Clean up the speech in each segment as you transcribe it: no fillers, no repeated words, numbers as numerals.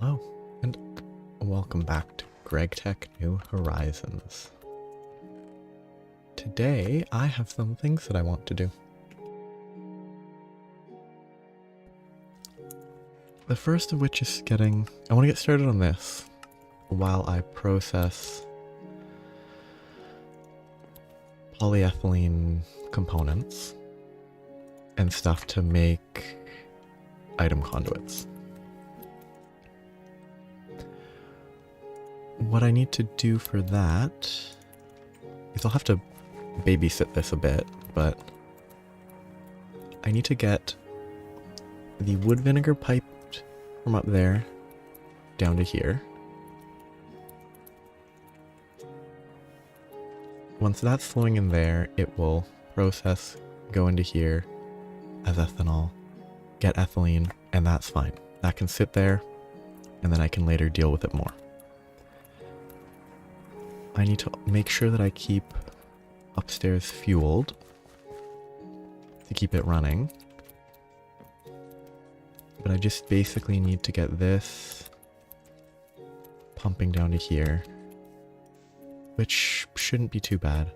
Hello, and welcome back to GregTech New Horizons. Today, I have some things that I want to do. The first of which is I want to get started on this while I process polyethylene components and stuff to make item conduits. What I need to do for that is I'll have to babysit this a bit, but I need to get the wood vinegar piped from up there down to here. Once that's flowing in there, it will process, go into here as ethanol, get ethylene, and that's fine. That can sit there, and then I can later deal with it more. I need to make sure that I keep upstairs fueled to keep it running. But I just basically need to get this pumping down to here, which shouldn't be too bad.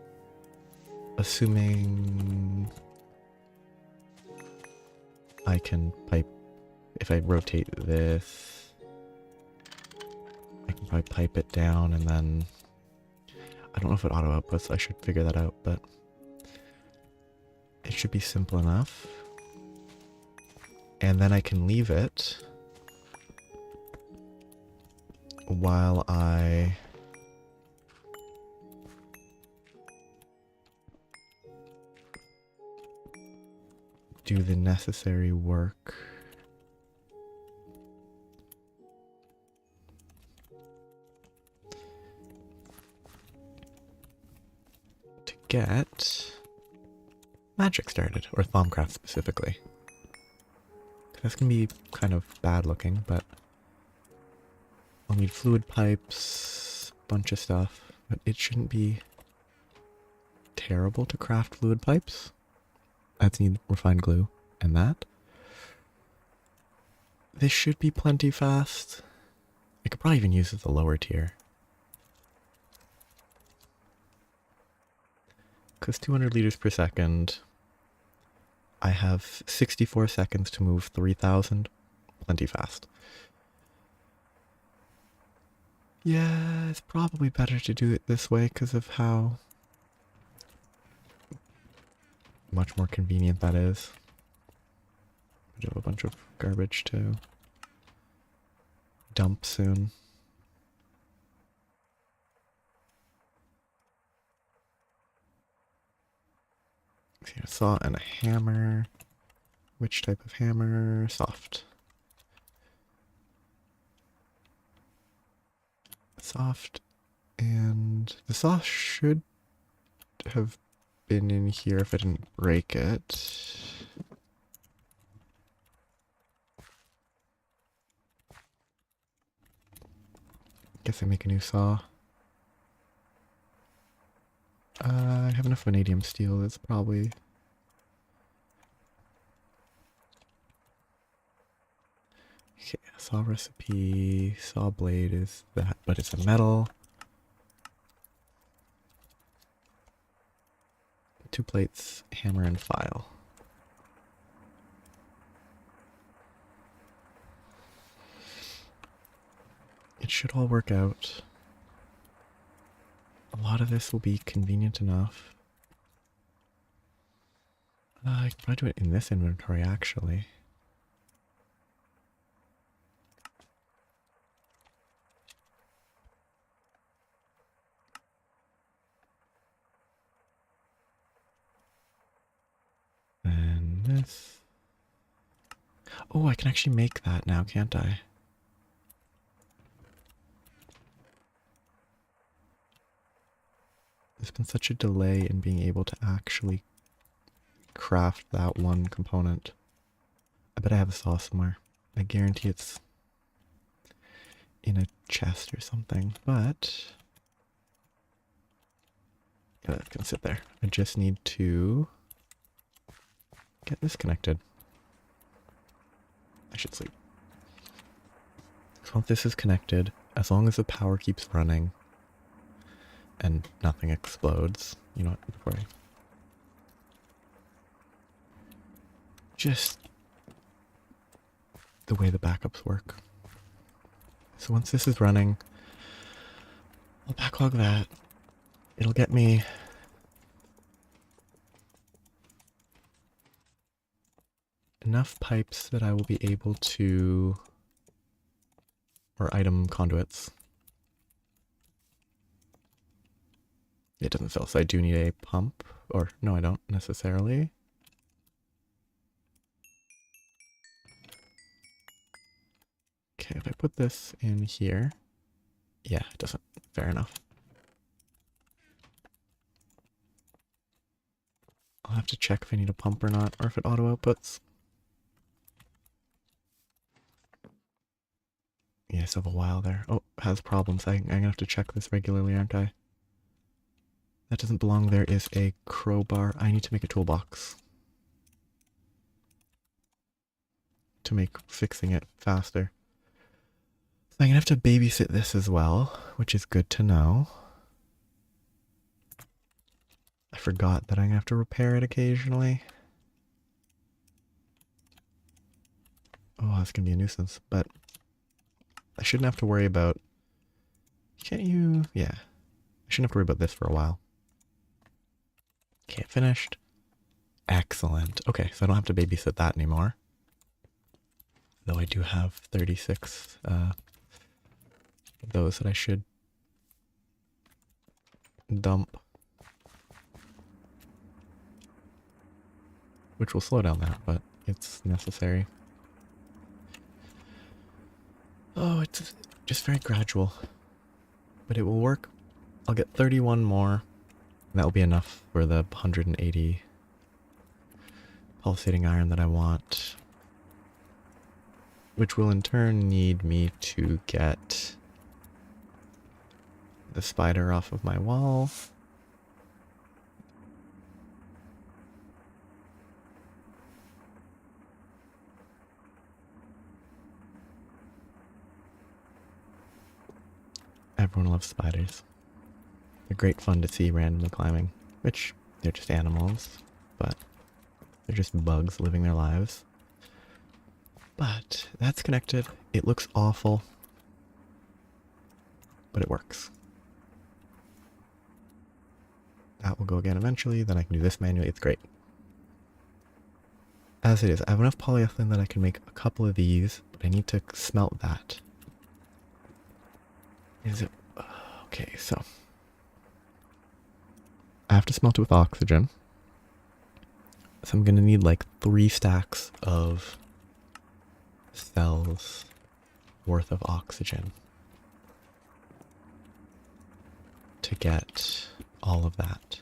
Assuming I can pipe, if I rotate this, I can probably pipe it down and then I don't know if it auto outputs, I should figure that out, but it should be simple enough. And then I can leave it while I do the necessary work get magic started, or Thaumcraft specifically. That's gonna be kind of bad looking, but I'll need fluid pipes, bunch of stuff, but it shouldn't be terrible to craft fluid pipes. I just need refined glue and that. This should be plenty fast. I could probably even use the lower tier. Because 200 liters per second, I have 64 seconds to move 3,000. Plenty fast. Yeah, it's probably better to do it this way because of how much more convenient that is. I have a bunch of garbage to dump soon. A saw and a hammer. Which type of hammer? Soft. Soft. And the saw should have been in here if I didn't break it. Guess I make a new saw. I have enough vanadium steel, that's probably... Okay, saw recipe, saw blade is that, but it's a metal. 2 plates, hammer and file. It should all work out. A lot of this will be convenient enough. I could probably do it in this inventory, actually. And this. Oh, I can actually make that now, can't I? There's been such a delay in being able to actually craft that one component. I bet I have a saw somewhere. I guarantee it's in a chest or something, but yeah, that can sit there. I just need to get this connected. I should sleep. So once this is connected, as long as the power keeps running and nothing explodes, you know what, before I just the way the backups work. So once this is running, I'll backlog that. It'll get me enough pipes that I will be able to, or item conduits. It doesn't fill, so I do need a pump, or no, I don't necessarily. Okay, if I put this in here, yeah, it doesn't, fair enough. I'll have to check if I need a pump or not, or if it auto outputs. Yeah, I still have a while there. Oh, it has problems. I'm gonna have to check this regularly, aren't I? That doesn't belong. There is a crowbar. I need to make a toolbox to make fixing it faster. So I'm gonna have to babysit this as well, which is good to know. I forgot that I'm gonna have to repair it occasionally. Oh, that's gonna be a nuisance, but I shouldn't have to worry about... Can't you... Yeah. I shouldn't have to worry about this for a while. Okay, finished. Excellent. Okay, so I don't have to babysit that anymore. Though I do have 36 of those that I should dump. Which will slow down that, but it's necessary. Oh, it's just very gradual. But it will work. I'll get 31 more. And that will be enough for the 180 pulsating iron that I want. Which will in turn need me to get the spider off of my wall. Everyone loves spiders. They're great fun to see randomly climbing, which they're just animals, but they're just bugs living their lives. But that's connected. It looks awful, but it works. That will go again eventually, then I can do this manually. It's great. As it is, I have enough polyethylene that I can make a couple of these, but I need to smelt that. Is it... Okay, so... I have to smelt it with oxygen. So I'm gonna need like 3 stacks of cells worth of oxygen to get all of that.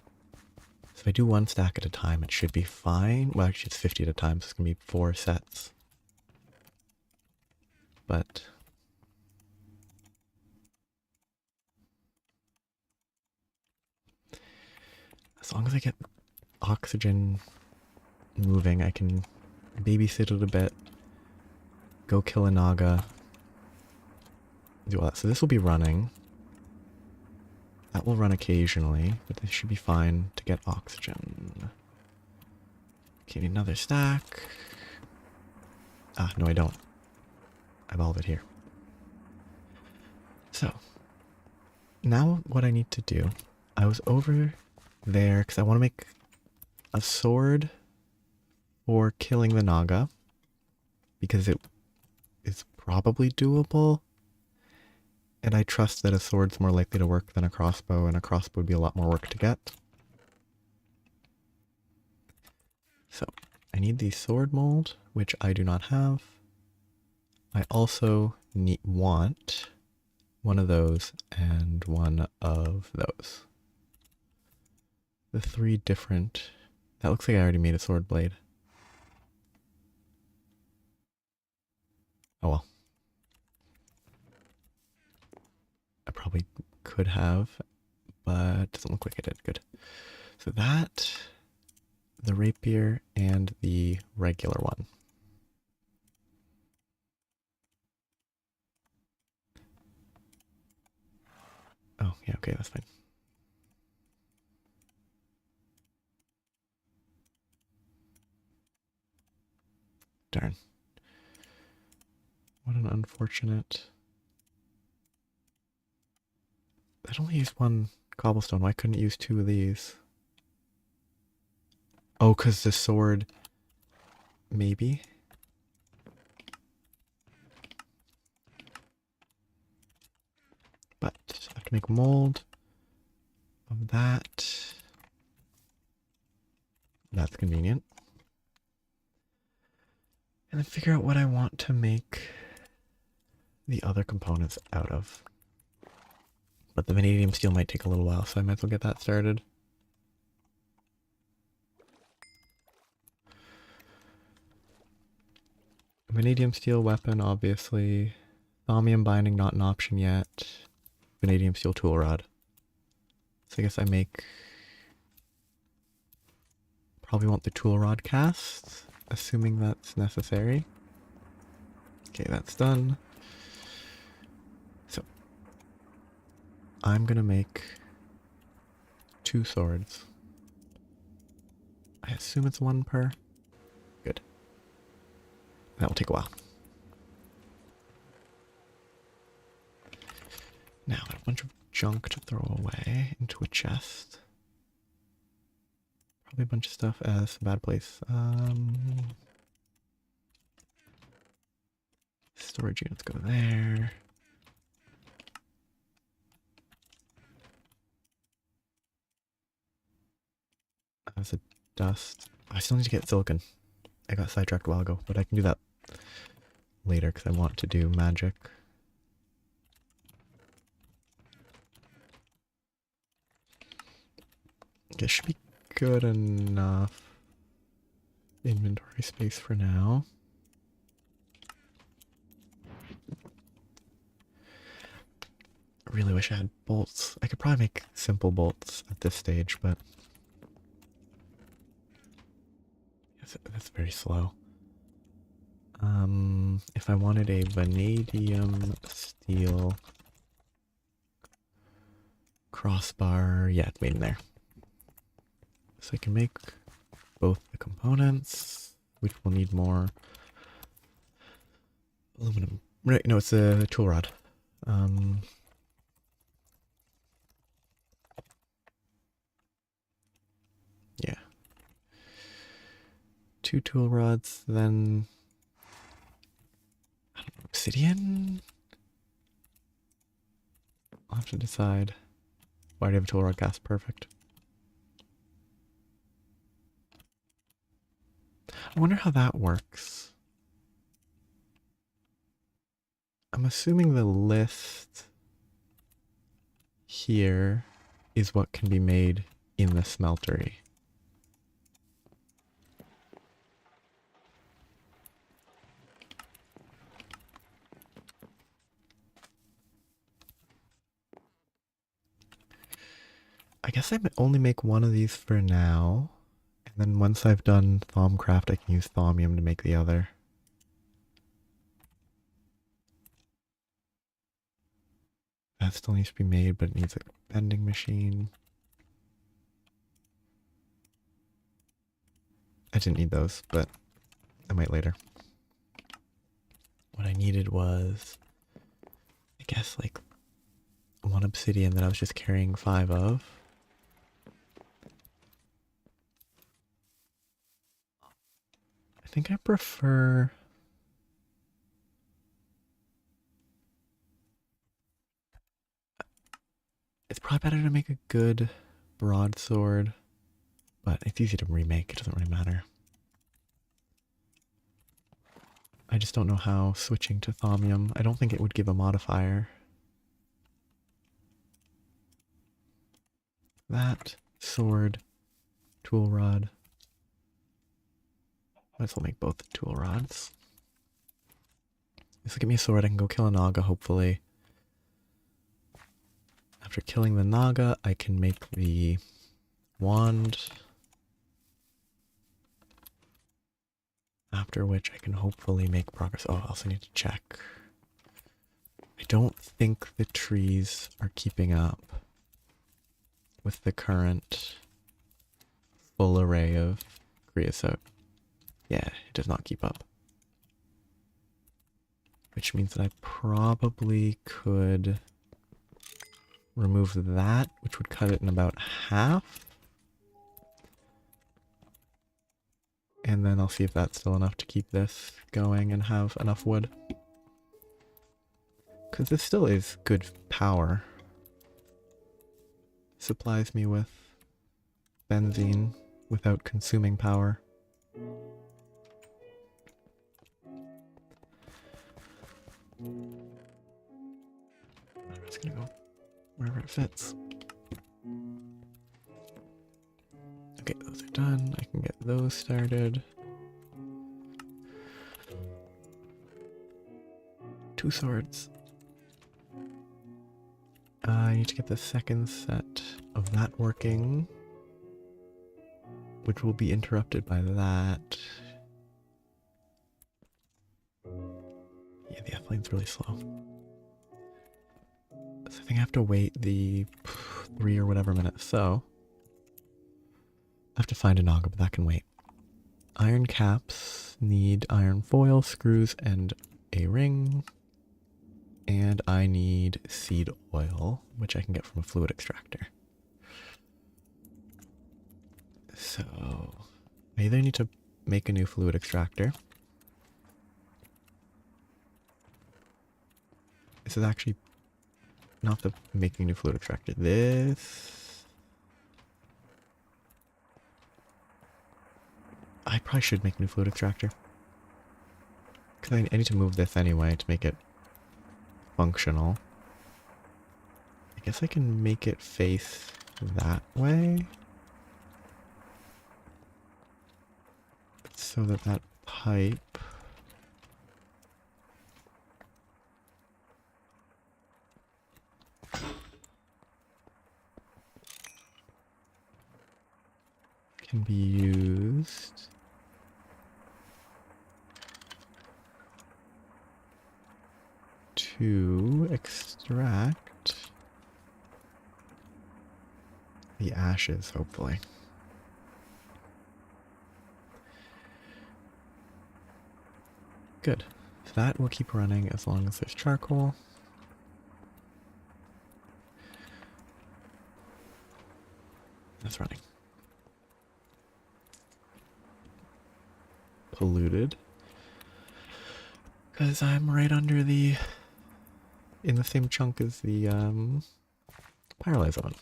So if I do 1 stack at a time, it should be fine. Well, actually it's 50 at a time, so it's gonna be 4 sets. But as long as I get oxygen moving, I can babysit it a bit, go kill a naga, do all that. So this will be running. That will run occasionally, but this should be fine to get oxygen. Okay, need another stack. Ah, no I don't. I have all of it here. So, now what I need to do, I was over there because I want to make a sword for killing the naga, because it is probably doable, and I trust that a sword's more likely to work than a crossbow, and a crossbow would be a lot more work to get. So I need the sword mold, which I do not have. I also want one of those and one of those. The 3 different... That looks like I already made a sword blade. Oh well. I probably could have, but it doesn't look like I did. Good. So that, the rapier, and the regular one. Yeah, okay, that's fine. Darn. What an unfortunate... I'd only used one cobblestone. Why couldn't it use two of these? Oh, because the sword... Maybe? But I have to make a mold of that. That's convenient. And then figure out what I want to make the other components out of. But the vanadium steel might take a little while, so I might as well get that started. Vanadium steel weapon, obviously. Thaumium binding, not an option yet. Vanadium steel tool rod. So I guess I make... Probably want the tool rod cast, assuming that's necessary. Okay, that's done. So, I'm gonna make 2 swords. I assume it's 1 per. Good. That will take a while. Now, a bunch of junk to throw away into a chest. Probably a bunch of stuff as a bad place. Storage units go there. As a dust. I still need to get silicon. I got sidetracked a while ago, but I can do that later because I want to do magic. It should be good enough inventory space for now. I really wish I had bolts. I could probably make simple bolts at this stage, but that's very slow. If I wanted a vanadium steel crossbar, yeah, it's made in there. So I can make both the components, which will need more aluminum. Right, no, it's a tool rod. Yeah. 2 tool rods, then I don't know, obsidian? I'll have to decide. Why do you have a tool rod cast? Perfect. I wonder how that works. I'm assuming the list here is what can be made in the smeltery. I guess I only make one of these for now. And then once I've done Thaumcraft, I can use Thaumium to make the other. That still needs to be made, but it needs a bending machine. I didn't need those, but I might later. What I needed was, I guess, like 1 obsidian that I was just carrying 5 of. I think I prefer... It's probably better to make a good broadsword, but it's easy to remake, it doesn't really matter. I just don't know how switching to Thaumium, I don't think it would give a modifier. That, sword, tool rod. Might as well make both the tool rods. This will give me a sword, I can go kill a Naga, hopefully. After killing the Naga, I can make the wand. After which I can hopefully make progress. Oh, I also need to check. I don't think the trees are keeping up. with the current full array of creosote. Yeah, it does not keep up. Which means that I probably could remove that, which would cut it in about half. And then I'll see if that's still enough to keep this going and have enough wood. Because this still is good power. Supplies me with benzene without consuming power. I'm just gonna go wherever it fits. Okay, those are done. I can get those started. 2 swords. I need to get the second set of that working, which will be interrupted by that. Yeah, the ethylene really slow. So I think I have to wait the 3 or whatever minutes. So I have to find a naga, but that can wait. Iron caps need iron foil, screws, and a ring. And I need seed oil, which I can get from a fluid extractor. So I either need to make a new fluid extractor. This is actually not the making a new fluid extractor. This... I probably should make a new fluid extractor. Because I need to move this anyway to make it functional. I guess I can make it face that way. So that that pipe... can be used to extract the ashes, hopefully. Good. So that will keep running as long as there's charcoal. That's running. Polluted. Because I'm right under the... in the same chunk as the pyrolyze oven.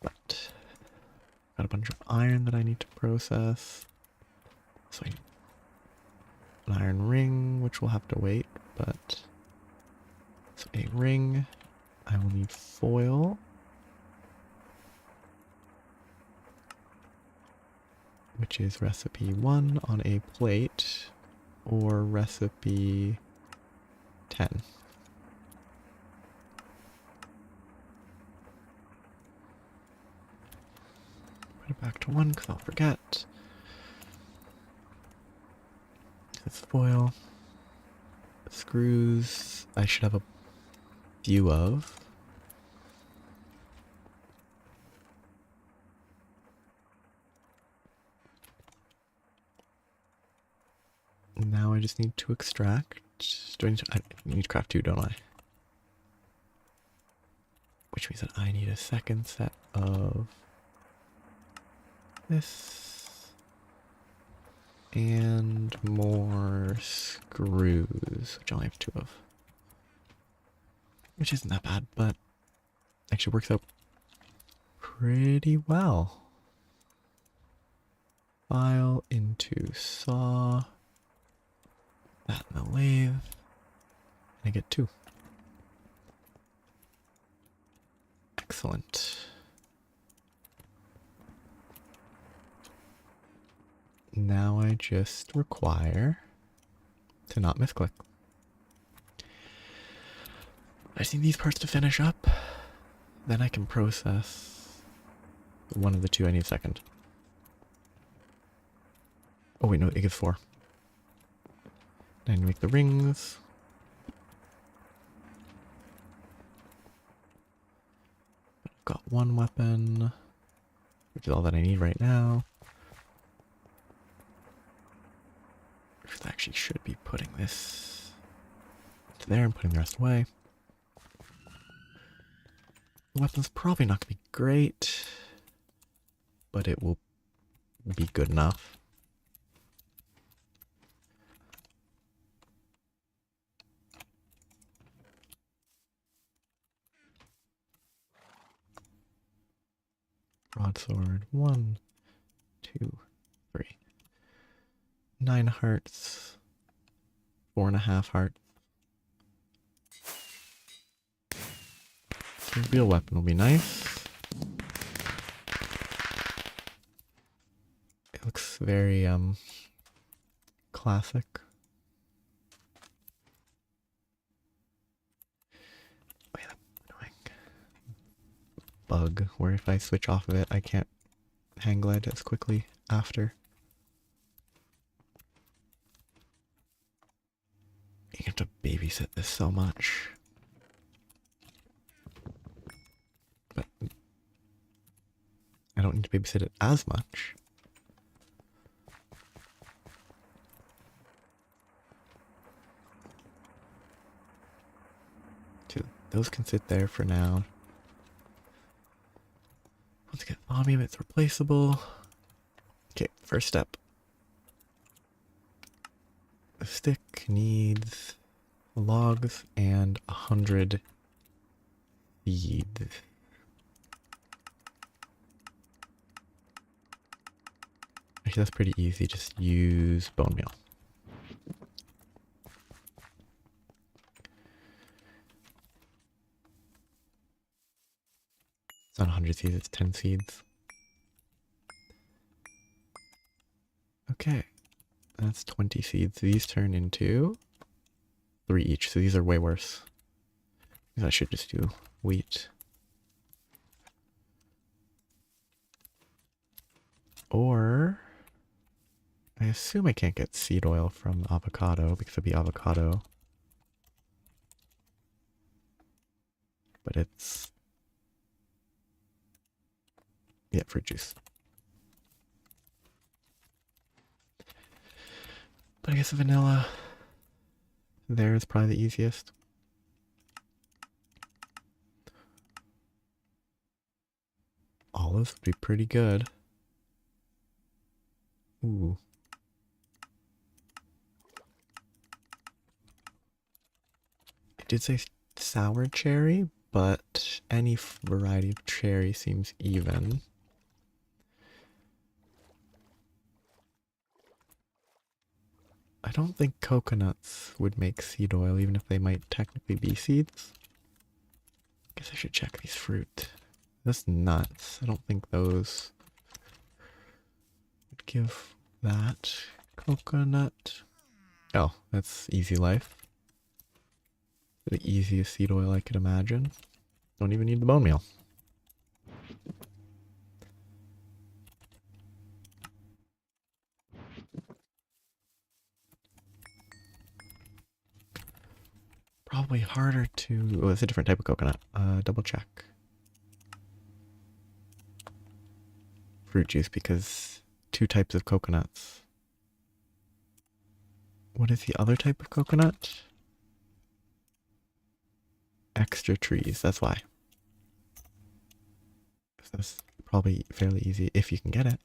But got a bunch of iron that I need to process. So I need an iron ring, which will have to wait, but so a ring. I will need foil. Which is recipe 1 on a plate, or recipe 10. Put it back to 1 because I'll forget. It's foil. Screws, I should have a few of. Now I just need to extract. Do I need to craft 2, don't I? Which means that I need a second set of this and more screws, which I only have 2 of. Which isn't that bad, but actually works out pretty well. File into saw. That in the lathe, and I get 2. Excellent. Now I just require to not misclick. I just need these parts to finish up, then I can process one of the 2 I need a second. Oh wait, no, it gives 4. I need to make the rings. got one weapon, which is all that I need right now. I actually should be putting this to there and putting the rest away. The weapon's probably not going to be great, but it will be good enough. Broadsword, 1, 2, 3. 9 hearts, 4.5 hearts. The real weapon will be nice. It looks very, classic. Wait, annoying bug where if I switch off of it, I can't hang glide as quickly after. You have to babysit this so much. But I don't need to babysit it as much. Those can sit there for now. Let's get Thaumium, it's replaceable. Okay, first step. The stick needs logs and 100 seeds. Actually, that's pretty easy. Just use bone meal. It's not 100 seeds, it's 10 seeds. Okay, that's 20 seeds. These turn into 3 each, so these are way worse. I should just do wheat. Or, I assume I can't get seed oil from avocado because it'd be avocado. But it's... yeah, fruit juice. But I guess vanilla there is probably the easiest. Olives would be pretty good. Ooh. It did say sour cherry, but any variety of cherry seems even. I don't think coconuts would make seed oil, even if they might technically be seeds. Guess I should check these fruit. That's nuts. I don't think those would give that. Coconut. Oh, that's easy life. The easiest seed oil I could imagine. Don't even need the bone meal. Probably harder to... oh, it's a different type of coconut. Double check. Fruit juice, because 2 types of coconuts. What is the other type of coconut? Extra trees, that's why. So that's probably fairly easy if you can get it.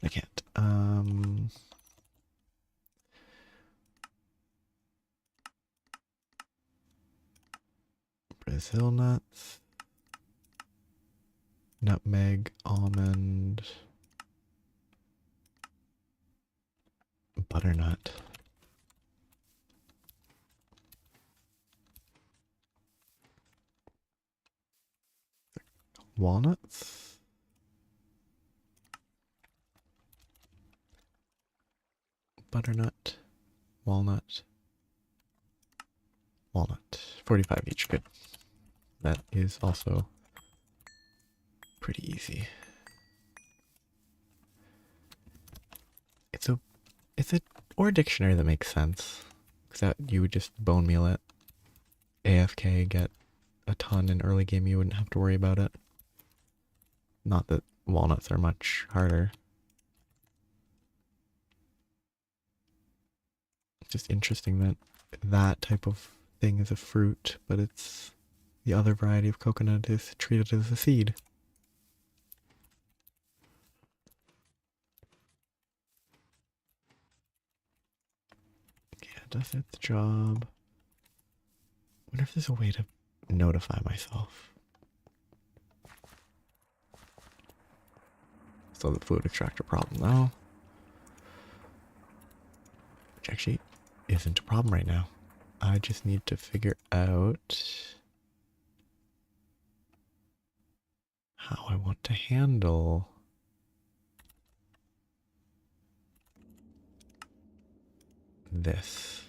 I can't. Brazil nuts, nutmeg, almond, butternut. Walnuts. Butternut, walnut, walnut. 45 each, good. That is also pretty easy. It's a or a dictionary that makes sense. Because that you would just bone meal it. AFK, get a ton in early game, you wouldn't have to worry about it. Not that walnuts are much harder. It's just interesting that that type of thing is a fruit, but it's the other variety of coconut is treated as a seed. Yeah, it does its job. I wonder if there's a way to notify myself. Still the fluid extractor problem though. Which actually isn't a problem right now. I just need to figure out how I want to handle this.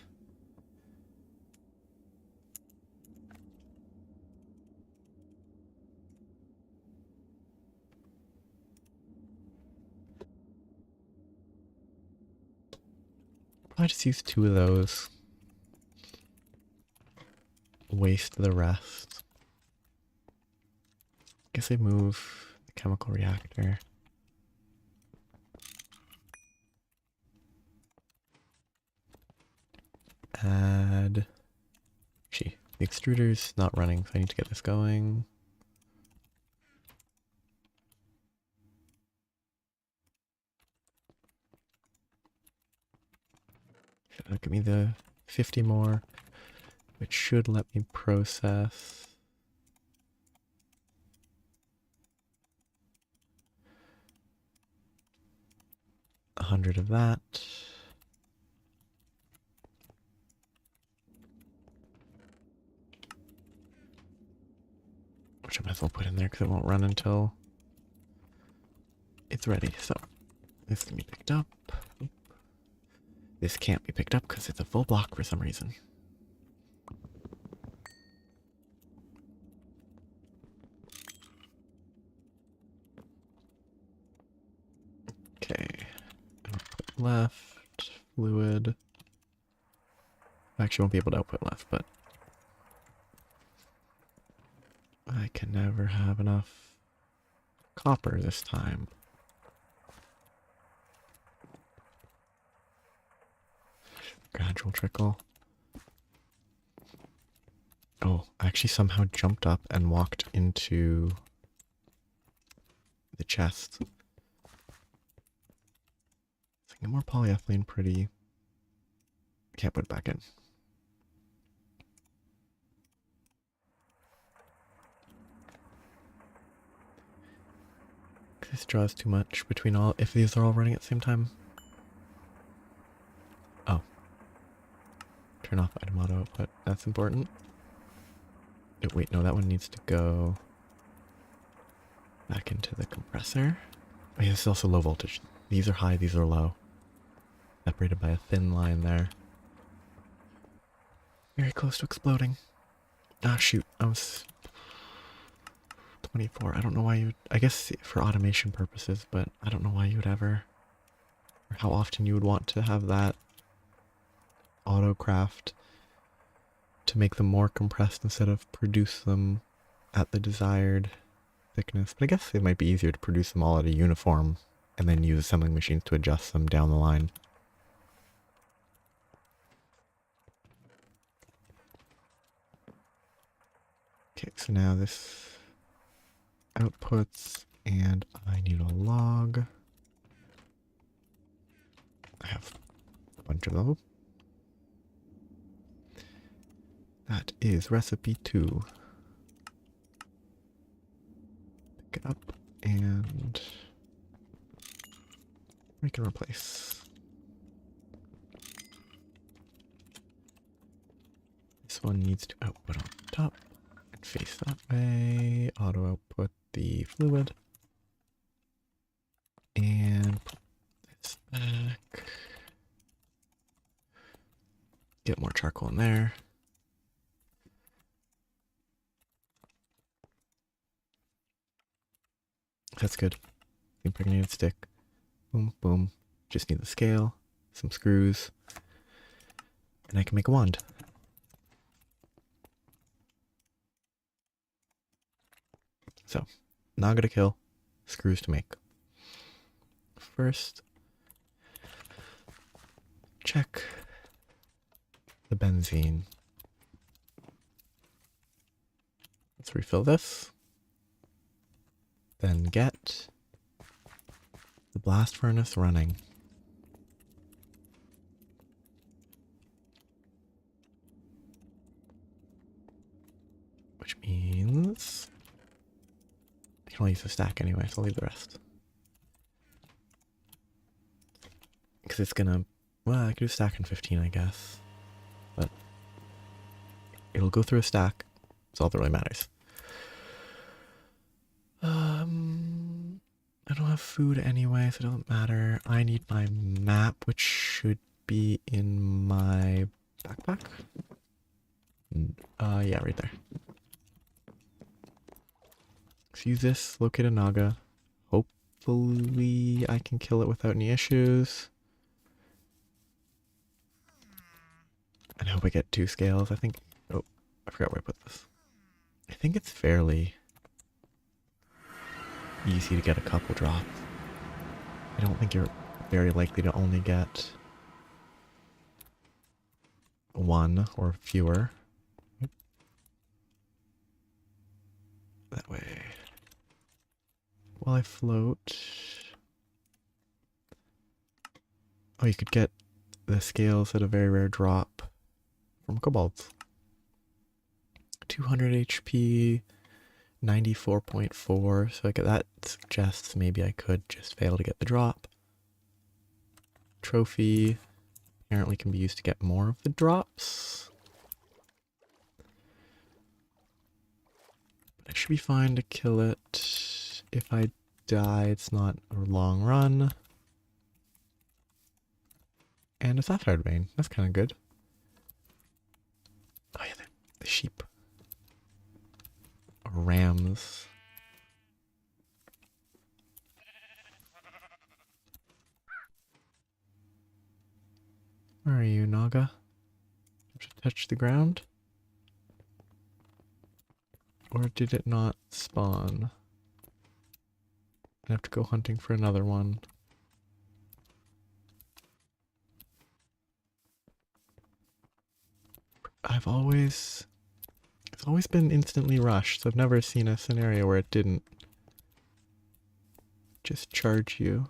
I just use 2 of those. Waste the rest. Guess I move the chemical reactor. Add. Actually, the extruder's not running, so I need to get this going. Should give me the 50 more, which should let me process 100 of that. Which I might as well put in there because it won't run until it's ready. So this can be picked up. This can't be picked up because it's a full block for some reason. Okay. Output left. Fluid. I actually won't be able to output left, but I can never have enough copper this time. Gradual trickle. Oh, I actually somehow jumped up and walked into the chest. So I get more polyethylene pretty. Can't put it back in. This draws too much between all, if these are all running at the same time. Oh. Turn off item auto output, that's important. Oh, wait, no, that one needs to go back into the compressor. Oh yeah, this is also low voltage. These are high, these are low. Separated by a thin line there. Very close to exploding. Ah, shoot, I was 24. I don't know why you would, I guess for automation purposes, but I don't know why you would ever, or how often you would want to have that autocraft to make them more compressed instead of produce them at the desired thickness. But I guess it might be easier to produce them all at a uniform and then use assembling machines to adjust them down the line. Okay, so now this outputs, and I need a log. I have a bunch of those. That is recipe 2. Pick it up, and we can replace. This one needs to output on top and face that way. Auto output the fluid. And put this back. Get more charcoal in there. That's good. Impregnated stick. Boom, boom. Just need the scale, some screws, and I can make a wand. So, not gonna kill. screws to make. First, check the benzene. Let's refill this. Then get the blast furnace running. Which means I can only use a stack anyway, so I'll leave the rest. Because it's gonna, well, I could do stack in 15, I guess. But it'll go through a stack. That's all that really matters. I don't have food anyway, so it doesn't matter. I need my map, which should be in my backpack. Yeah, right there. Let's use this, locate a Naga. Hopefully I can kill it without any issues. And I hope I get 2 scales. I think, oh, I forgot where I put this. I think it's fairly easy to get a couple drops. I don't think you're very likely to only get 1 or fewer. That way. While I float. Oh, you could get the scales at a very rare drop from kobolds. 200 HP, 94.4, so that suggests maybe I could just fail to get the drop. Trophy apparently can be used to get more of the drops. But I should be fine to kill it. If I die, it's not a long run. And a sapphire vein, that's kind of good. Oh yeah, the sheep. Rams. Where are you, Naga? Did it touch the ground? Or did it not spawn? I have to go hunting for another one. It's always been instantly rushed, so I've never seen a scenario where it didn't just charge you.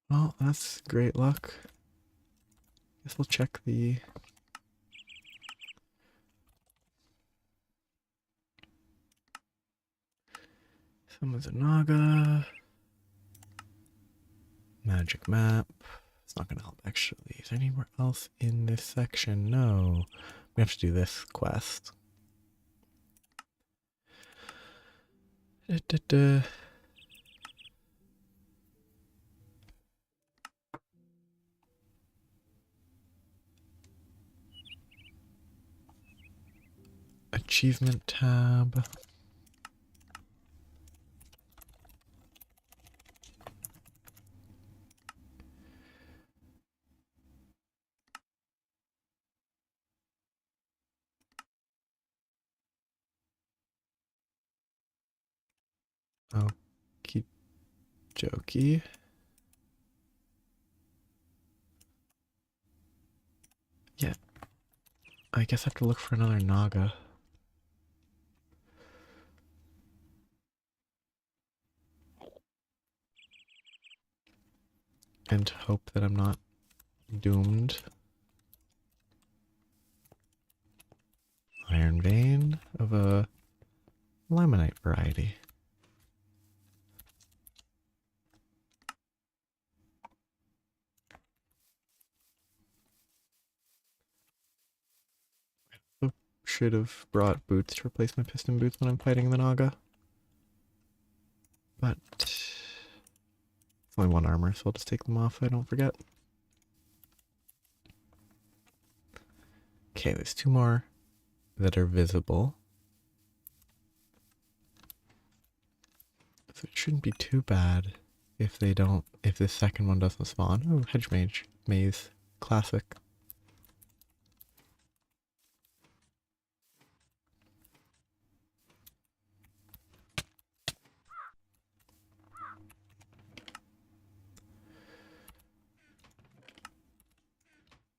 Well, that's great luck. Guess we'll check the... Someone's a Naga. Magic map. It's not gonna help actually. Is there anywhere else in this section? No. We have to do this quest. Achievement tab. Okie dokie. Yeah. I guess I have to look for another Naga. And hope that I'm not doomed. Iron vein of a laminite variety. Should have brought boots to replace my piston boots when I'm fighting the Naga. But it's only 1 armor, so I'll just take them off if I don't forget. Okay, there's 2 more that are visible. So it shouldn't be too bad if they don't, if this second one doesn't spawn. Oh, hedge mage, maze, classic.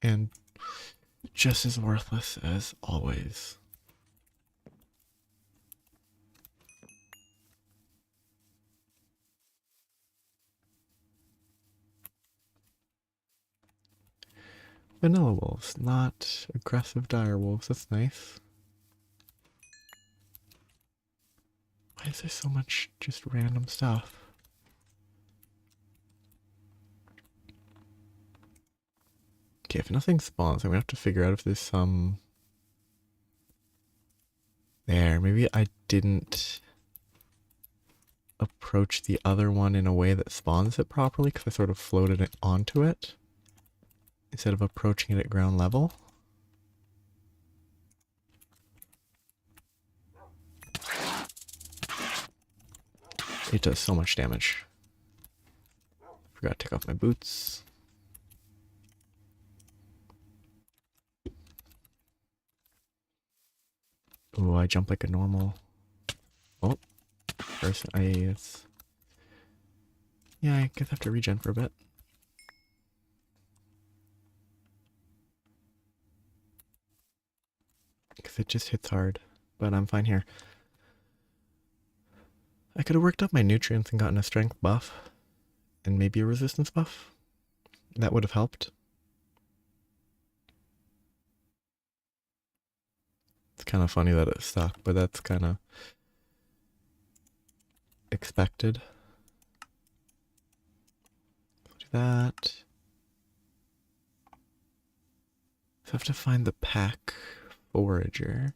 And just as worthless as always. Vanilla wolves, not aggressive dire wolves. That's nice. Why is there so much just random stuff? Okay, if nothing spawns, I'm gonna have to figure out if there's some... There, maybe I didn't approach the other one in a way that spawns it properly because I sort of floated it onto it instead of approaching it at ground level. It does so much damage. Forgot to take off my boots. Oh, I jump like a normal... Oh, person. Yeah, I guess I have to regen for a bit. Because it just hits hard. But I'm fine here. I could have worked up my nutrients and gotten a strength buff. And maybe a resistance buff. That would have helped. It's kind of funny that it stuck, but that's kind of expected. Do that. So I have to find the pack forager.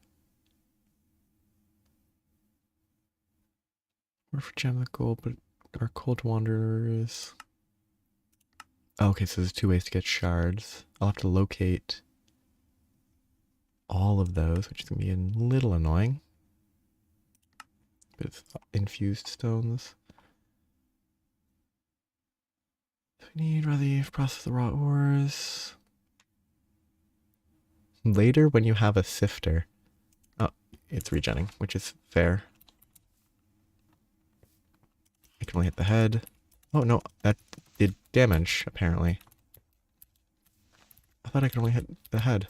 We're for gem the gold, but our cold wanderers. Oh, okay, so there's two ways to get shards. I'll have to locate all of those, which is going to be a little annoying. But it's infused stones. So we need rather process the raw ores. Later, when you have a sifter. Oh, it's regenning, which is fair. I can only hit the head. Oh no, that did damage, apparently. I thought I could only hit the head.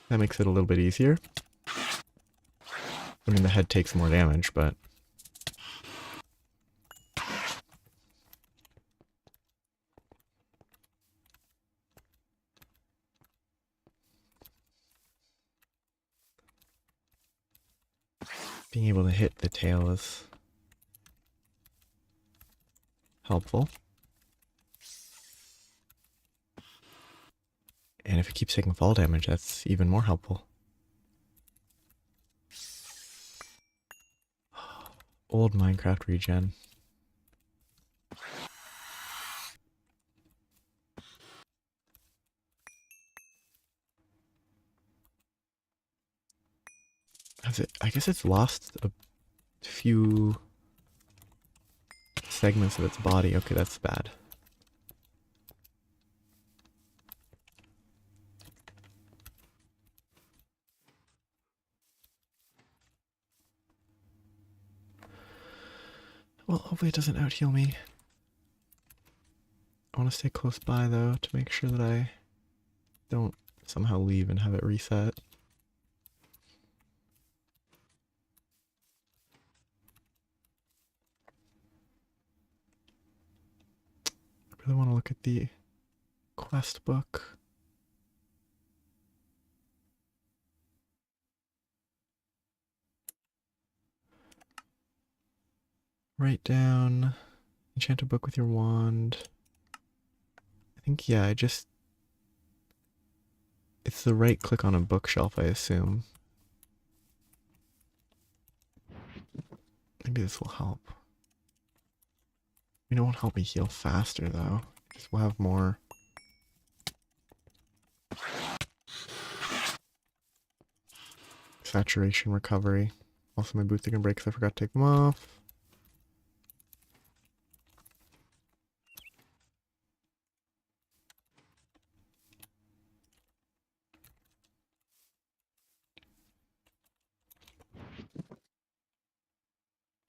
That makes it a little bit easier. I mean, the head takes more damage, but... being able to hit the tail is helpful. And if it keeps taking fall damage, that's even more helpful. Old Minecraft regen. I guess it's lost a few segments of its body. Okay, that's bad. Well, hopefully it doesn't out-heal me. I want to stay close by, though, to make sure that I don't somehow leave and have it reset. I really want to look at the quest book. Write down, enchant a book with your wand. I think, yeah, it's the right click on a bookshelf, I assume. Maybe this will help. It won't help me heal faster, though. Because we'll have more. Saturation recovery. Also, my boots are gonna break because I forgot to take them off.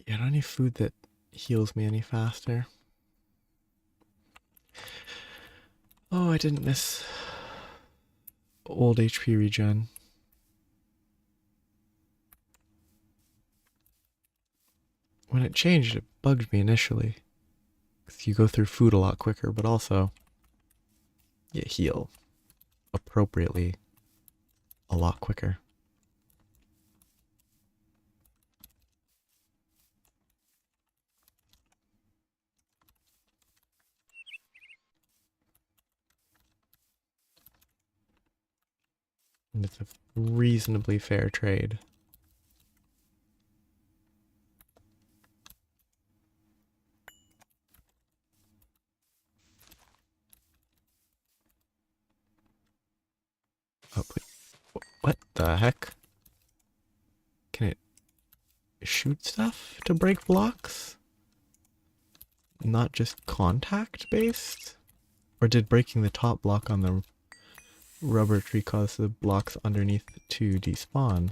Yeah, I don't need food that heals me any faster. I didn't miss old HP regen. When it changed, it bugged me initially. Because you go through food a lot quicker, but also you heal appropriately a lot quicker. And it's a reasonably fair trade. Oh, please. What the heck? Can it shoot stuff to break blocks? Not just contact based? Or did breaking the top block on the rubber tree cause the blocks underneath to despawn?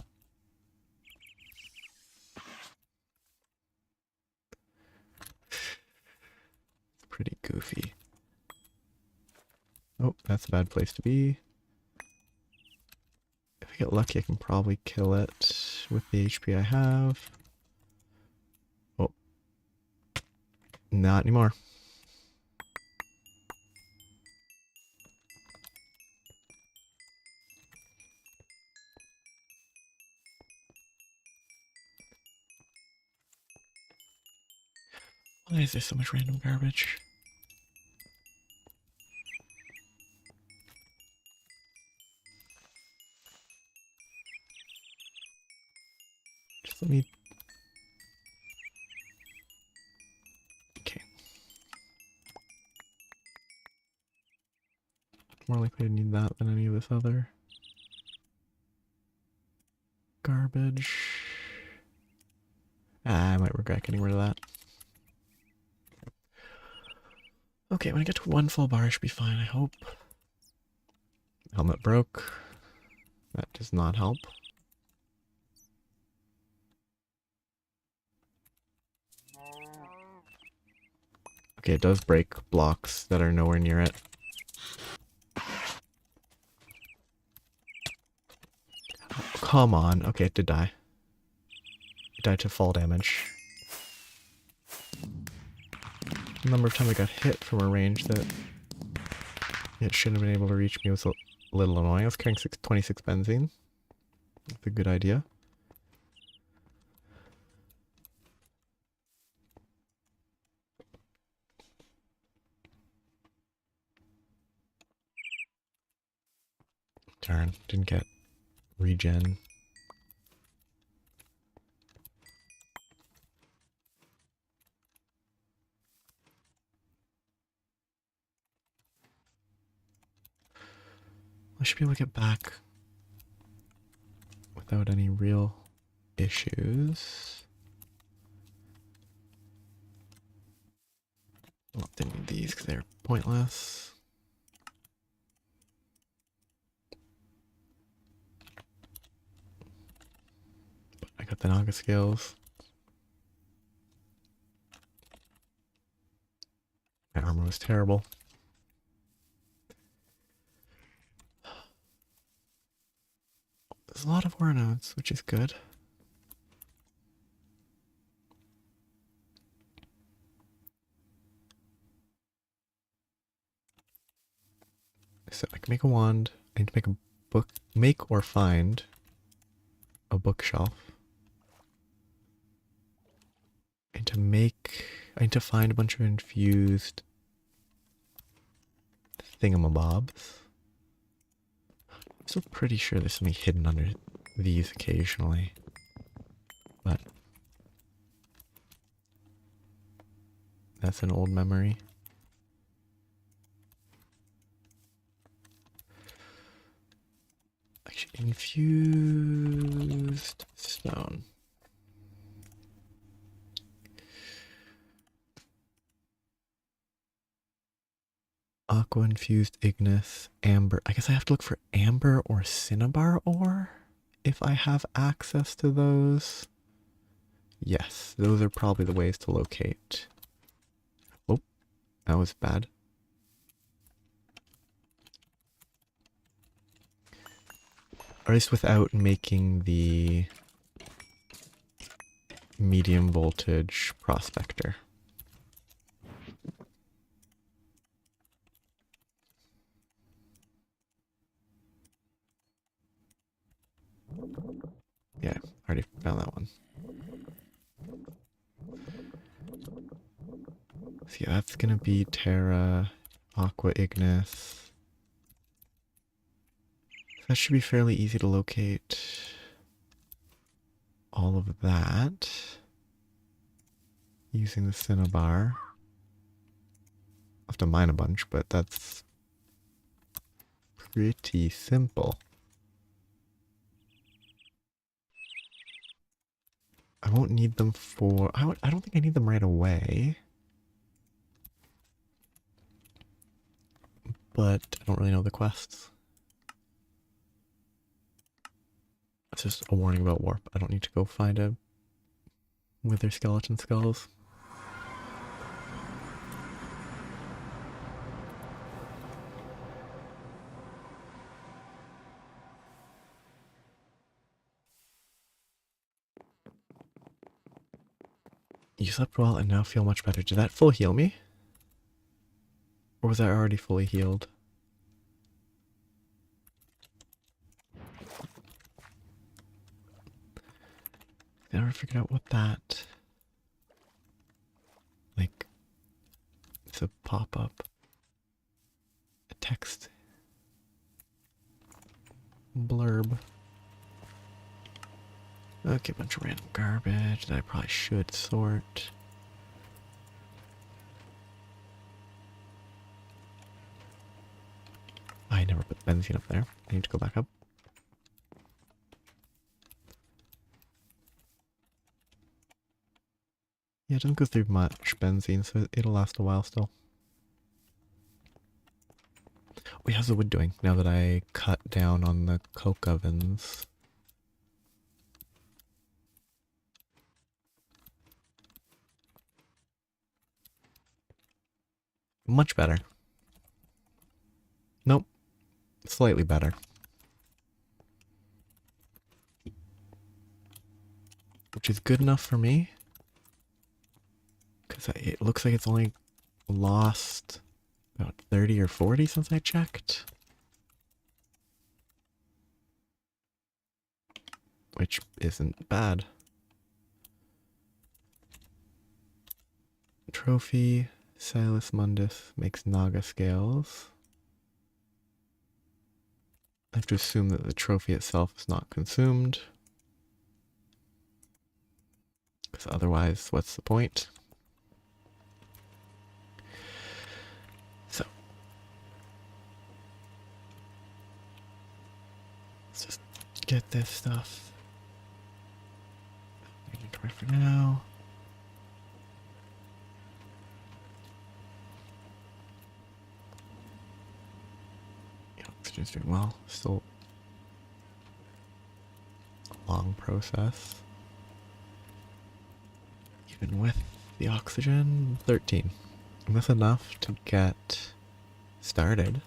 It's pretty goofy. Oh, that's a bad place to be. If I get lucky, I can probably kill it with the HP I have. Oh. Not anymore. Why is there so much random garbage? Just let me... Okay. More likely to need that than any of this other garbage. I might regret getting rid of that. Okay, when I get to one full bar, I should be fine, I hope. Helmet broke. That does not help. Okay, it does break blocks that are nowhere near it. Oh, come on. Okay, it did die. It died to fall damage. The number of times I got hit from a range that it shouldn't have been able to reach me was a little annoying. I was carrying 26 benzene. That's a good idea. Darn, didn't get regen. I should be able to get back without any real issues. Well, didn't need these because they're pointless. But I got the Naga scales. My armor was terrible. There's a lot of ore nodes, which is good. So I can make a wand. I need to make a book, make or find a bookshelf. I need to find a bunch of infused thingamabobs. I'm still pretty sure there's something hidden under these occasionally. But that's an old memory. Actually, infused stone. Aqua infused ignis, amber. I guess I have to look for amber or cinnabar ore if I have access to those. Yes, those are probably the ways to locate. Oh, that was bad. Or at least without making the medium voltage prospector. Yeah, already found that one. So yeah, that's gonna be Terra, Aqua Ignis. That should be fairly easy to locate. All of that using the Cinnabar. I'll have to mine a bunch, but that's pretty simple. I won't need them for... I don't think I need them right away. But I don't really know the quests. It's just a warning about warp. I don't need to go find a wither skeleton skulls. You slept well and now feel much better. Did that full heal me? Or was I already fully healed? I never figured out what that... Like... It's a pop-up. A text. Blurb. Okay, a bunch of random garbage that I probably should sort. I never put benzene up there. I need to go back up. Yeah, it doesn't go through much benzene, so it'll last a while still. Wait, how's the wood doing now that I cut down on the coke ovens? Much better. Nope. Slightly better. Which is good enough for me. Because it looks like it's only lost about 30 or 40 since I checked. Which isn't bad. Trophy. Silas Mundus makes Naga scales. I have to assume that the trophy itself is not consumed. Because otherwise, what's the point? So. Let's just get this stuff. Inventory for now. Oxygen's doing well. Still a long process. Even with the oxygen, 13. And that's enough to get started.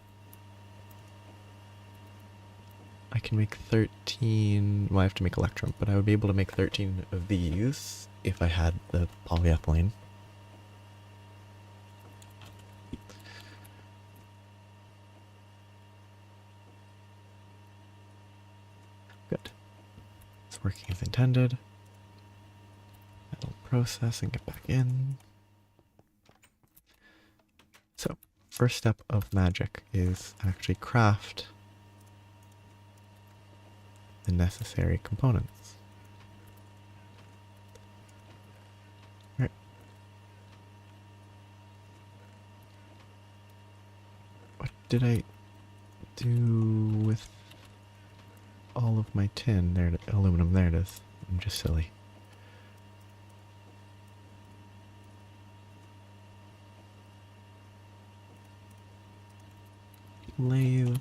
I can make 13, well I have to make electrum, but I would be able to make 13 of these if I had the polyethylene. Good. It's working as intended. That'll process and get back in. So, first step of magic is actually craft the necessary components. Right. What did I do with all of my tin? There, aluminum, there it is. I'm just silly. Lathe.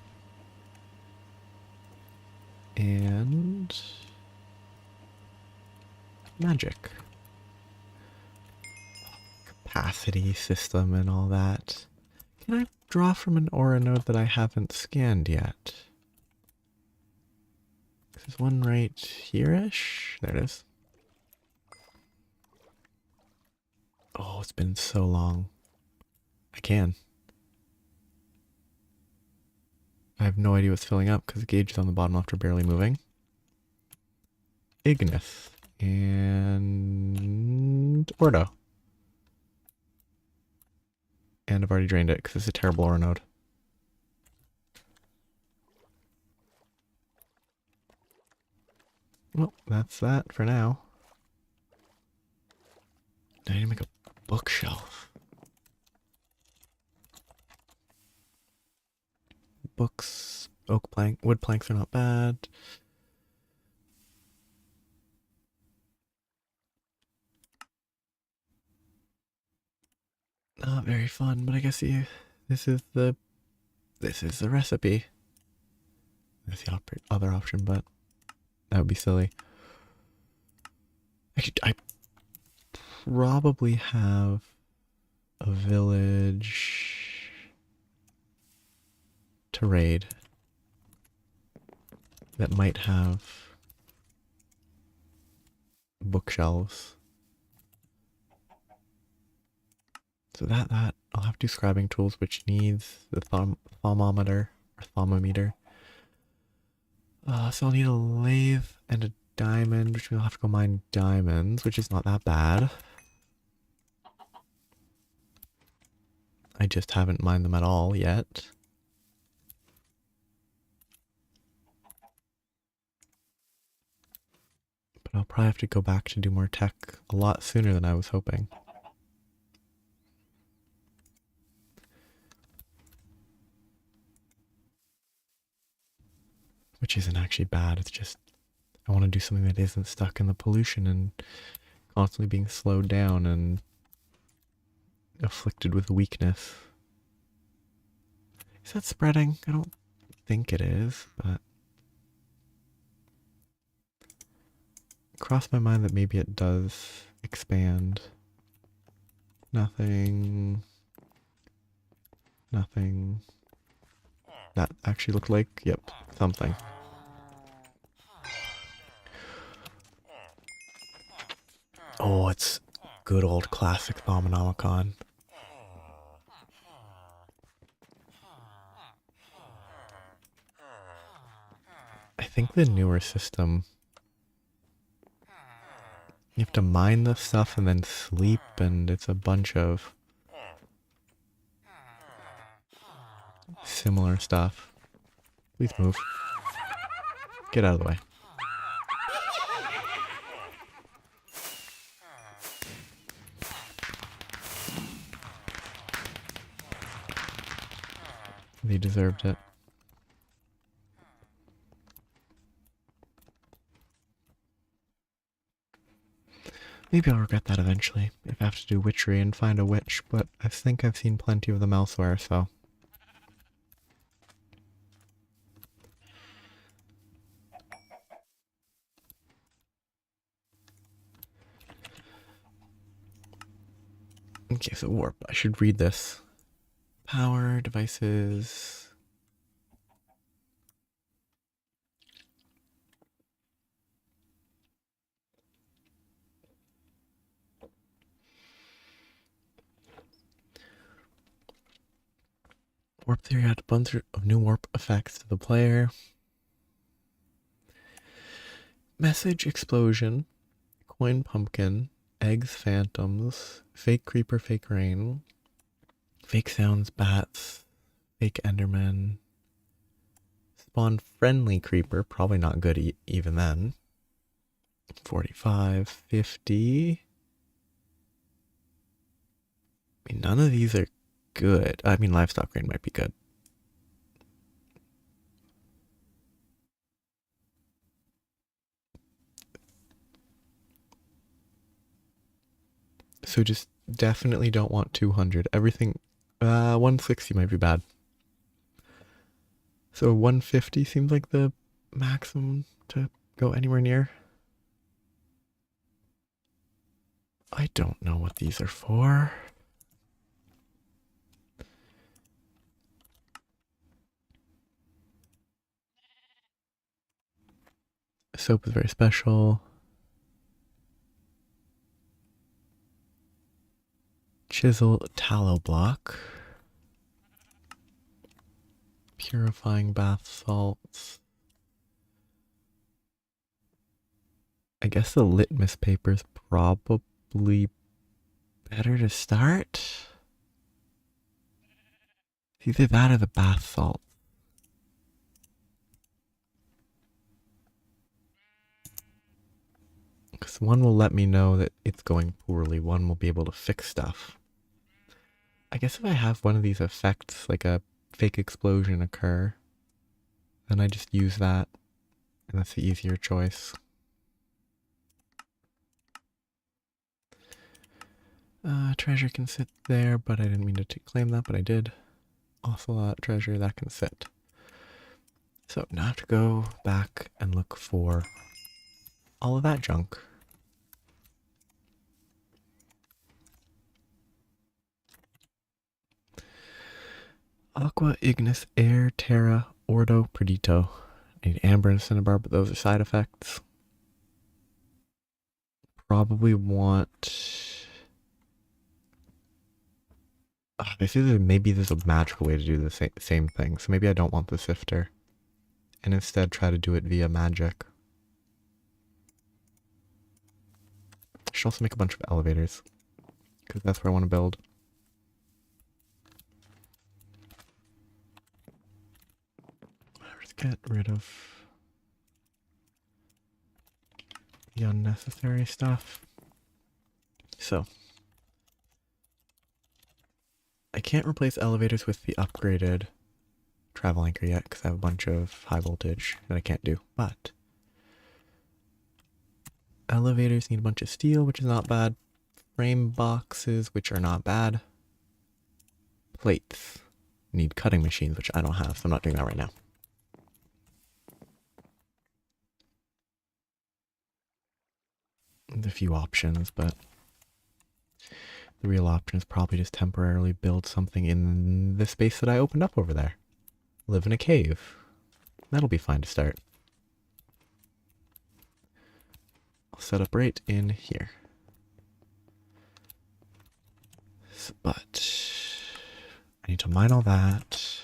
And magic. Capacity system and all that. Can I draw from an aura node that I haven't scanned yet? There's one right here-ish. There it is. Oh, it's been so long. I can. I have no idea what's filling up because the gauge is on the bottom after barely moving. Ignis. And Ordo. And I've already drained it because it's a terrible ore node. Well, that's that for now. I need to make a bookshelf. Books, oak plank, wood planks are not bad. Not very fun, but I guess this is the recipe. There's the other option, but that would be silly. Actually, I probably have a village to raid that might have bookshelves. So that I'll have two scribing tools, which needs the thermometer or thermometer. So I'll need a lathe and a diamond, which means I'll have to go mine diamonds, which is not that bad. I just haven't mined them at all yet. But I'll probably have to go back to do more tech a lot sooner than I was hoping. Which isn't actually bad, it's just I want to do something that isn't stuck in the pollution and constantly being slowed down and afflicted with weakness. Is that spreading? I don't think it is, but it crossed my mind that maybe it does expand. Nothing. Nothing. That actually looked like, yep, something. Oh, it's good old classic Thaumonomicon. I think the newer system, you have to mine the stuff and then sleep, and it's a bunch of similar stuff. Please move. Get out of the way. They deserved it. Maybe I'll regret that eventually, if I have to do witchery and find a witch, but I think I've seen plenty of them elsewhere, so. Okay, so warp. I should read this. Power, devices. Warp theory adds a bunch of new warp effects to the player. Message explosion. Coin pumpkin. Eggs phantoms. Fake creeper, fake rain. Fake sounds, bats. Fake enderman. Spawn friendly creeper. Probably not good even then. 45, 50. I mean, none of these are good. I mean, livestock grain might be good. So just definitely don't want 200. Everything, 160 might be bad. So 150 seems like the maximum to go anywhere near. I don't know what these are for. Soap is very special. Chisel tallow block. Purifying bath salts. I guess the litmus paper is probably better to start. Either that or the bath salt. Because one will let me know that it's going poorly, one will be able to fix stuff. I guess if I have one of these effects, like a fake explosion occur, then I just use that, and that's the easier choice. Treasure can sit there, but I didn't mean to claim that, but I did. Ocelot treasure, that can sit. So now I have to go back and look for all of that junk. Aqua, Ignis, Air, Terra, Ordo, Perdito. I need Amber and Cinnabar, but those are side effects. Probably want... they say that maybe there's a magical way to do the same thing, so maybe I don't want the sifter. And instead try to do it via magic. I should also make a bunch of elevators, because that's where I want to build. Let's get rid of the unnecessary stuff. So, I can't replace elevators with the upgraded travel anchor yet because I have a bunch of high voltage that I can't do, but elevators need a bunch of steel, which is not bad. Frame boxes, which are not bad. Plates need cutting machines, which I don't have, so I'm not doing that right now. There's a few options, but the real option is probably just temporarily build something in the space that I opened up over there. Live in a cave. That'll be fine to start. I'll set up right in here. But I need to mine all that.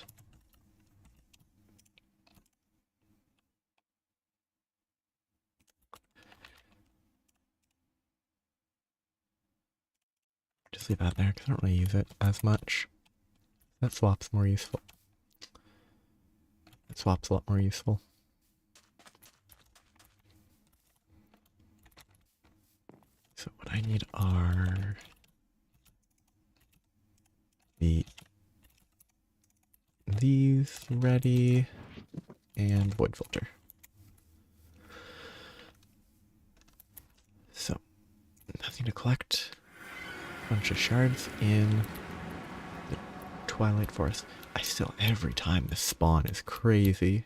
Just leave that there because I don't really use it as much. That swap's more useful. That swap's a lot more useful. So what I need are these ready and void filter. So nothing to collect. Bunch of shards in the Twilight Forest. I still, every time this spawn is crazy.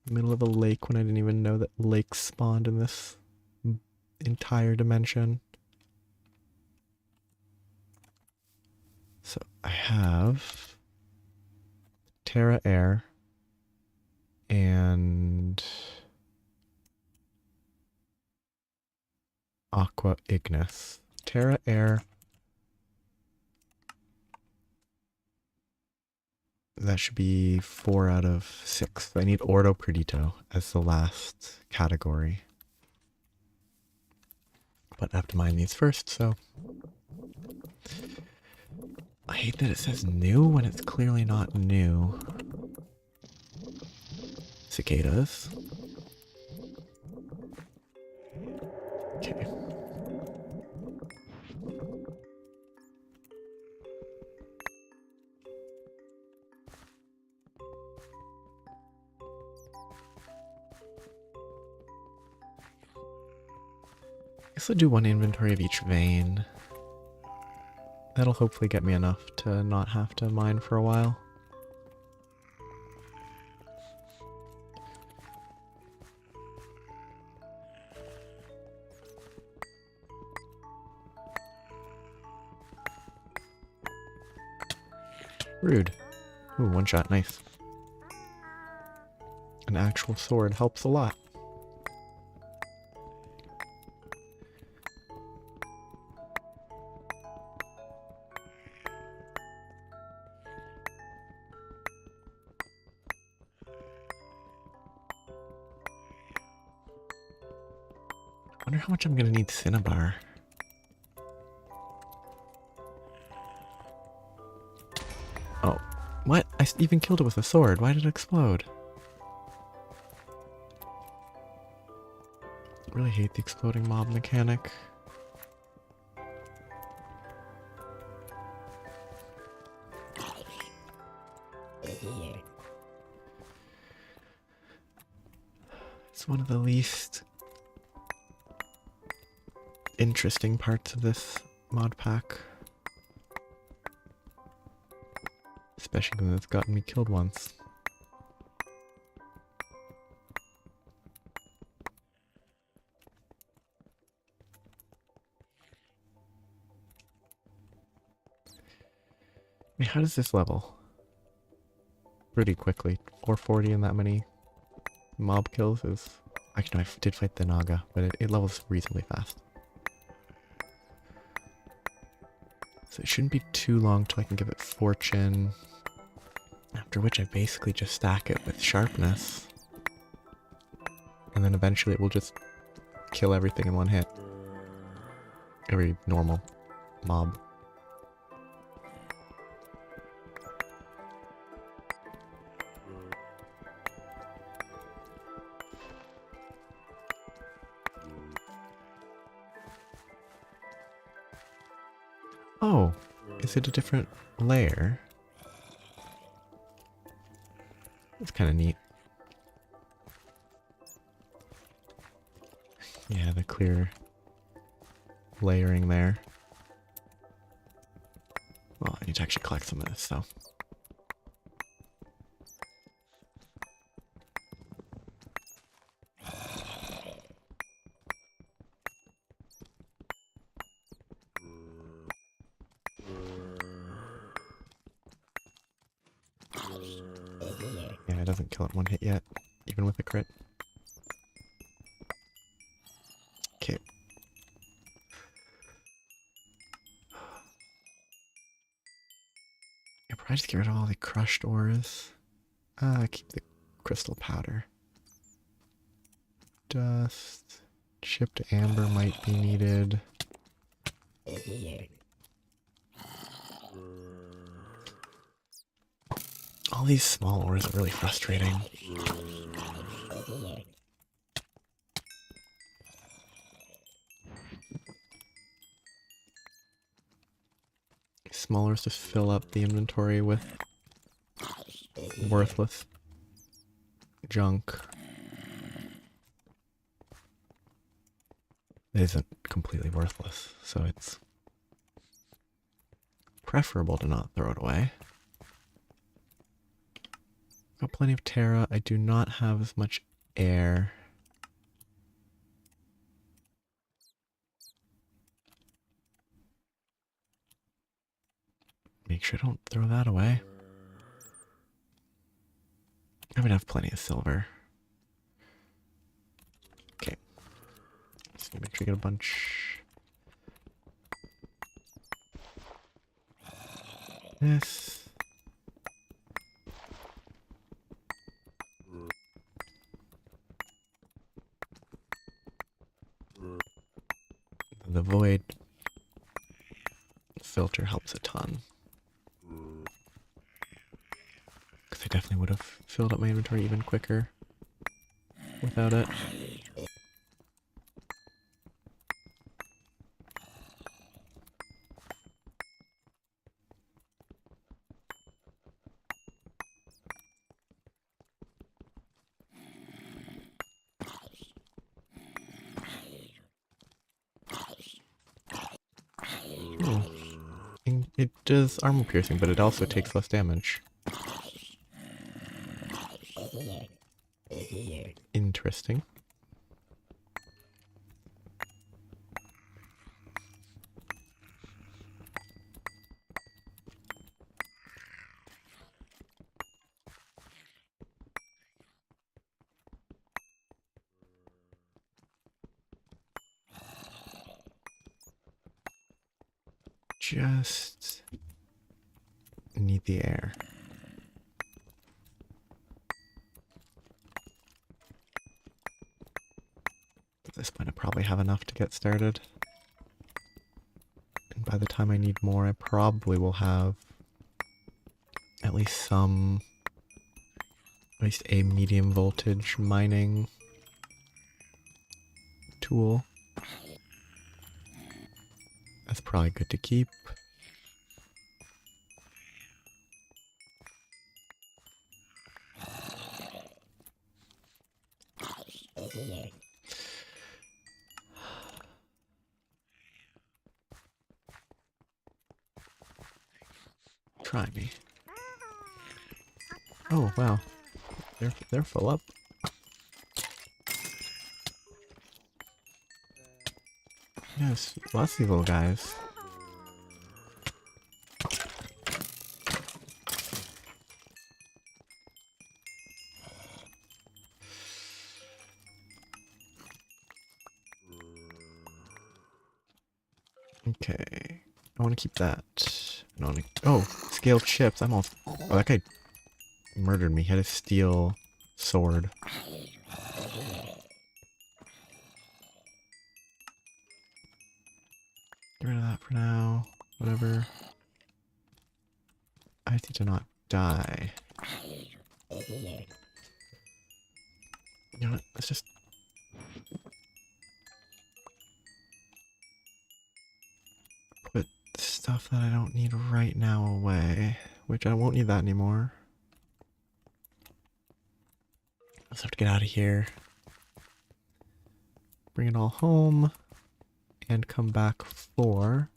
Middle of a lake when I didn't even know that lakes spawned in this entire dimension. So I have Terra Air and Aqua Ignis. Terra Air. That should be 4 out of 6. I need Ordo Perdito as the last category. But I have to mine these first, so... I hate that it says new when it's clearly not new. Cicadas. Okay. I guess I'll do one inventory of each vein. That'll hopefully get me enough to not have to mine for a while. Rude. Ooh, one shot, nice. An actual sword helps a lot. I wonder how much I'm gonna need cinnabar. Oh, what? I even killed it with a sword. Why did it explode? I really hate the exploding mob mechanic. It's one of the least interesting parts of this mod pack. Especially when it's gotten me killed once. I mean, how does this level? Pretty quickly. 440 and that many mob kills is... Actually, no, I did fight the Naga, but it levels reasonably fast. So it shouldn't be too long till I can give it fortune. After which I basically just stack it with sharpness. And then eventually it will just kill everything in one hit. Every normal mob. Oh, is it a different layer? That's kind of neat. Yeah, the clear layering there. Well, I need to actually collect some of this stuff. Yeah, it doesn't kill it one hit yet, even with a crit. Okay. I'll probably just get rid of all the crushed ores. Keep the crystal powder. Dust. Chipped amber might be needed. All these small ores are really frustrating. Small ores just fill up the inventory with worthless junk. It isn't completely worthless, so it's preferable to not throw it away. Got plenty of Terra. I do not have as much air. Make sure I don't throw that away. I would have plenty of silver. Okay. Just make sure you get a bunch. This. The void filter helps a ton. Because I definitely would have filled up my inventory even quicker without it. Oh. It does armor piercing, but it also takes less damage. Interesting. just need the air. At this point, I probably have enough to get started. And by the time I need more, I probably will have at least a medium voltage mining tool. That's probably good to keep. Try me. Oh wow, they're full up. Yes, lots of these little guys. Okay, I want to keep that. I don't wanna, oh, scaled chips. I'm all. Oh, that guy murdered me. He had a steel sword. Get rid of that for now. Whatever. I need to not die. You know what? Let's just. Put stuff that I don't need right now away. Which I won't need that anymore. Let's have to get out of here. Bring it all home. And come back for...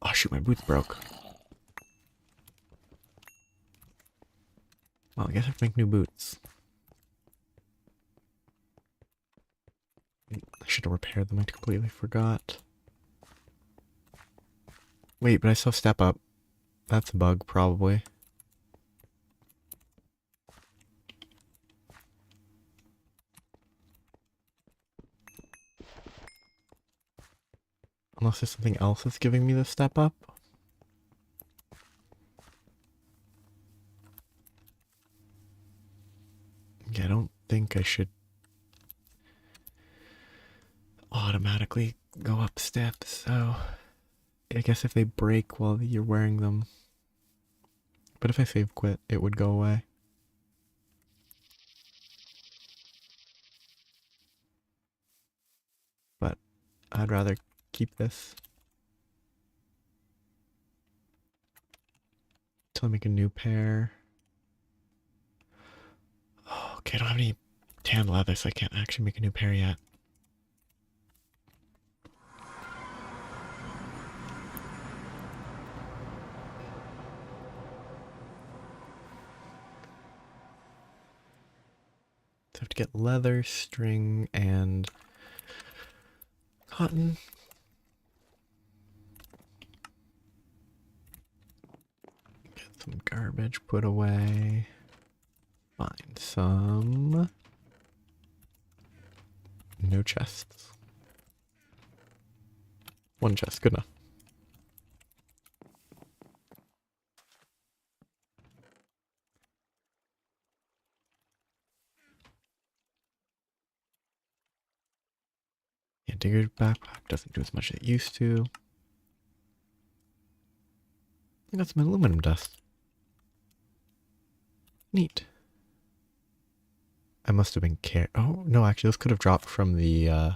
Oh shoot, my boots broke. Well, I guess I have to make new boots. I should have repaired them, I completely forgot. Wait, but I still step up. That's a bug, probably. Unless there's something else that's giving me the step up. Yeah, I don't think I should automatically go up steps, so I guess if they break while you're wearing them. But if I save quit, it would go away. But I'd rather keep this. Till I make a new pair. Oh, okay, I don't have any tan leather, so I can't actually make a new pair yet. So I have to get leather, string, and cotton. Get some garbage put away. Find some... No chests. One chest, good enough. Yeah, Digger's backpack doesn't do as much as it used to. I got some aluminum dust. Neat. I must have been oh, no, actually, this could have dropped from the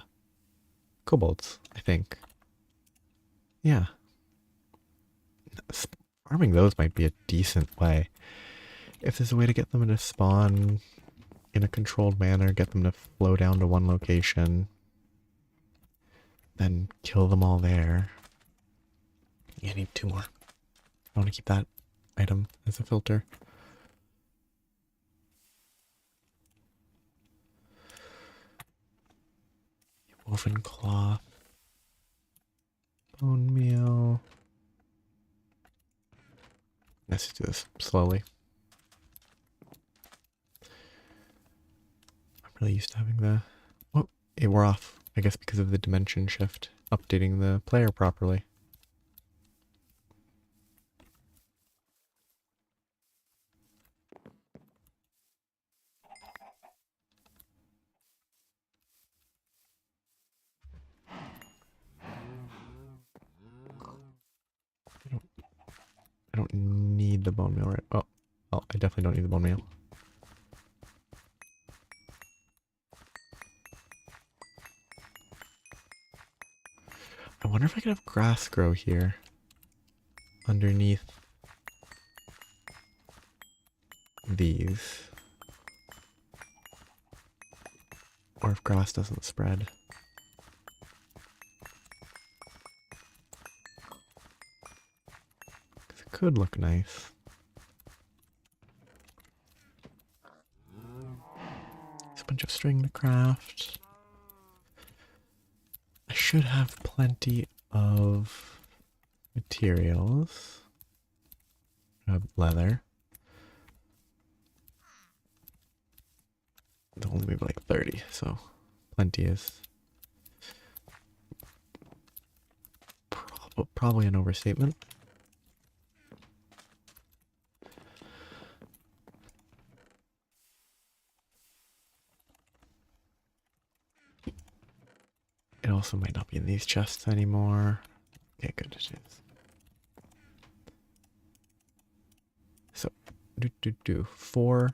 kobolds, I think. Yeah. Farming those might be a decent way. If there's a way to get them to spawn in a controlled manner, get them to flow down to one location, then kill them all there. Yeah, I need 2 more. I want to keep that item as a filter. Woven cloth. Bone meal. Let's do this slowly. I'm really used to having the... Oh, it wore off. I guess because of the dimension shift. Updating the player properly. I don't need the bone meal, right? Oh, I definitely don't need the bone meal. I wonder if I could have grass grow here underneath these. Or if grass doesn't spread. Because it could look nice. There's a bunch of string to craft. I should have plenty of materials. Leather. There'll only be like 30, so plenty is probably an overstatement. It also might not be in these chests anymore. Okay, good it is. So, 4,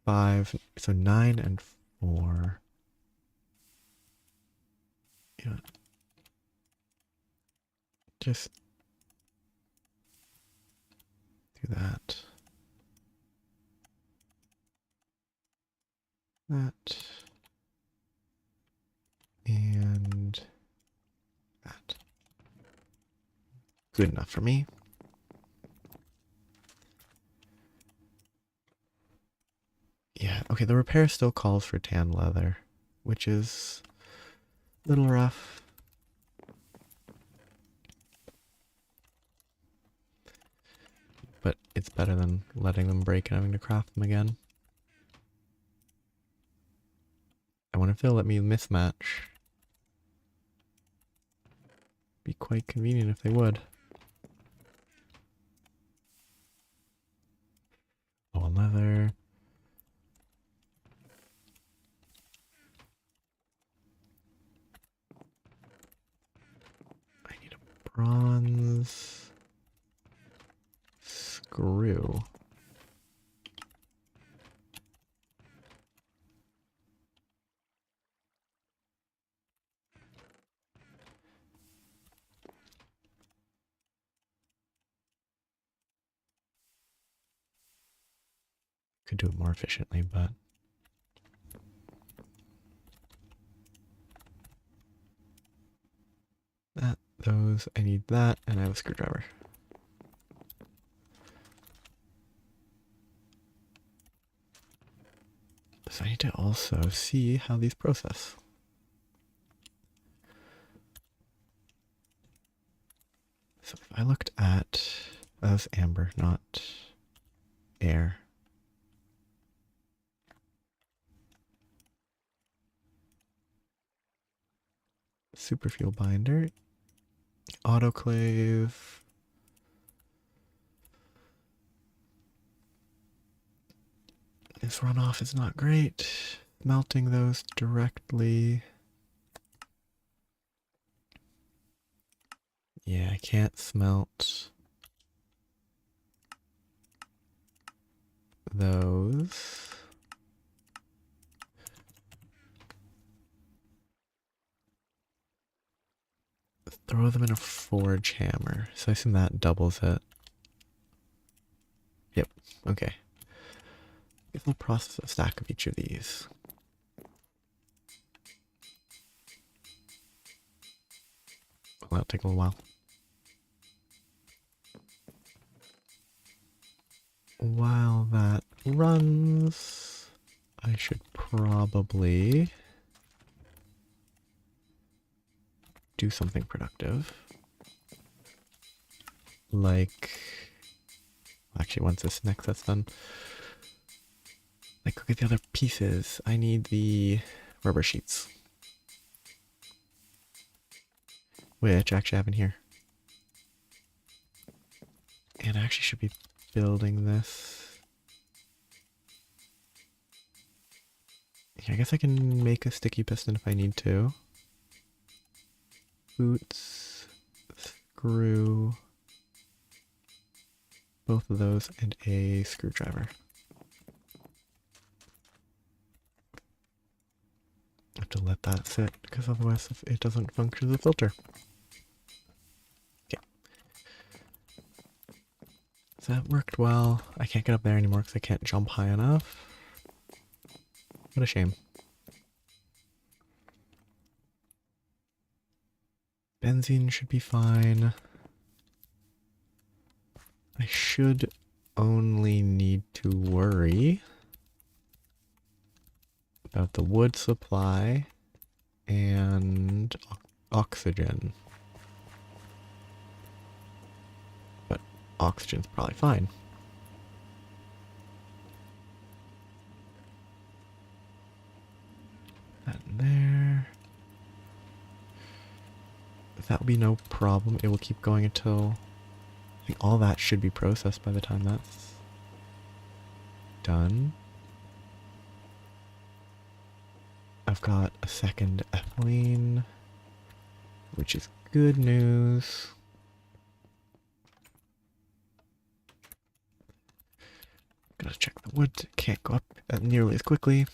5, so 9 and 4. Yeah. Just do that. That. And that. Good enough for me. Yeah, okay, the repair still calls for tan leather, which is a little rough. But it's better than letting them break and having to craft them again. I wonder if they'll let me mismatch. Be quite convenient if they would. Oh, leather. I need a bronze screw. Could do it more efficiently, but those, I need that, and I have a screwdriver. So I need to also see how these process. So if I looked at, that was amber, not air. Super fuel binder, autoclave. This runoff is not great. Melting those directly. Yeah, I can't smelt those. Throw them in a forge hammer. So I assume that doubles it. Yep, okay. Guess I'll process a stack of each of these. Well, that'll take a little while. While that runs, I should probably do something productive. Like, actually, once this next set's done, like, look at the other pieces. I need the rubber sheets, which I actually have in here. And I actually should be building this. Yeah, I guess I can make a sticky piston if I need to. Boots, screw. both of those and a screwdriver. I have to let that sit because otherwise it doesn't function as a filter. Okay. So that worked well. I can't get up there anymore because I can't jump high enough. What a shame. Benzene should be fine. I should only need to worry about the wood supply and oxygen. But oxygen's probably fine. That in there. That'll be no problem. It will keep going until... I think all that should be processed by the time that's done. I've got a second ethylene, which is good news. Gotta check the wood. Can't go up nearly as quickly.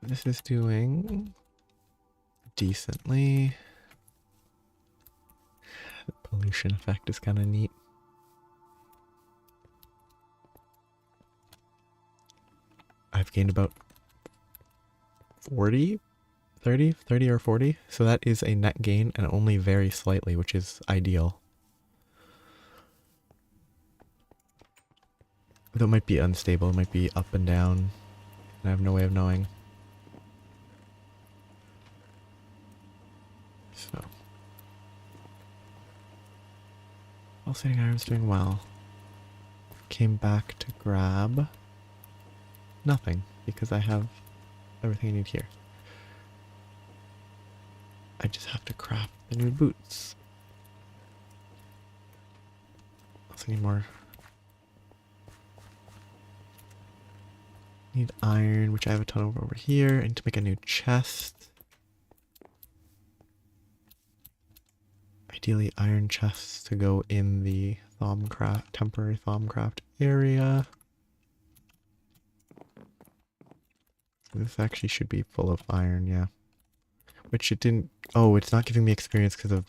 This is doing decently. The pollution effect is kind of neat. I've gained about 30 or 40. So that is a net gain and only very slightly, which is ideal. Though it might be unstable, it might be up and down. I have no way of knowing. So, pulsating iron's doing well. Came back to grab nothing because I have everything I need here. I just have to craft the new boots. Also need more. Need iron, which I have a ton of over here. I need to make a new chest. Ideally iron chests to go in the temporary Thaumcraft area. This actually should be full of iron, yeah. Which it didn't... Oh, it's not giving me experience because of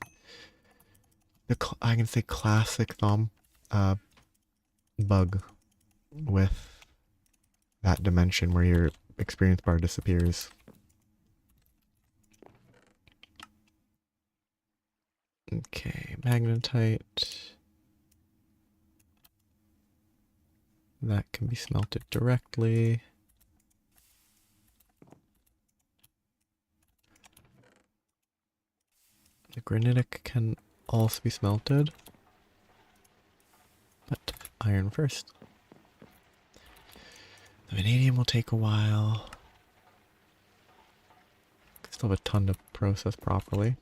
the... I can say classic bug with that dimension where your experience bar disappears. Okay, magnetite. That can be smelted directly. The granitic can also be smelted. But iron first. The vanadium will take a while. Still have a ton to process properly.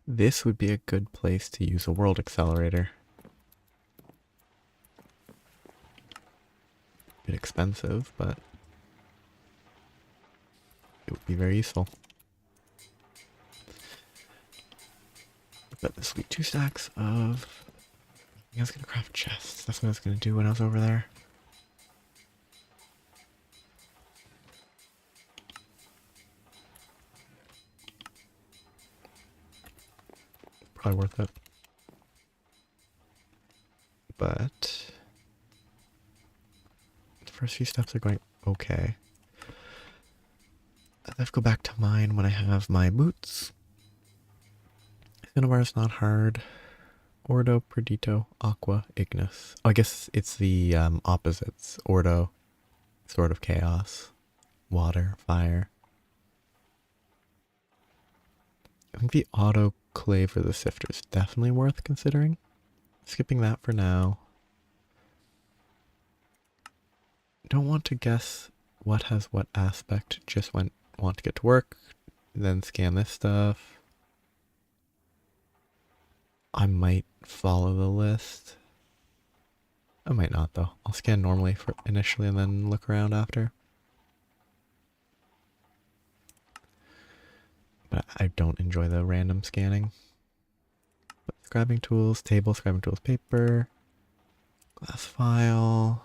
This would be a good place to use a world accelerator. A bit expensive, but it would be very useful. But this will be 2 stacks of... I was gonna craft chests. That's what I was gonna do when I was over there. Probably worth it. But the first few steps are going okay. I have to go back to mine when I have my boots. Cinnabar is not hard. Ordo, Perdito, Aqua, Ignis. Oh, I guess it's the opposites. Ordo, sort of chaos. Water, fire. I think the autoclave for the sifter is definitely worth considering. Skipping that for now. Don't want to guess what has what aspect. Just want to get to work. Then scan this stuff. I might follow the list. I might not though. I'll scan normally for initially and then look around after. But I don't enjoy the random scanning. But scribing tools, table, scribing tools, paper, glass file.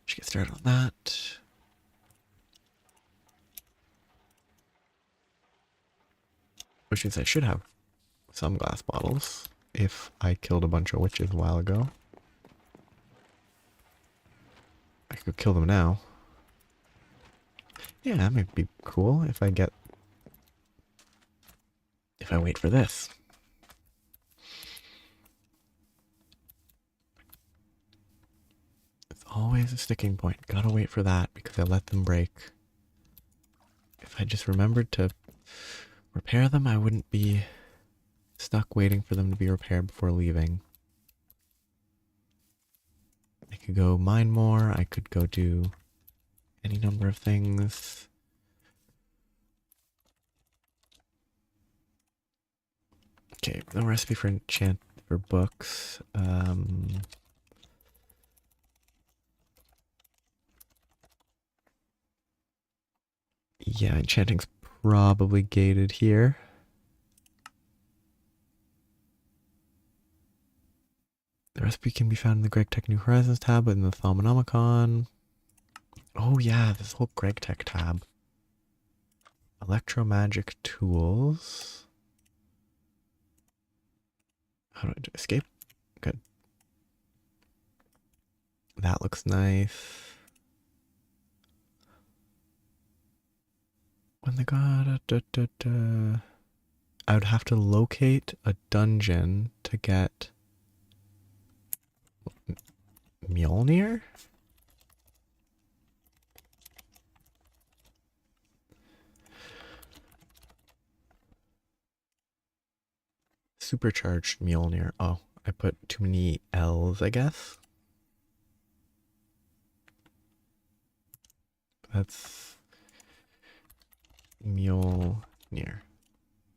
Should get started on that. Which means I should have some glass bottles if I killed a bunch of witches a while ago. I could kill them now. Yeah, that might be cool if I wait for this. It's always a sticking point. Gotta wait for that because I let them break. If I just remembered to repair them, I wouldn't be stuck waiting for them to be repaired before leaving. I could go mine more. I could go do any number of things. Okay, no recipe for enchant for books. Yeah, enchanting's probably gated here. The recipe can be found in the Greg Tech New Horizons tab in the Thaumonomicon. Oh yeah, this whole Greg Tech tab. Electromagic tools. How do I do escape? Good. That looks nice. When the god, I would have to locate a dungeon to get Mjolnir? Supercharged Mjolnir. Oh, I put too many L's, I guess. That's Mjolnir.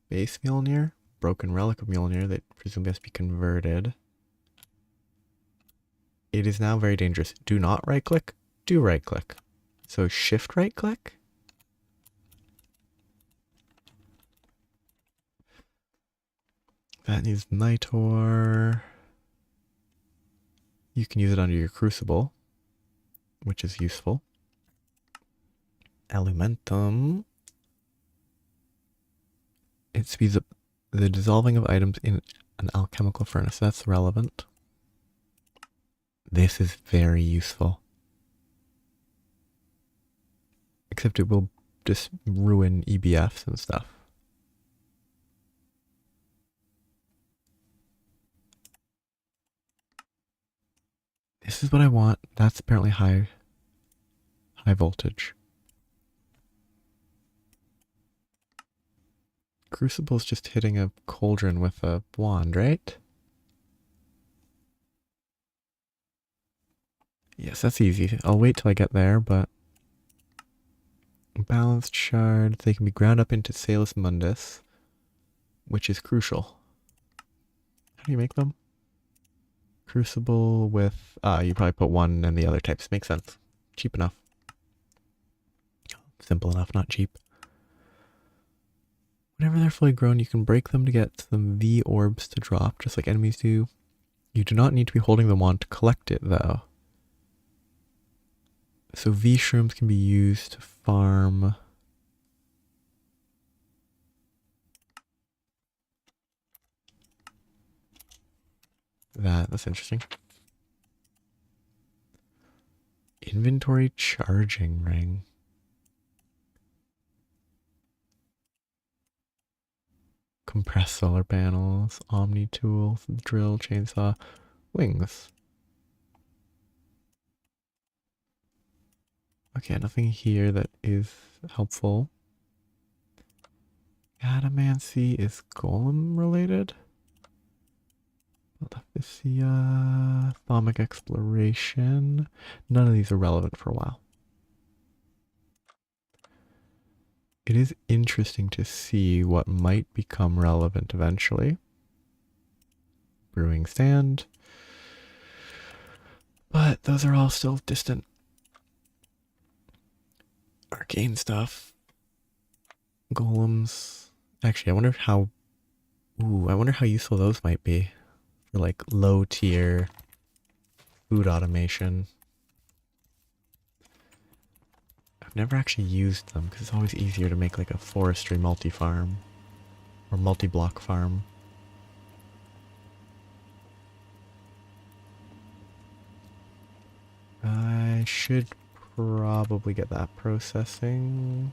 Base Mjolnir. Broken relic of Mjolnir that presumably has to be converted. It is now very dangerous. Do not right click. Do right click. So shift right click. That needs Nitor. You can use it under your crucible, which is useful. Alumentum. It speeds up the dissolving of items in an alchemical furnace. That's relevant. This is very useful. Except it will just ruin EBFs and stuff. This is what I want. That's apparently high voltage. Crucible's just hitting a cauldron with a wand, right? Yes, that's easy. I'll wait till I get there, but balanced shards, they can be ground up into Salus Mundus, which is crucial. How do you make them? Crucible with, you probably put one and the other types. Makes sense. Cheap enough. Simple enough, not cheap. Whenever they're fully grown, you can break them to get some V orbs to drop, just like enemies do. You do not need to be holding the wand to collect it, though. So V shrooms can be used to farm. That's interesting. Inventory charging ring. Compressed solar panels, Omni tool, drill, chainsaw, wings. Okay, nothing here that is helpful. Adamancy is golem related. Maleficia, Thaumic exploration. None of these are relevant for a while. It is interesting to see what might become relevant eventually. Brewing stand. But those are all still distant arcane stuff. Golems. Actually, I wonder how... Ooh, I wonder how useful those might be. For like low tier food automation. I've never actually used them because it's always easier to make like a forestry multi-farm. Or multi-block farm. I should probably get that processing.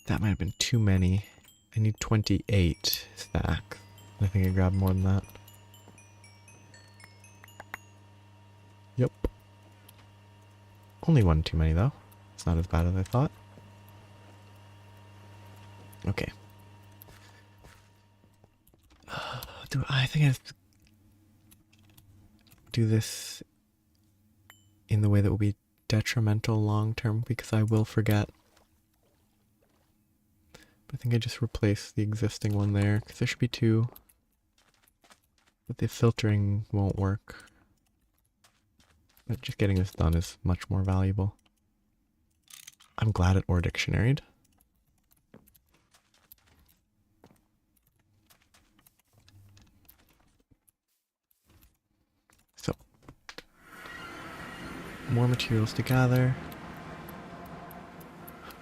That might have been too many. I need 28 stack. I think I grabbed more than that. Yep. Only one too many though. It's not as bad as I thought. Okay. I think I have to do this in the way that will be detrimental long term because I will forget. But I think I just replace the existing one there because there should be two. But the filtering won't work. But just getting this done is much more valuable. I'm glad it ore dictionaried. So, more materials to gather.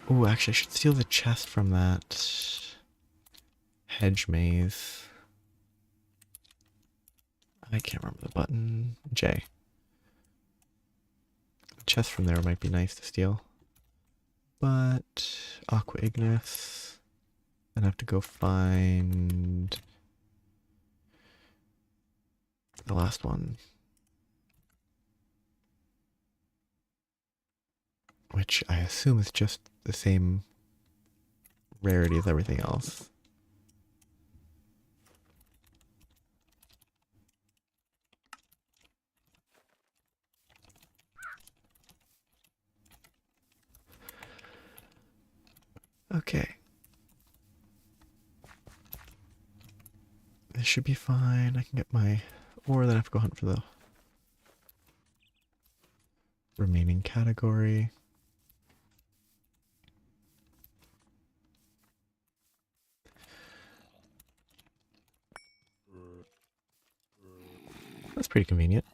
Ooh, actually, I should steal the chest from that hedge maze. I can't remember the button. J. The chest from there might be nice to steal. But Aqua Ignis. Then I have to go find the last one. Which I assume is just the same rarity as everything else. Okay. This should be fine. I can get my ore, then I have to go hunt for the remaining category. That's pretty convenient.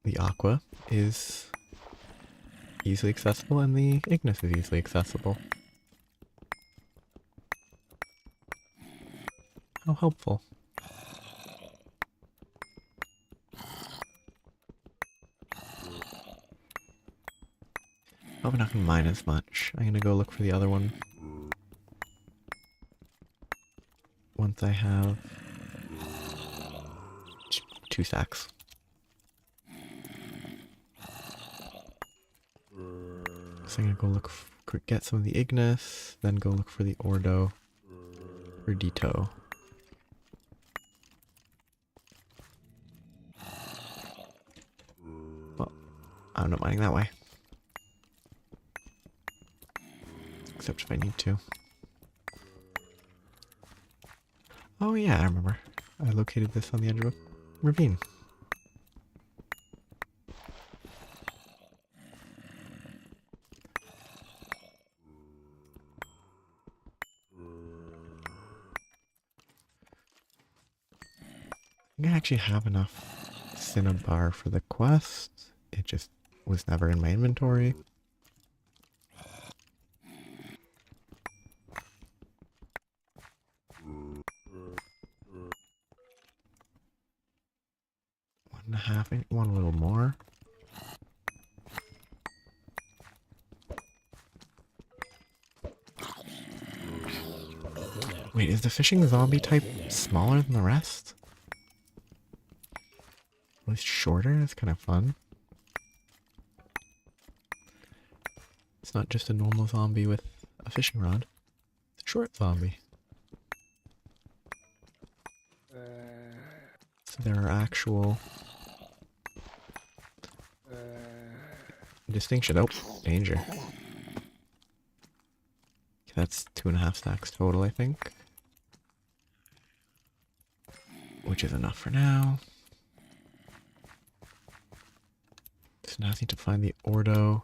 The aqua is easily accessible and the ignis is easily accessible. How helpful. Probably not gonna mine as much. I'm gonna go look for the other one. Once I have 2 sacks. So I'm gonna go look for, get some of the ignis, then go look for the ordo or dito. Well, I'm not mining that way. Except if I need to. Oh yeah, I remember. I located this on the edge of a ravine. I think I actually have enough cinnabar for the quest. It just was never in my inventory. One and a half, one a little more. Wait, is the fishing zombie type smaller than the rest? At least shorter? That's kind of fun. It's not just a normal zombie with a fishing rod. It's a short zombie. there are actual distinction. Oh, danger. Okay, that's 2.5 stacks total, I think. Which is enough for now. So now I need to find the Ordo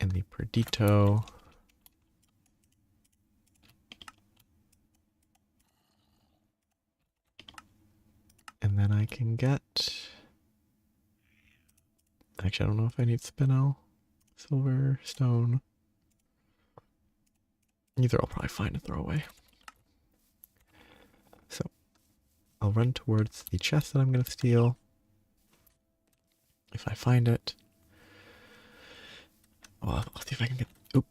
and the Perdito. And then I can get... Actually, I don't know if I need Spinel, Silver, Stone. Either I'll probably find a throwaway. So, I'll run towards the chest that I'm going to steal. If I find it. Well, I'll see if I can get... Oop.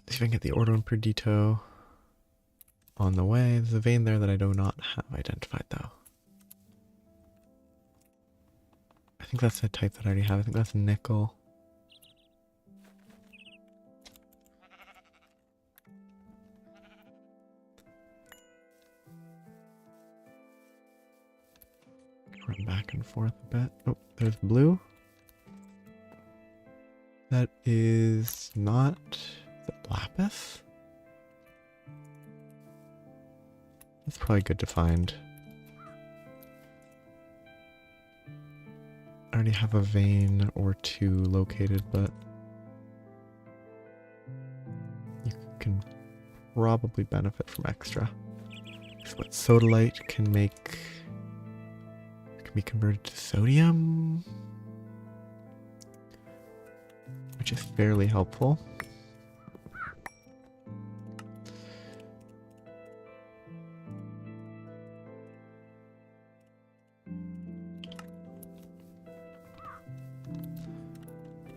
See if I can get the Ordo and Perdito on the way. There's a vein there that I do not have identified, though. I think that's the type that I already have. I think that's nickel. Run back and forth a bit. Oh, there's blue. That is not the lapis. That's probably good to find. I already have a vein or two located, but you can probably benefit from extra. So what sodalite can make can be converted to sodium, which is fairly helpful.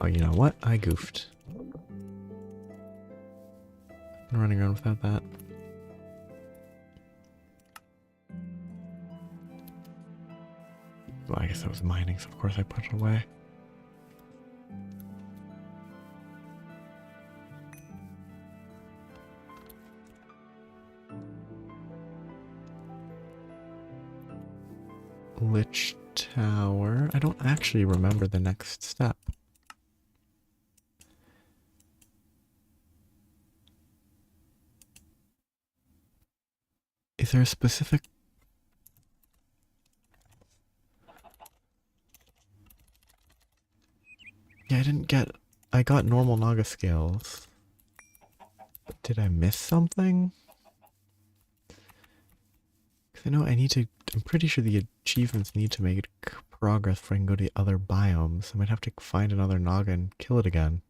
Oh, you know what? I goofed. I'm running around without that. Well, I guess I was mining, so of course I put it away. Lich Tower. I don't actually remember the next step. Is there a specific... Yeah, I got normal Naga scales. But did I miss something? Because I know I'm pretty sure the achievements need to make progress before I can go to the other biomes. I might have to find another Naga and kill it again.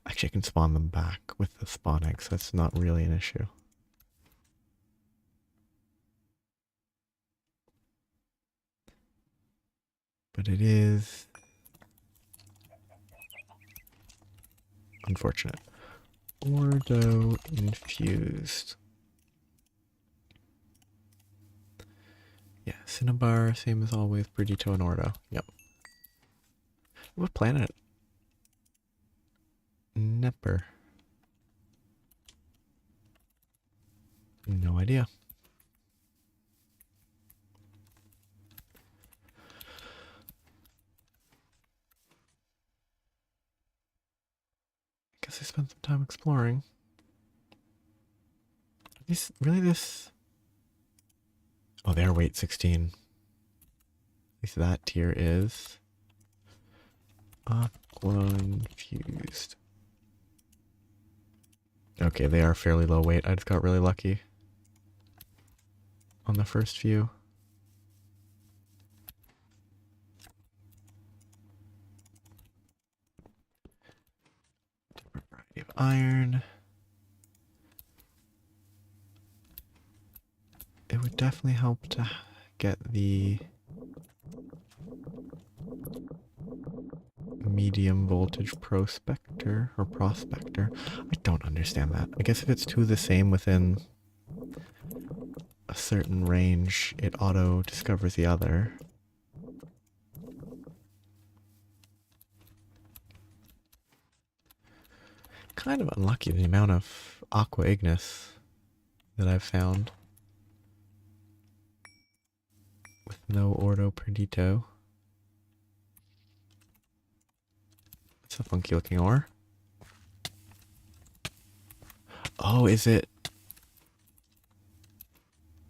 Actually, I can spawn them back with the spawn egg, so that's not really an issue. But it is unfortunate. Ordo infused. Yeah, Cinnabar, same as always, Perdito and Ordo. Yep. What planet? Nepper. No idea. Guess I spent some time exploring. Is really this? Oh, they're weight 16. At least that tier is aqua infused. Okay, they are fairly low weight. I just got really lucky on the first few. Different variety of iron. It would definitely help to get the medium voltage prospector or prospector. I don't understand that. I guess if it's two the same within a certain range, it auto discovers the other. Kind of unlucky the amount of aqua ignis that I've found. No Ordo Perdito. It's a funky looking ore. Oh, is it?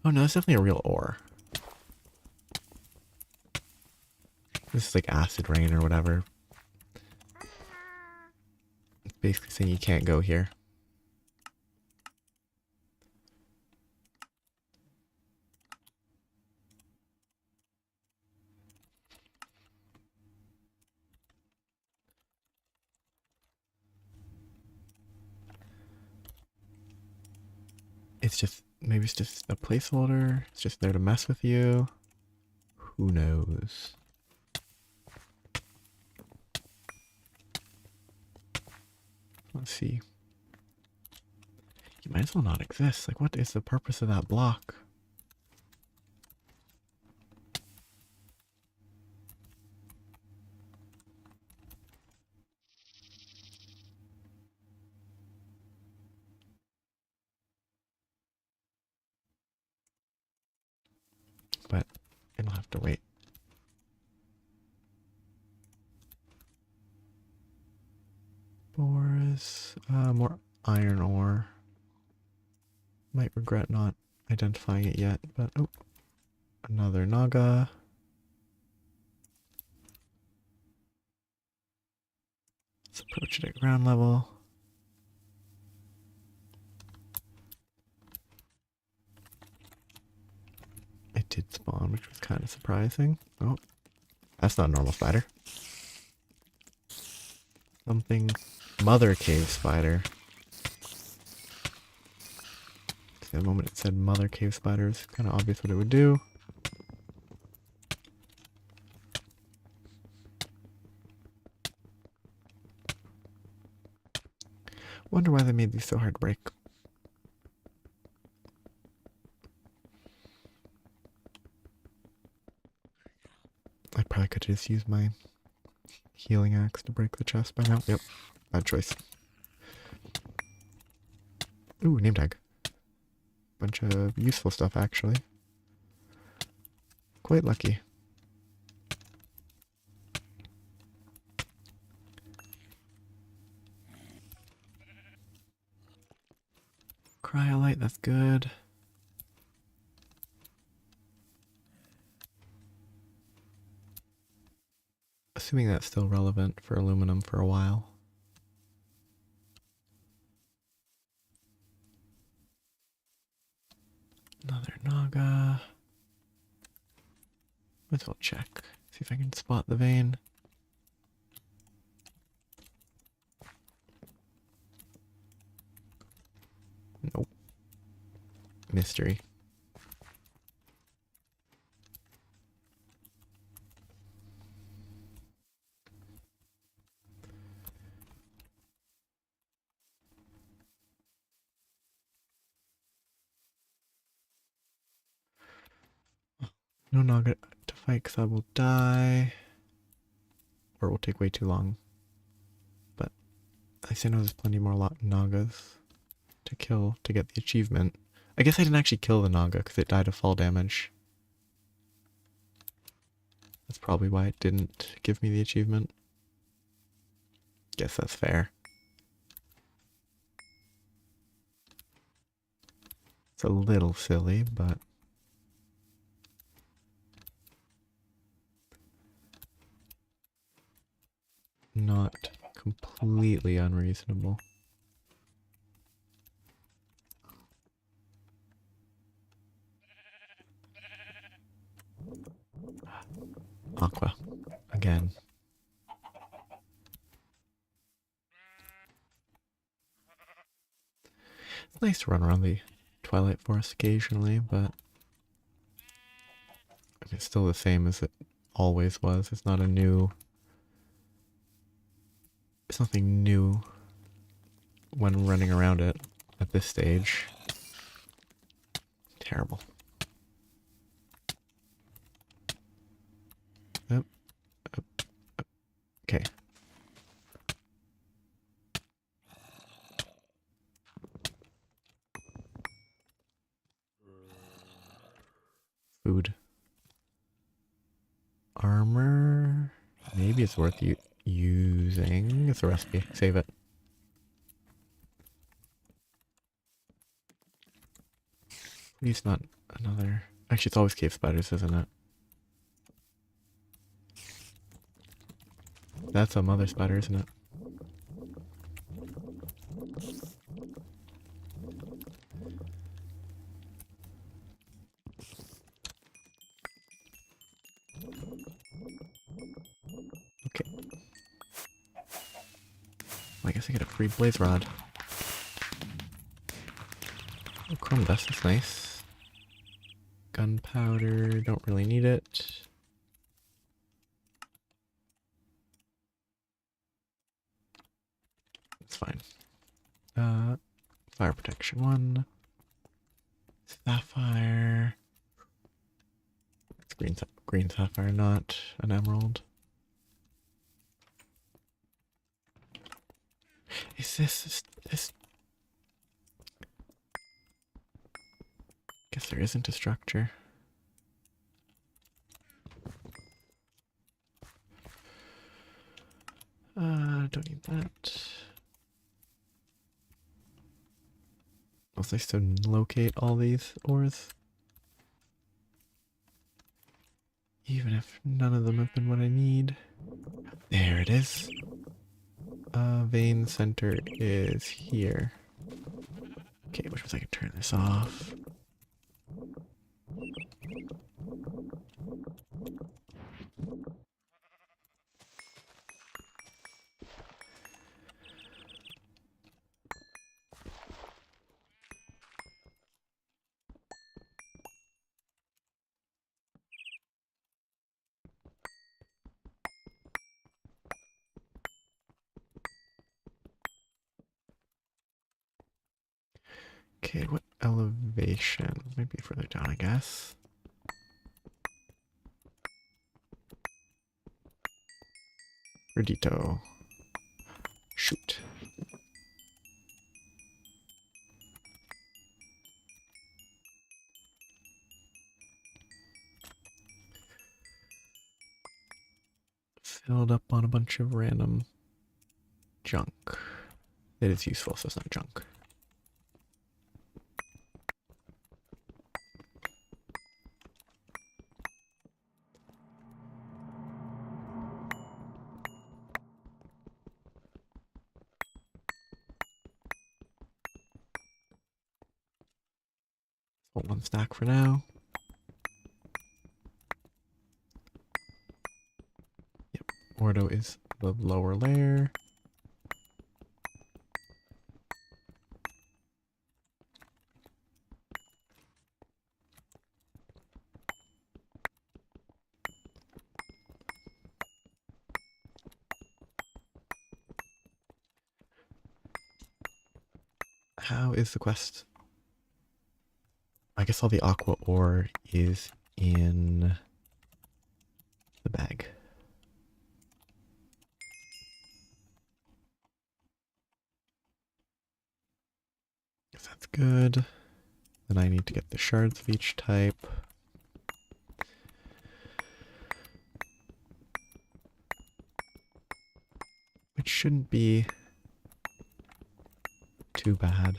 Oh no, it's definitely a real ore. This is like acid rain or whatever. It's basically saying you can't go here. It's just, maybe it's just a placeholder. It's just there to mess with you. Who knows? Let's see. You might as well not exist. Like, what is the purpose of that block? But it'll have to wait. Boris, more iron ore. Might regret not identifying it yet, but oh, another Naga. Let's approach it at ground level. It did spawn, which was kind of surprising. Oh, that's not a normal spider. Something. Mother cave spider. The moment it said mother cave spider, it's kind of obvious what it would do. Wonder why they made these so hard to break. I probably could just use my healing axe to break the chest by now. Yep, bad choice. Ooh, name tag. Bunch of useful stuff, actually. Quite lucky. Cryolite, that's good. Assuming that's still relevant for aluminum for a while. Another Naga. Might as well check. See if I can spot the vein. Nope. Mystery. No Naga to fight because I will die. Or it will take way too long. But at least I know there's plenty more Nagas to kill to get the achievement. I guess I didn't actually kill the Naga because it died of fall damage. That's probably why it didn't give me the achievement. Guess that's fair. It's a little silly, but not completely unreasonable. Aqua. Again. It's nice to run around the Twilight Forest occasionally, but it's still the same as it always was. It's not a new... It's nothing new when running around it at this stage. Terrible. Yep. Okay. Food. ore. Maybe it's worth using. It's a recipe. Save it. Please not another. Actually, it's always cave spiders, isn't it? That's a mother spider, isn't it? Okay. Well, I guess I get a free blaze rod. Oh, chrome dust is nice. Gunpowder, don't really need it. It's fine. Fire protection 1. Sapphire. It's green sapphire, not an emerald. Is this? Guess there isn't a structure. Don't need that. Was nice to locate all these ores. Even if none of them have been what I need. There it is. Vein center is here. Okay, which means I can turn this off. Okay, what elevation? Maybe further down, I guess. Redito. Shoot. Filled up on a bunch of random junk. It is useful, so it's not junk. Hold one stack for now. Yep, Ordo is the lower layer. How is the quest? I guess all the aqua ore is in the bag. Guess that's good. Then I need to get the shards of each type. Which shouldn't be too bad.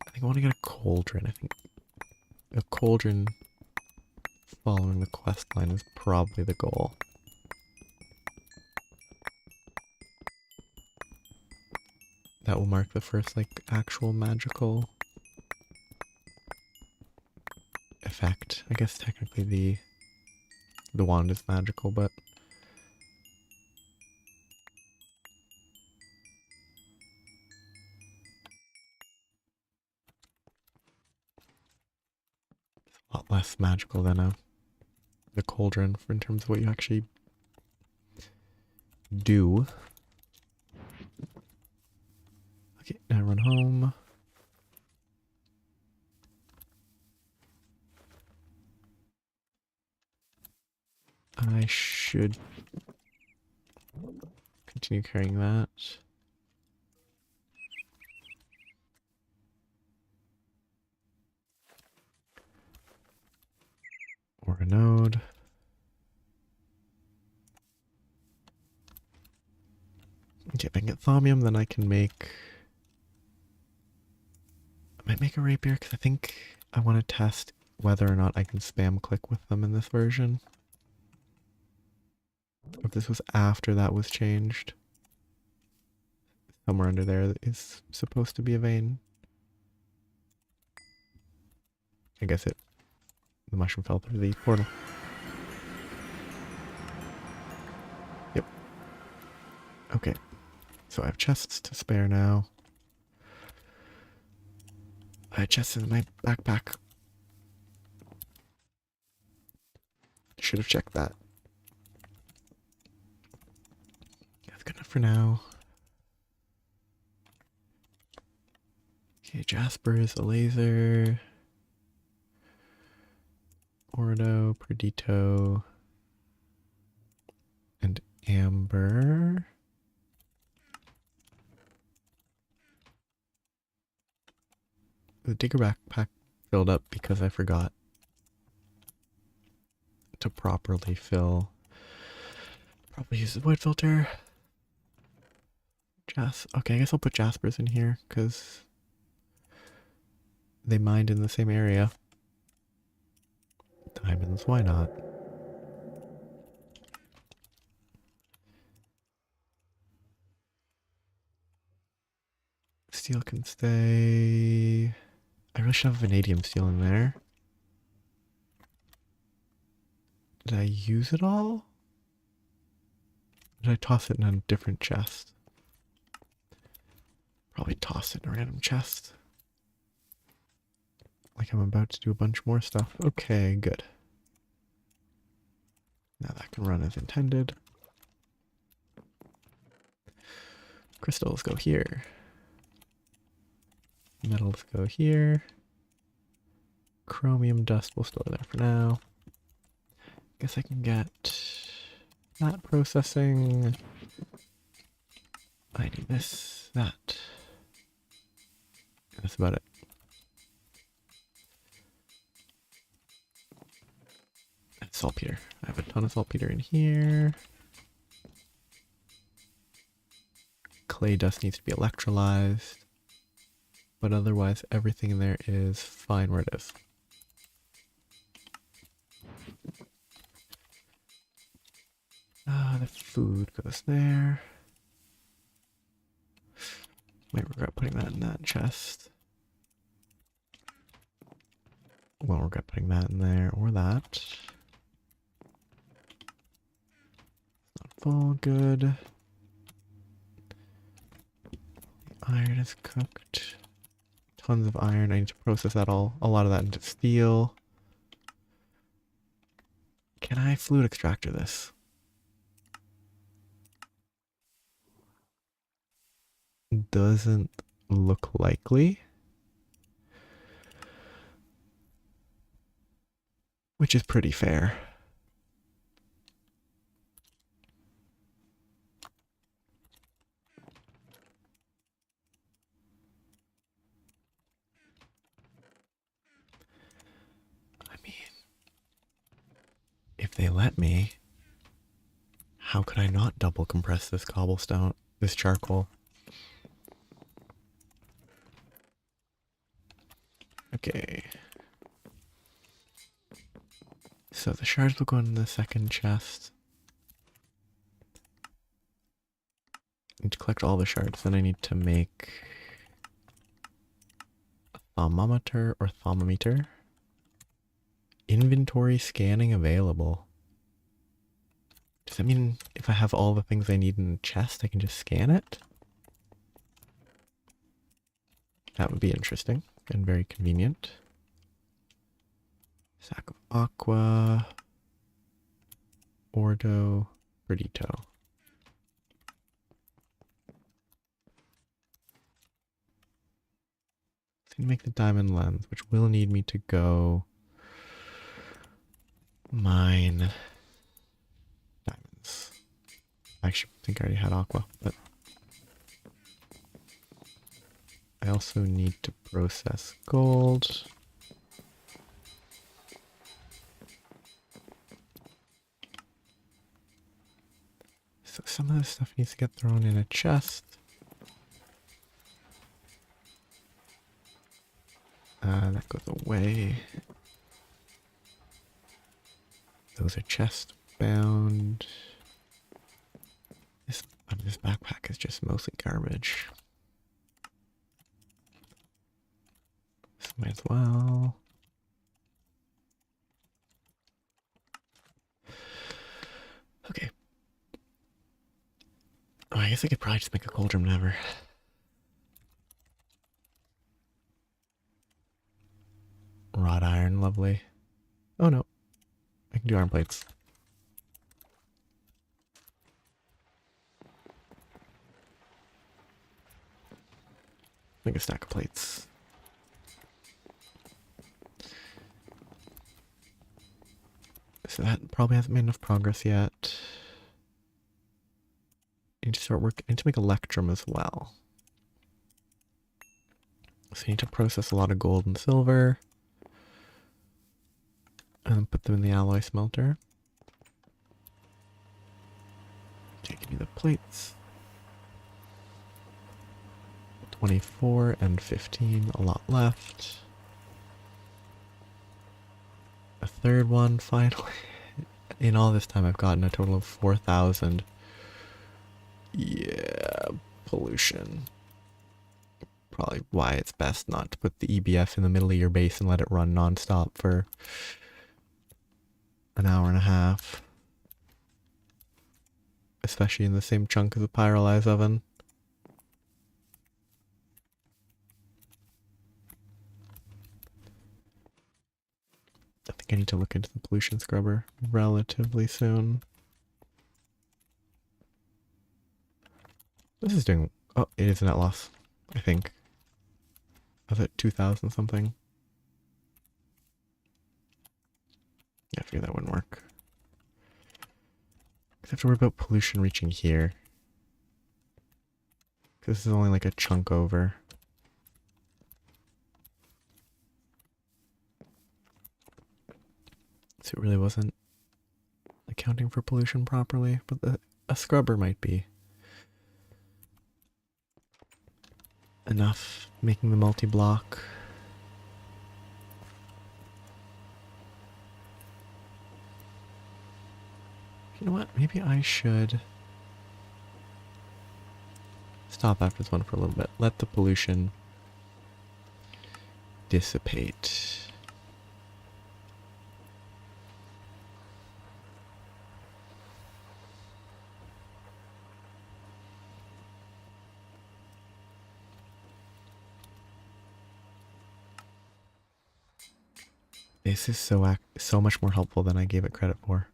I think I want to get a cauldron. I think a cauldron following the quest line is probably the goal. That will mark the first, like, actual magical effect. I guess technically the wand is magical, but a lot less magical than the cauldron in terms of what you actually do. Okay, now run home. I should continue carrying that. Or a node. Okay, if I can get thaumium, then I can make... I might make a rapier, because I think I want to test whether or not I can spam click with them in this version. If this was after that was changed. Somewhere under there is supposed to be a vein. I guess the mushroom fell through the portal. Yep. Okay. So I have chests to spare now. I had chests in my backpack. Should have checked that. That's good enough for now. Okay, Jasper is a laser. Ordo, Perdito, and Amber. The digger backpack filled up because I forgot to properly use the void filter. Okay, I guess I'll put Jaspers in here because they mined in the same area. Diamonds, why not? Steel can stay. I really should have vanadium steel in there. Did I use it all? Did I toss it in a different chest? Probably toss it in a random chest. Like I'm about to do a bunch more stuff. Okay, good. Now that can run as intended. Crystals go here. Metals go here. Chromium dust will store there for now. Guess I can get that processing. I need this, that. That's about it. And saltpeter. I have a ton of saltpeter in here. Clay dust needs to be electrolyzed. But otherwise, everything in there is fine where it is. The food goes there. Might regret putting that in that chest. Won't regret putting that in there or that. It's not full, good. Iron is cooked. Tons of iron. I need to process that a lot of that into steel. Can I fluid extractor this? Doesn't look likely. Which is pretty fair. I mean, if they let me, how could I not double compress this cobblestone, this charcoal? Okay. So the shards will go in the second chest. I need to collect all the shards, then I need to make a thermometer or thermometer. Inventory scanning available. Does that mean if I have all the things I need in the chest, I can just scan it? That would be interesting and very convenient. Sack of aqua. Ordo. Perdito. Let's make the diamond lens, which will need me to go mine diamonds. I actually think I already had aqua, but I also need to process gold. So some of this stuff needs to get thrown in a chest. That goes away. Those are chest bound. This backpack is just mostly garbage. So might as well. Okay. Oh, I guess I could probably just make a cauldron whenever. Wrought iron, lovely. Oh no. I can do iron plates. Make a stack of plates. So that probably hasn't made enough progress yet. I need to start working. I need to make electrum as well. So I need to process a lot of gold and silver. And put them in the alloy smelter. Okay, give me the plates. 24 and 15, a lot left. A third one, finally. In all this time, I've gotten a total of 4,000. Yeah, pollution. Probably why it's best not to put the EBF in the middle of your base and let it run non-stop for an hour and a half. Especially in the same chunk as a pyrolyze oven. I think I need to look into the pollution scrubber relatively soon. This is doing... Oh, it is a net loss, I think. I was at 2,000 something. Yeah, I figured that wouldn't work. I have to worry about pollution reaching here. Because this is only like a chunk over. So it really wasn't accounting for pollution properly, but a scrubber might be enough, making the multi-block. You know what? Maybe I should stop after this one for a little bit. Let the pollution dissipate. This is so much more helpful than I gave it credit for.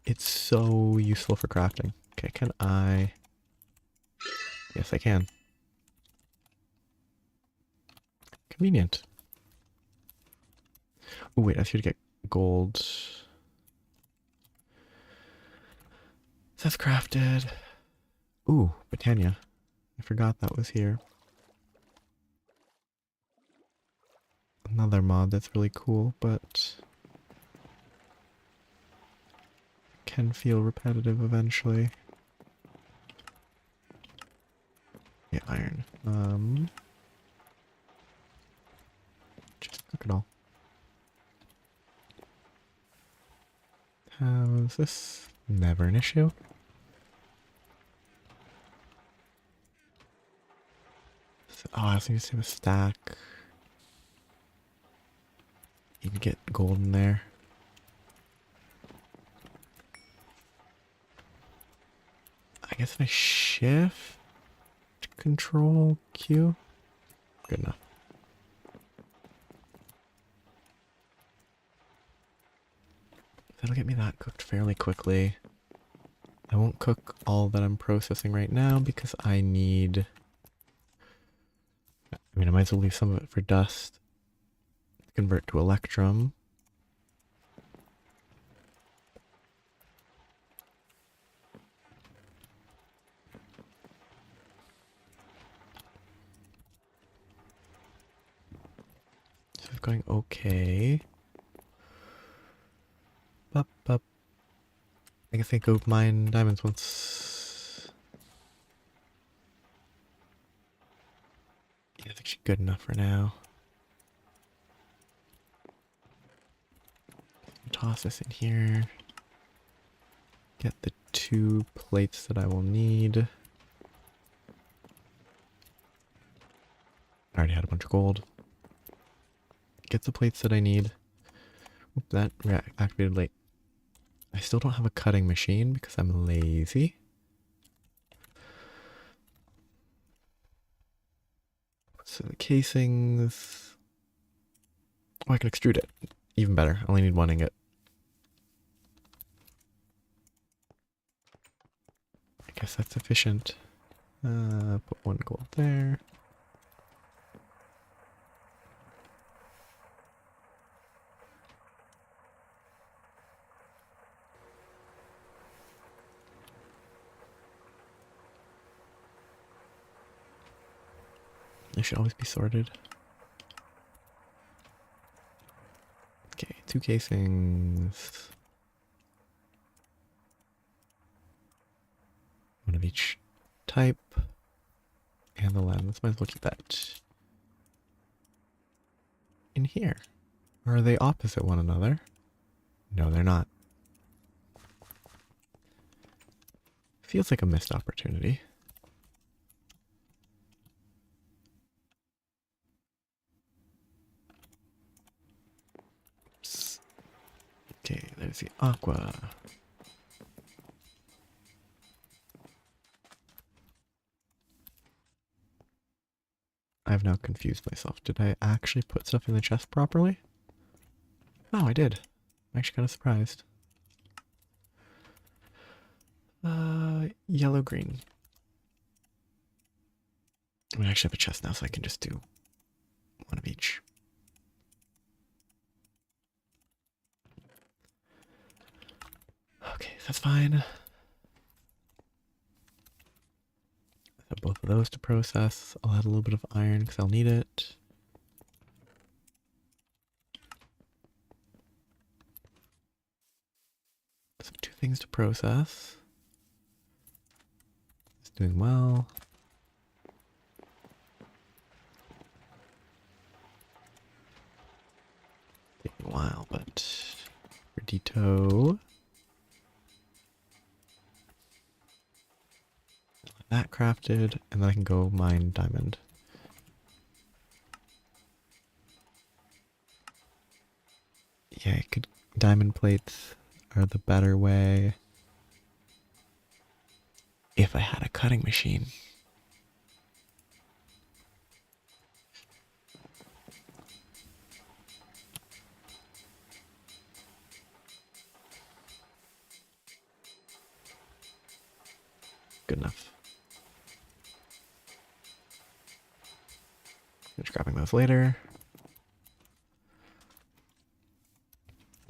It's so useful for crafting. Okay, can I... Yes, I can. Convenient. Oh wait, I should get gold. That's crafted. Ooh, Britannia. I forgot that was here. Another mod that's really cool, but can feel repetitive eventually. Yeah, iron. Just cook it all. How's this? Never an issue. So, oh, I also need to save a stack. You can get gold in there. I guess if I shift control Q. Good enough. That'll get me that cooked fairly quickly. I won't cook all that I'm processing right now because I need... I mean, I might as well leave some of it for dust. Convert to electrum. So it's going okay. Bup, bup. I guess I go mine diamonds once. Yeah, that's actually good enough for now. Toss this in here. Get the 2 plates that I will need. I already had a bunch of gold. Get the plates that I need. Oop, that activated late. I still don't have a cutting machine because I'm lazy. So the casings... Oh, I can extrude it. Even better. I only need 1 ingot. I guess that's sufficient. Put 1 gold there. They should always be sorted. Okay, 2 casings. 1 of each type. And the lens. Might as well keep that in here. Or are they opposite one another? No, they're not. Feels like a missed opportunity. Okay, there's the aqua. I've now confused myself. Did I actually put stuff in the chest properly? Oh, I did. I'm actually kind of surprised. Yellow, green. I mean, I actually have a chest now, so I can just do 1 of each. Okay, that's fine. Have both of those to process. I'll add a little bit of iron because I'll need it. So 2 things to process. It's doing well. Taking a while, but Redito. That crafted, and then I can go mine diamond. Yeah, I could. Diamond plates are the better way. If I had a cutting machine. Good enough. Just grabbing those later.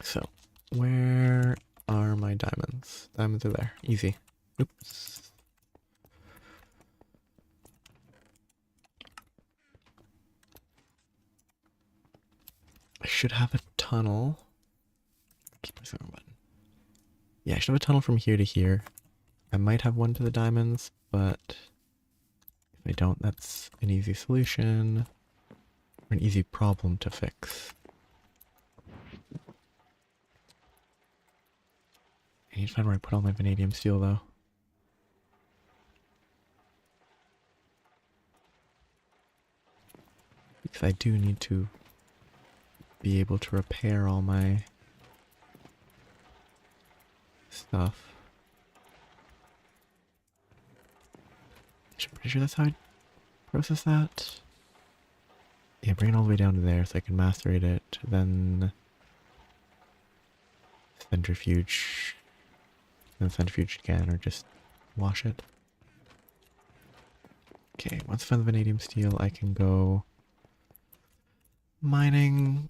So, where are my diamonds? Diamonds are there. Easy. Oops. I should have a tunnel. Keep my second button. Yeah, I should have a tunnel from here to here. I might have one to the diamonds, but if I don't, that's an easy solution. Or an easy problem to fix. I need to find where I put all my vanadium steel, though. Because I do need to be able to repair all my stuff. I'm pretty sure that's how I process that. Yeah, bring it all the way down to there so I can macerate it, then centrifuge, then centrifuge again, or just wash it. Okay, once I find the vanadium steel, I can go mining.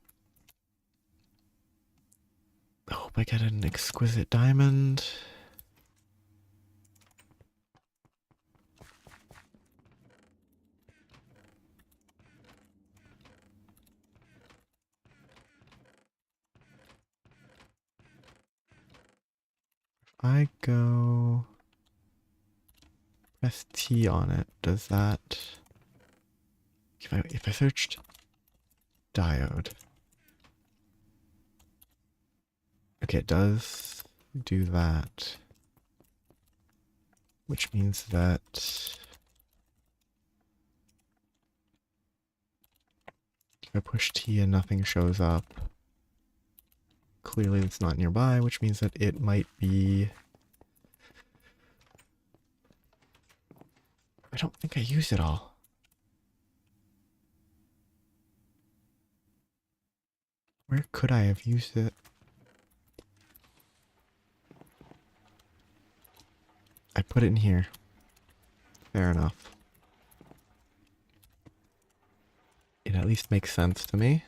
I hope I get an exquisite diamond. I go press T on it, does that... If I searched diode... Okay, it does do that. Which means that... if I push T and nothing shows up, clearly it's not nearby, which means that it might be... I don't think I used it all. Where could I have used it? I put it in here. Fair enough. It at least makes sense to me.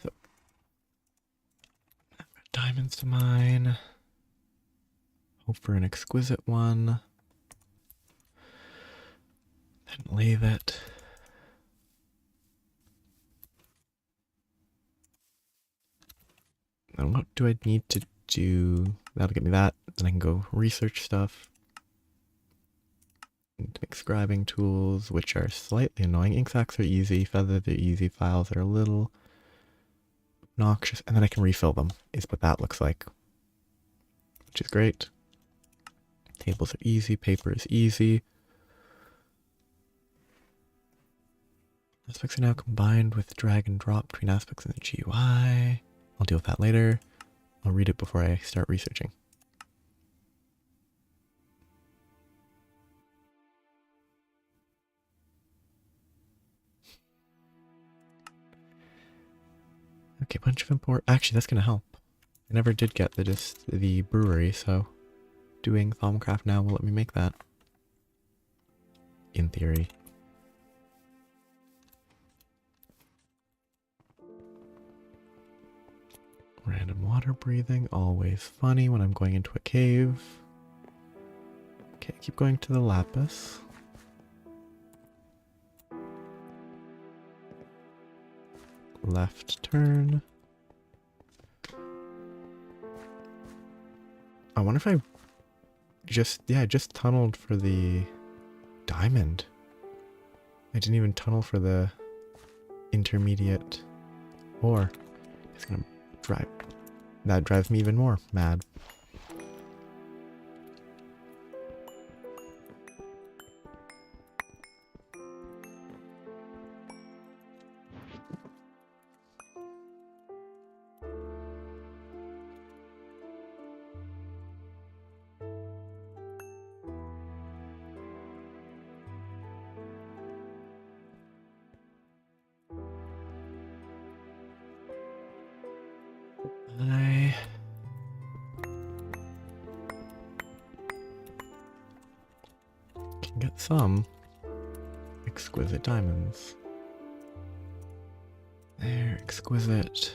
So, diamonds to mine. Hope for an exquisite one. Then lathe it. Then what do I need to do? That'll get me that. Then I can go research stuff. Need to make scribing tools, which are slightly annoying. Ink sacks are easy, feathers are easy, files are a little obnoxious, and then I can refill them, is what that looks like. Which is great. Tables are easy, paper is easy. Aspects are now combined with drag and drop between aspects in the GUI. I'll deal with that later. I'll read it before I start researching. Okay, bunch of import. Actually, that's gonna help. I never did get the brewery, so doing Thaumcraft now will let me make that. In theory. Random water breathing, always funny when I'm going into a cave. Okay, keep going to the lapis. Left turn. I wonder if I just tunneled for the diamond. I didn't even tunnel for the intermediate ore. It's gonna drive. That drives me even more mad. I can get some exquisite diamonds. There, exquisite.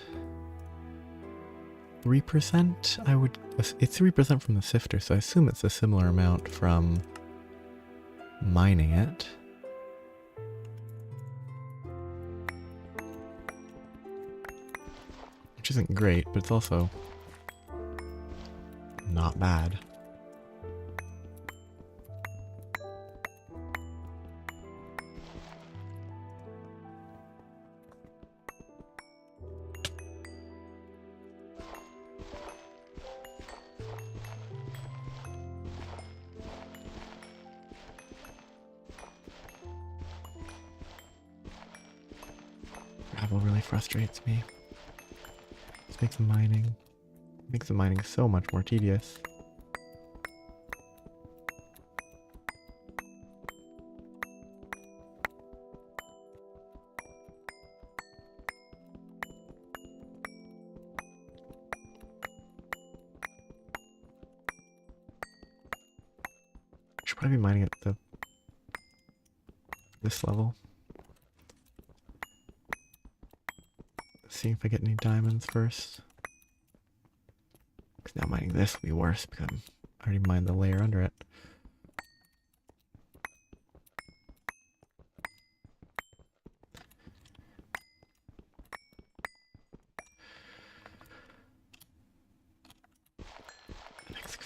3%? It's 3% from the sifter, so I assume it's a similar amount from mining it. Which isn't great, but it's also not bad. Gravel really frustrates me. This makes the mining so much more tedious. Should probably be mining at this level. See if I get any diamonds first. Because now mining this will be worse because I already mined the layer under it.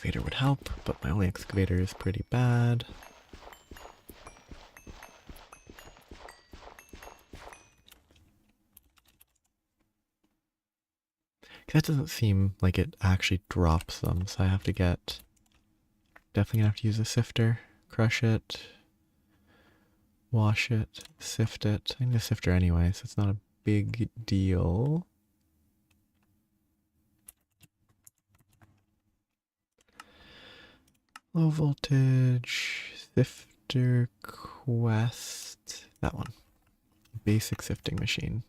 excavator would help, but my only excavator is pretty bad. That doesn't seem like it actually drops them, so I have to get... Definitely gonna have to use a sifter. Crush it. Wash it. Sift it. I need a sifter anyway, so it's not a big deal. Low voltage. Sifter quest. That one. Basic sifting machine.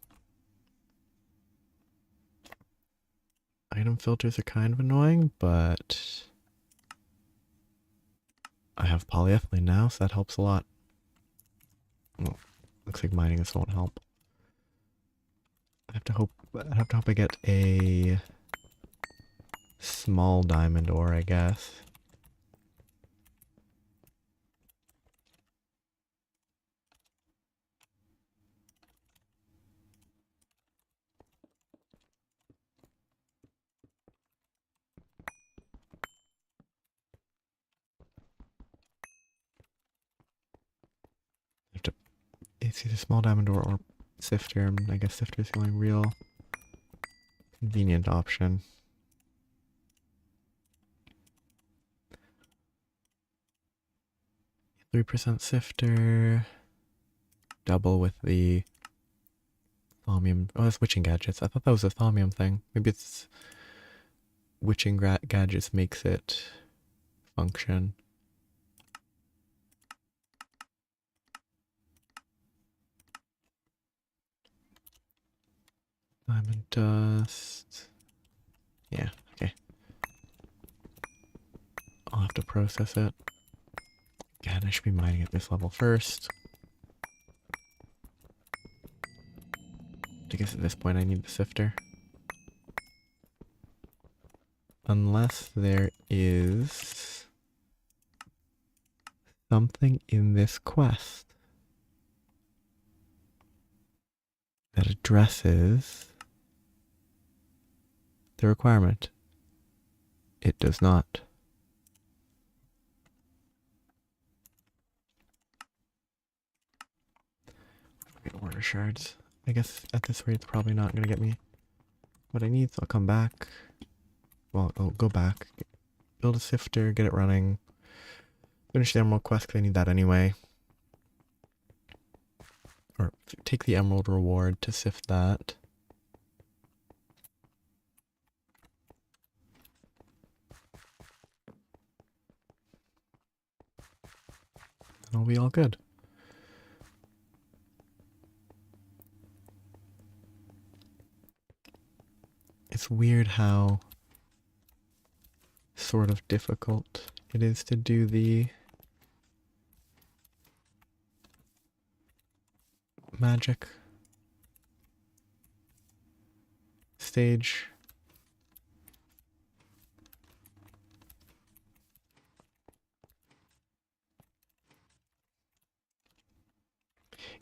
Item filters are kind of annoying, but I have polyethylene now, so that helps a lot. Oh, looks like mining this won't help. I have to hope I get a small diamond ore, I guess. It's either small diamond ore or sifter, and I guess sifter is the only real convenient option. 3% sifter, double with the thaumium. Oh, that's witching gadgets. I thought that was a thaumium thing. Maybe it's witching gadgets makes it function. Diamond dust. Yeah, okay. I'll have to process it. God, I should be mining at this level first. I guess at this point I need the sifter. Unless there is something in this quest that addresses the requirement. It does not. Order shards. I guess at this rate it's probably not going to get me what I need, so I'll come back. Well, I'll go back, build a sifter, get it running, finish the emerald quest because I need that anyway. Or take the emerald reward to sift that. And I'll be all good. It's weird how sort of difficult it is to do the magic stage.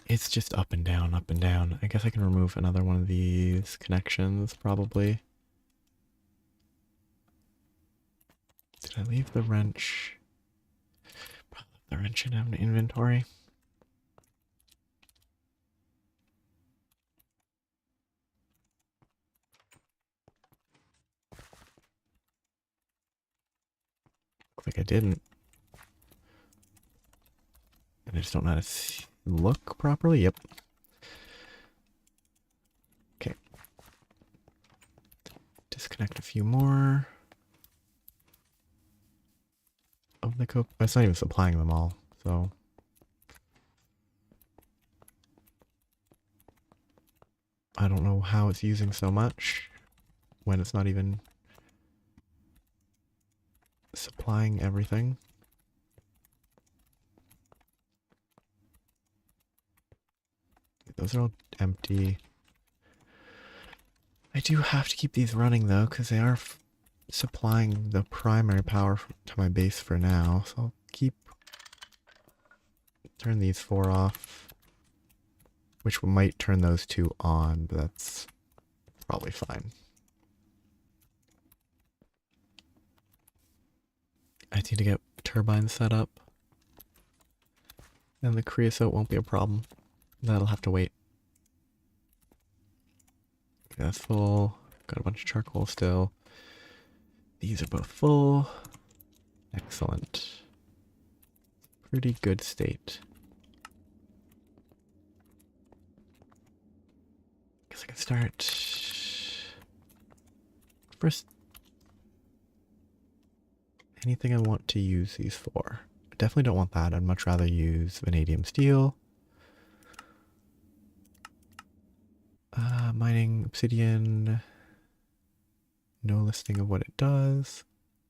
It's just up and down, up and down. I guess I can remove another one of these connections, probably. Did I leave the wrench? Probably the wrench in an inventory. Looks like I didn't. And I just don't know how to look properly. Yep. Okay. Disconnect a few more of the cope. It's not even supplying them all, so. I don't know how it's using so much when it's not even supplying everything. Those are all empty. I do have to keep these running though, because they are supplying the primary power to my base for now. So I'll turn these 4 off, which might turn those 2 on, but that's probably fine. I need to get turbines set up. And the creosote won't be a problem. That'll have to wait. Okay, that's full. Got a bunch of charcoal still. These are both full. Excellent. Pretty good state. Guess I can start first. Anything I want to use these for. I definitely don't want that. I'd much rather use vanadium steel. Mining obsidian. No listing of what it does.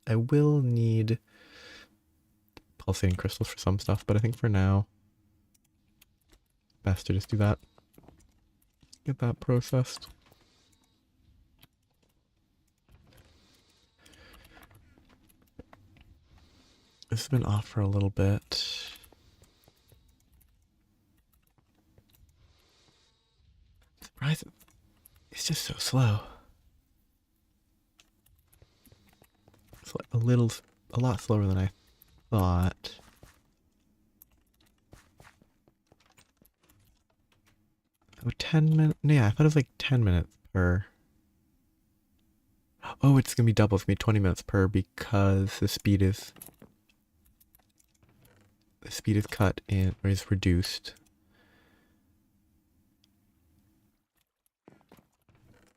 I will need pulsating crystals for some stuff, but I think for now, best to just do that. Get that processed. This has been off for a little bit. Surprised it's just so slow. It's like a lot slower than I thought. Oh, 10 minutes? Yeah, I thought it was like 10 minutes per. Oh, it's gonna be double. It's gonna be 20 minutes per because the speed is cut in or is reduced.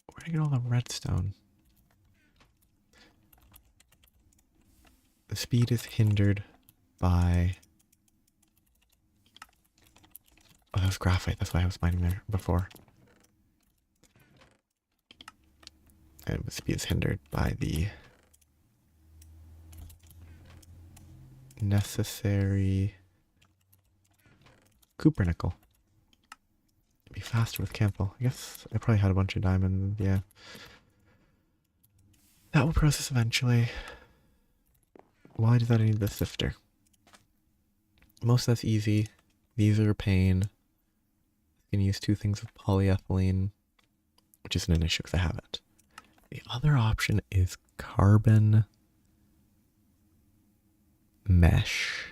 Where did I get all the redstone? The speed is hindered by. Oh, that was graphite. That's why I was mining there before. And the speed is hindered by the necessary Cooper nickel. It'd be faster with Campbell. I guess I probably had a bunch of diamond. Yeah. That will process eventually. While I do that, I need the sifter. Most of that's easy. These are a pain. I can use 2 things of polyethylene, which isn't an issue because I have it. The other option is carbon mesh.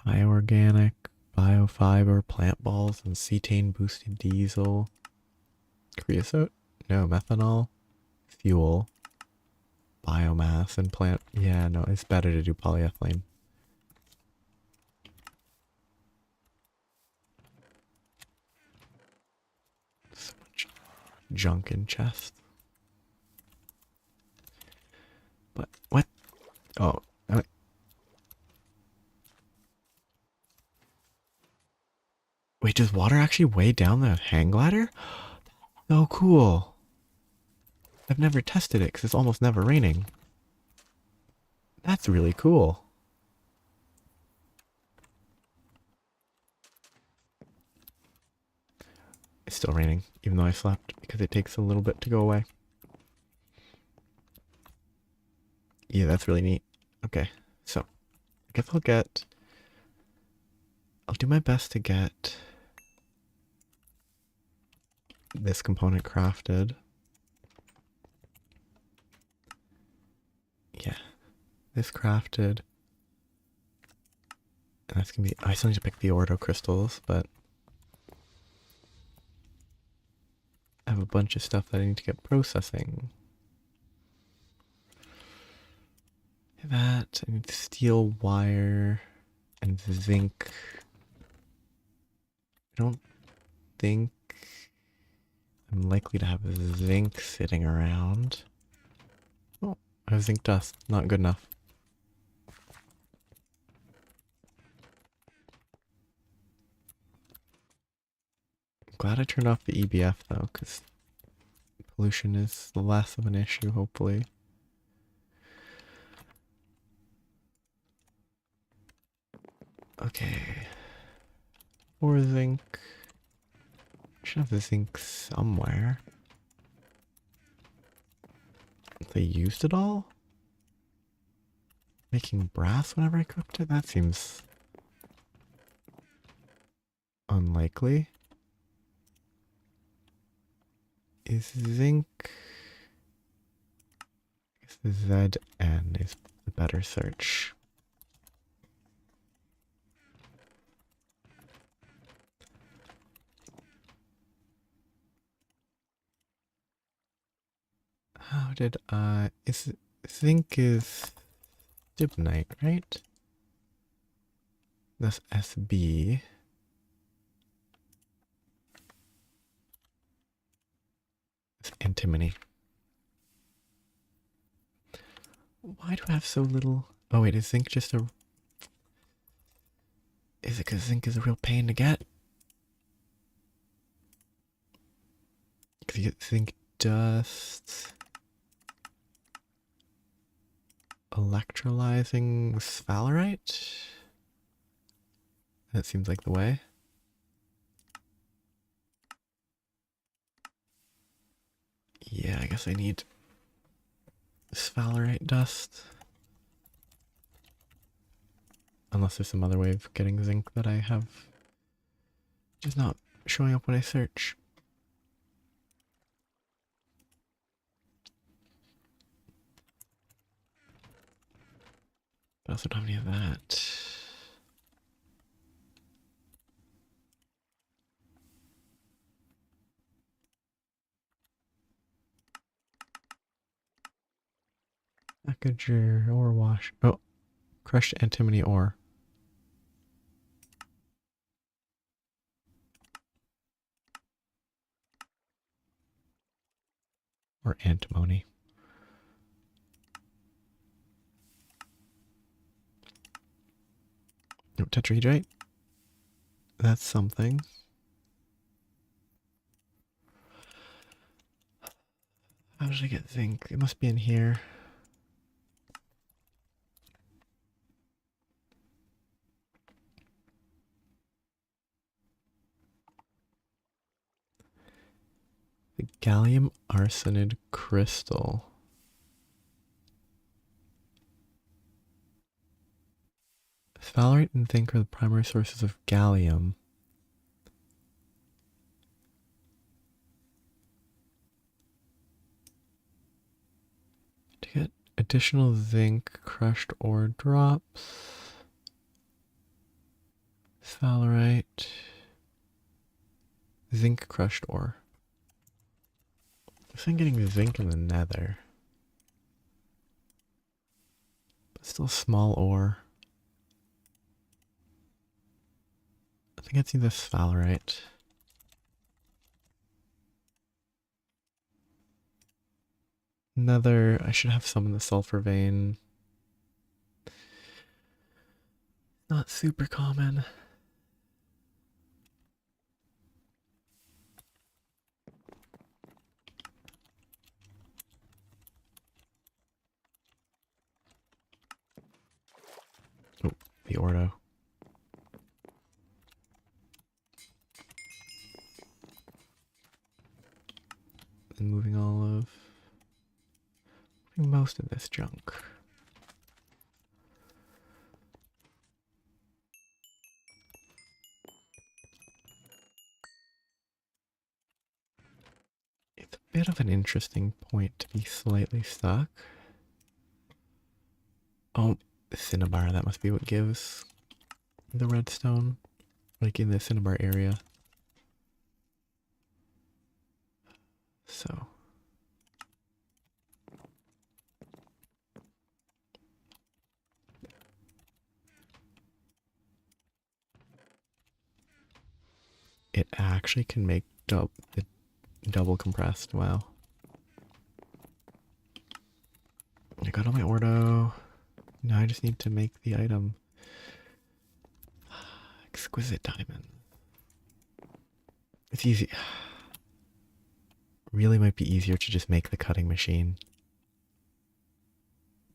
Bioorganic, biofiber, plant balls, and cetane boosted diesel. Creosote? No, methanol. Fuel. Biomass and plant. Yeah, no, it's better to do polyethylene. So much junk in chest. But what? Oh, wait, does water actually weigh down the hang glider? So cool. I've never tested it because it's almost never raining. That's really cool. It's still raining, even though I slept, because it takes a little bit to go away. Yeah, that's really neat. Okay, so I guess I'll do my best to get this component crafted. Yeah, this crafted. And that's gonna be, I still need to pick the ordo crystals, but I have a bunch of stuff that I need to get processing. That, I need steel wire and zinc. I don't think I'm likely to have zinc sitting around. Oh, I have zinc dust. Not good enough. I'm glad I turned off the EBF though, because pollution is less of an issue, hopefully. Okay. Or zinc. I should have the zinc somewhere. They used it all? Making brass whenever I cooked it? That seems unlikely. Is zinc... ZN is the better search. How did zinc is stibnite, right? That's SB. It's antimony. Why do I have so little? Oh wait, is zinc just a... Is it because zinc is a real pain to get? Because you get zinc dust... Electrolyzing sphalerite? That seems like the way. Yeah, I guess I need sphalerite dust. Unless there's some other way of getting zinc that I have just not showing up when I search. But I also don't have any of that. Packager ore wash. Oh, crushed antimony ore. Or antimony. Oh, tetrahedrite. That's something. How did I get zinc? It must be in here. The gallium arsenide crystal. Sphalerite and zinc are the primary sources of gallium. To get additional zinc, crushed ore drops. Sphalerite. Zinc crushed ore. I'm getting zinc in the nether. But still small ore. I think I'd see the sphalerite. Nether, I should have some in the sulfur vein. Not super common. Oh, the ordo. And moving most of this junk. It's a bit of an interesting point to be slightly stuck. Oh, cinnabar, that must be what gives the redstone, like in the cinnabar area. So. It actually can make double compressed, wow. I got all my ordo. Now I just need to make the item. Exquisite diamond. It's easy. Really might be easier to just make the cutting machine.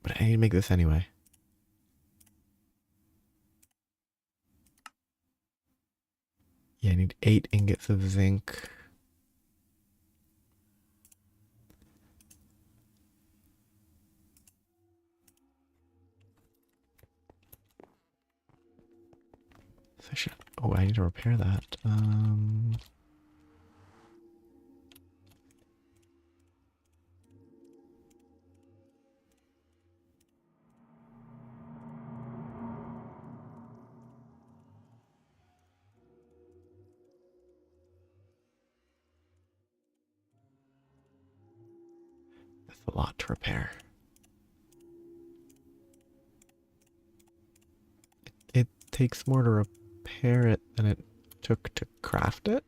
But I need to make this anyway. Yeah, I need 8 ingots of zinc. So I should... Oh, I need to repair that. That's a lot to repair. It takes more to repair it than it took to craft it?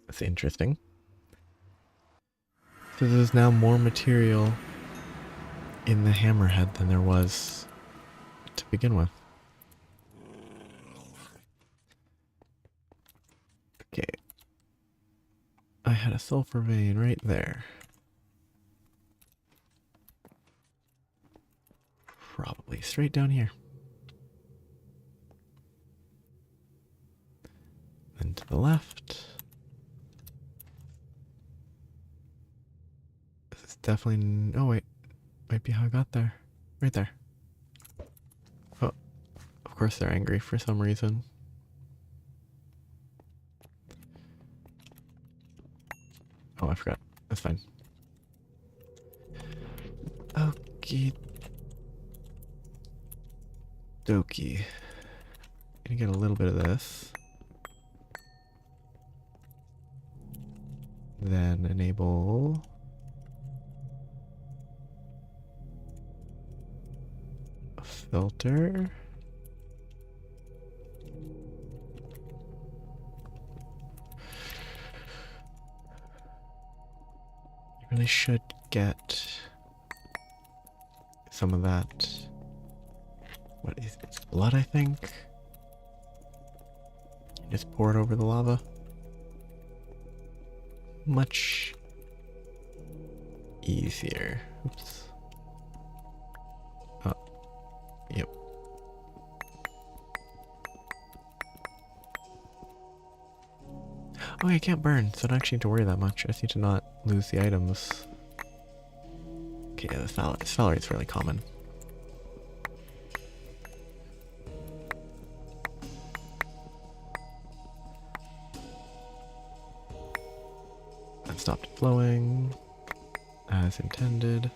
That's interesting. So there's now more material in the hammerhead than there was to begin with. Okay. I had a sulfur vein right there. Probably straight down here. Then to the left. This is definitely... Oh wait, might be how I got there. Right there. Oh, of course they're angry for some reason. Oh, I forgot. That's fine. Okie dokie. Gonna get a little bit of this. Then enable a filter. You really should get some of that. What is it? It's blood, I think. Just pour it over the lava. Much easier. Oops. Oh, yep. Oh, I can't burn, so I don't actually need to worry that much. I just need to not lose the items. Okay, yeah, the salary is really common. That stopped flowing as intended.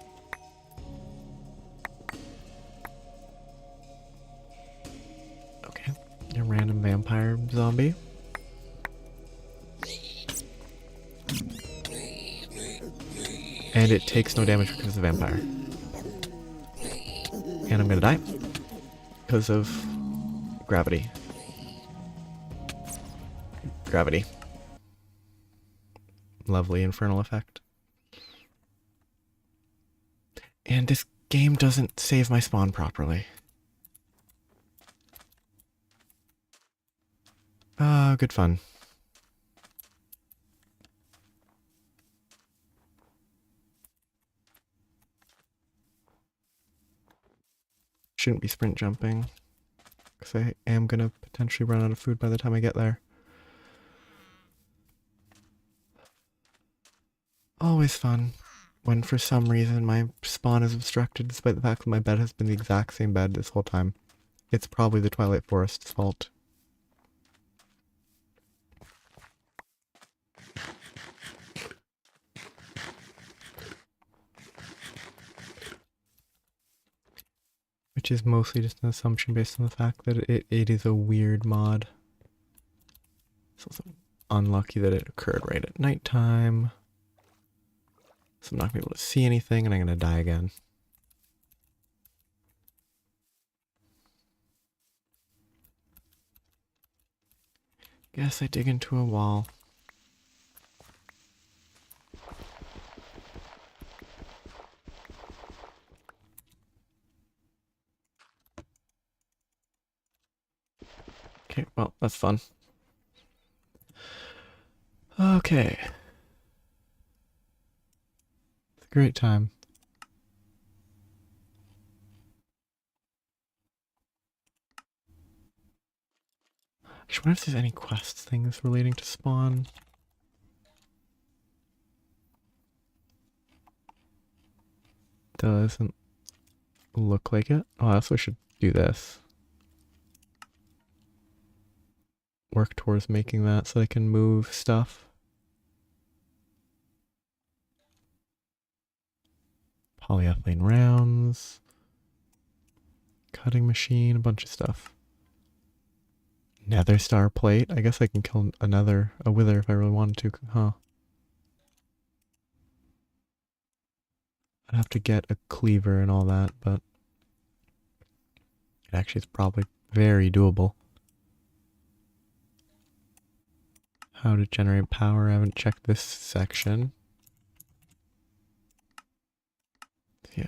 Okay, a random vampire zombie. And it takes no damage because it's a vampire. And I'm gonna die because of gravity. Gravity. Lovely infernal effect. And this game doesn't save my spawn properly. Ah, good fun. Shouldn't be sprint jumping, because I am gonna potentially run out of food by the time I get there. Always fun when for some reason my spawn is obstructed despite the fact that my bed has been the exact same bed this whole time. It's probably the Twilight Forest's fault. Which is mostly just an assumption based on the fact that it is a weird mod. It's also unlucky that it occurred right at nighttime. So I'm not going to be able to see anything and I'm going to die again. Guess I dig into a wall. Okay, well, that's fun. Okay. It's a great time. I wonder if there's any quest things relating to spawn. Doesn't look like it. Oh, I also should do this. Work towards making that so I can move stuff. Polyethylene rounds. Cutting machine, a bunch of stuff. Nether star plate. I guess I can kill a wither if I really wanted to, huh? I'd have to get a cleaver and all that, but it actually is probably very doable. How to generate power, I haven't checked this section. Yeah.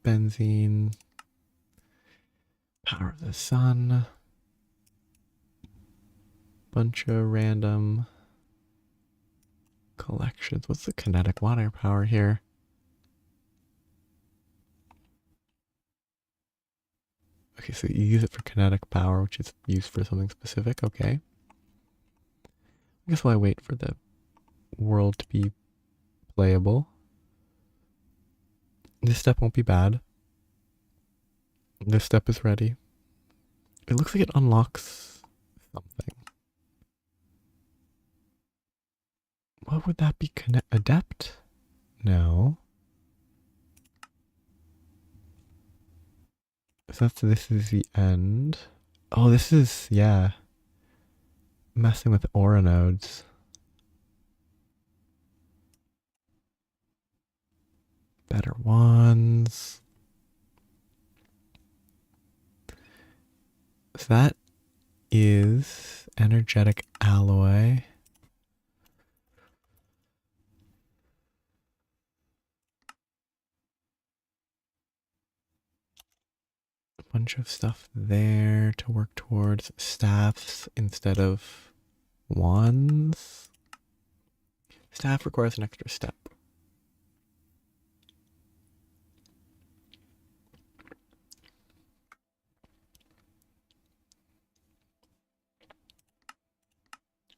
Benzene. Power of the sun. Bunch of random collections. What's the kinetic water power here? Okay, so you use it for kinetic power, which is used for something specific. Okay. I guess while I wait for the world to be playable. This step won't be bad. This step is ready. It looks like it unlocks something. What would that be? Adept? No. So this is the end. Oh, this is, yeah. Messing with aura nodes. Better ones. So that is energetic alloy. A bunch of stuff there to work towards. Staffs instead of wands. Staff requires an extra step.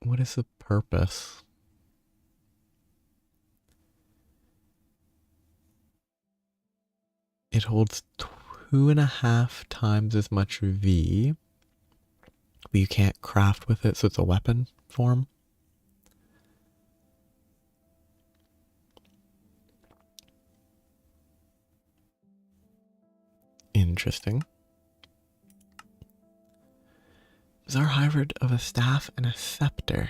What is the purpose? It holds 2.5 times as much V, but you can't craft with it, so it's a weapon form. Interesting. Bizarre hybrid of a staff and a scepter.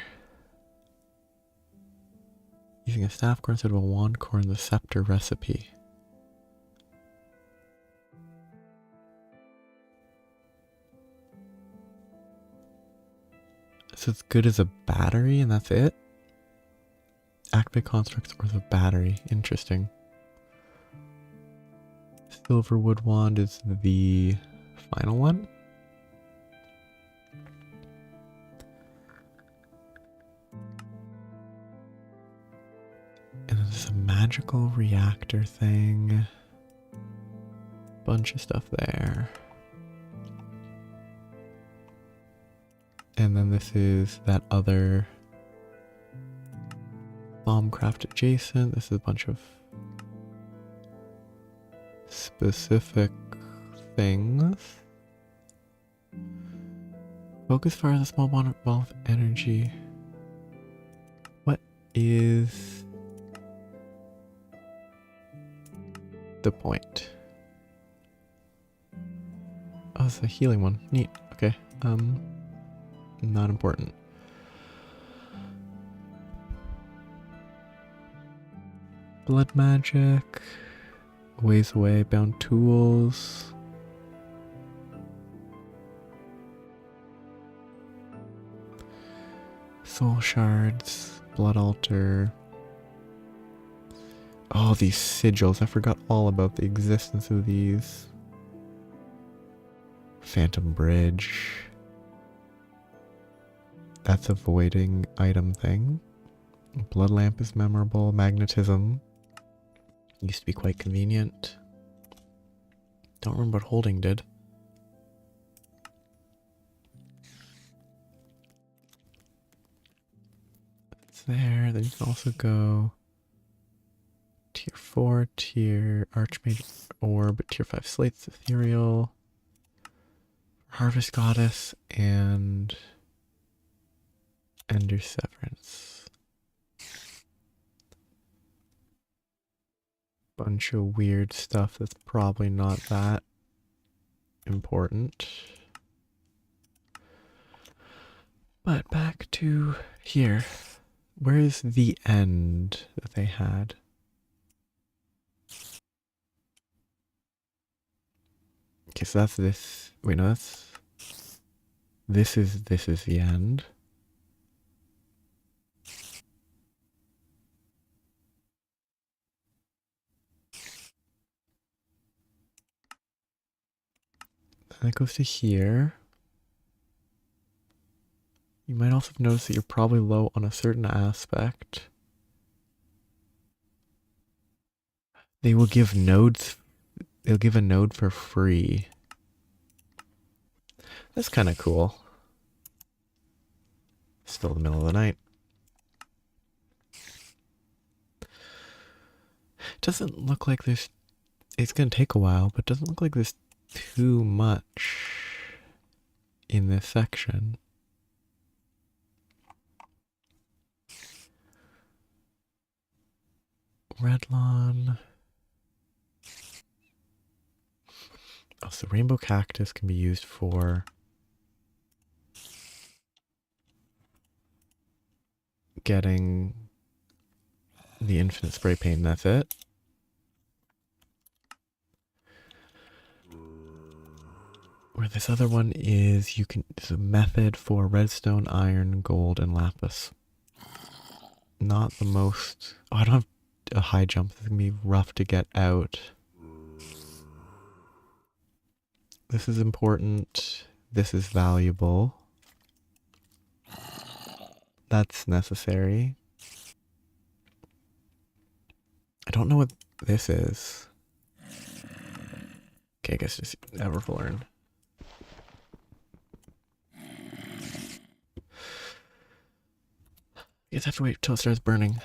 Using a staff core instead of a wand core in the scepter recipe. So it's good as a battery and that's it? Activate constructs or the battery. Interesting. Silverwood wand is the final one. And then there's a magical reactor thing. Bunch of stuff there. And then this is that other bombcraft adjacent. This is a bunch of specific things. Focus fires a small ball of energy. What is the point? Oh, it's a healing one. Neat. Okay. Not important. Blood magic. Ways away. Bound tools. Soul shards. Blood altar. Oh, these sigils. I forgot all about the existence of these. Phantom bridge. That's a voiding item thing. Blood lamp is memorable. Magnetism. Used to be quite convenient. Don't remember what holding did. It's there. Then you can also go tier 4, tier Archmage Orb, tier 5 Slates, Ethereal, Harvest Goddess, and Ender Severance. Bunch of weird stuff that's probably not that important. But back to here. Where is the end that they had? Okay, so that's this. Wait, no, that's... This is the end. And it goes to here. You might also notice that you're probably low on a certain aspect. They will give nodes. They'll give a node for free. That's kind of cool. Still the middle of the night. Doesn't look like there's... It's going to take a while, but doesn't look like there's too much in this section. Red lawn. Oh, so rainbow cactus can be used for getting the infinite spray paint, and that's it. Where this other one is, you can, it's a method for redstone, iron, gold, and lapis. Not the most, oh, I don't have a high jump, it's gonna be rough to get out. This is important, this is valuable. That's necessary. I don't know what this is. Okay, I guess just never learn. You just have to wait till it starts burning.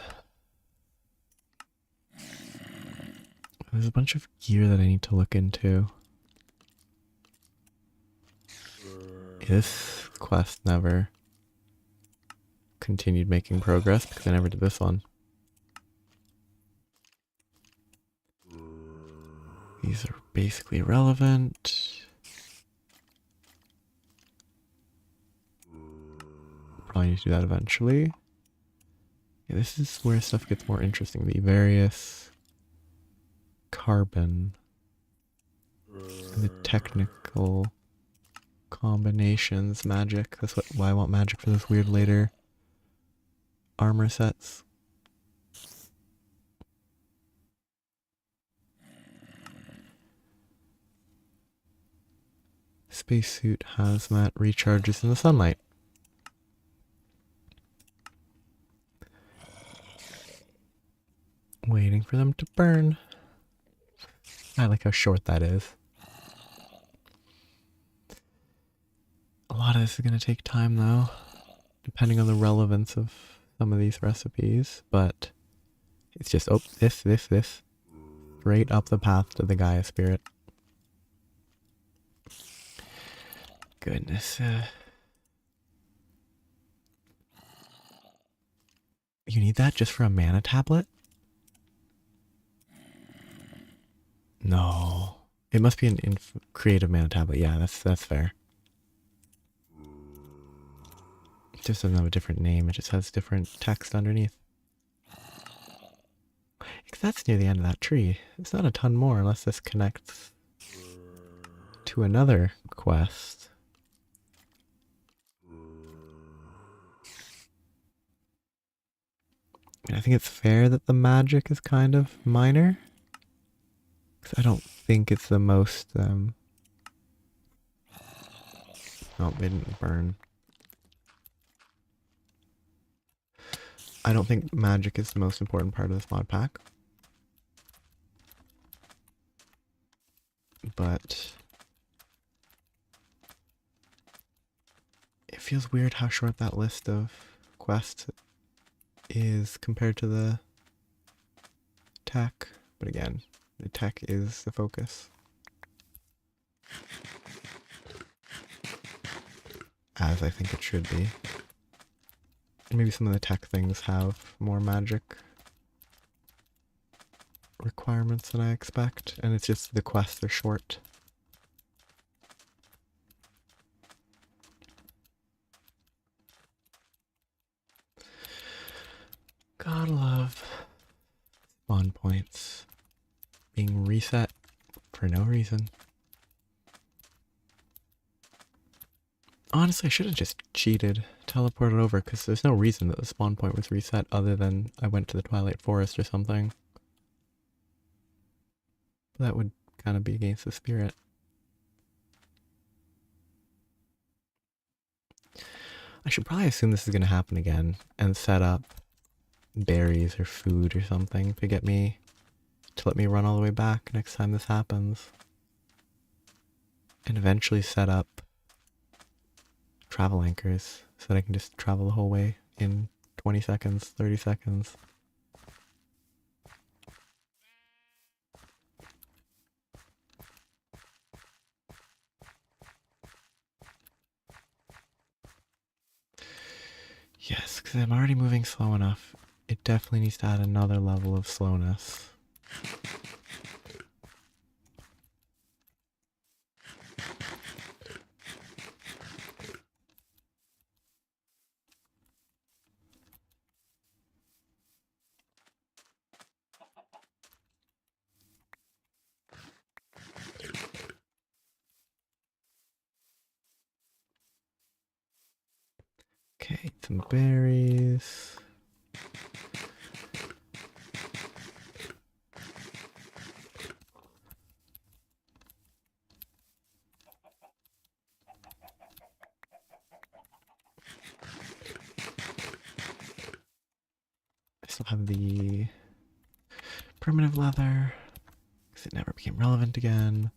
There's a bunch of gear that I need to look into. This quest never continued making progress because I never did this one. These are basically irrelevant. Probably need to do that eventually. Yeah, this is where stuff gets more interesting. The various carbon and the technical combinations, magic. That's why I want magic for those weird later armor sets. Spacesuit hazmat recharges in the sunlight. Waiting for them to burn. I like how short that is. A lot of this is going to take time though, depending on the relevance of some of these recipes, but it's just, oh, this. Straight up the path to the Gaia spirit. Goodness. You need that just for a mana tablet? No. It must be an creative mana tablet. Yeah, that's fair. It just doesn't have a different name. It just has different text underneath. That's near the end of that tree. It's not a ton more unless this connects to another quest. And I think it's fair that the magic is kind of minor. Because I don't think it's the most... Oh, they didn't burn. I don't think magic is the most important part of this mod pack. But it feels weird how short that list of quests is compared to the tech. But again, the tech is the focus. As I think it should be. Maybe some of the tech things have more magic requirements than I expect, and it's just the quests are short. Gotta love spawn points being reset for no reason. Honestly, I should have just cheated, teleported over, because there's no reason that the spawn point was reset other than I went to the Twilight Forest or something. That would kind of be against the spirit. I should probably assume this is going to happen again and set up berries or food or something to get me, to let me run all the way back next time this happens. And eventually set up travel anchors so that I can just travel the whole way in 20 seconds, 30 seconds. Yes, because I'm already moving slow enough. It definitely needs to add another level of slowness. Okay, some berries. I still have the primitive leather, because it never became relevant again.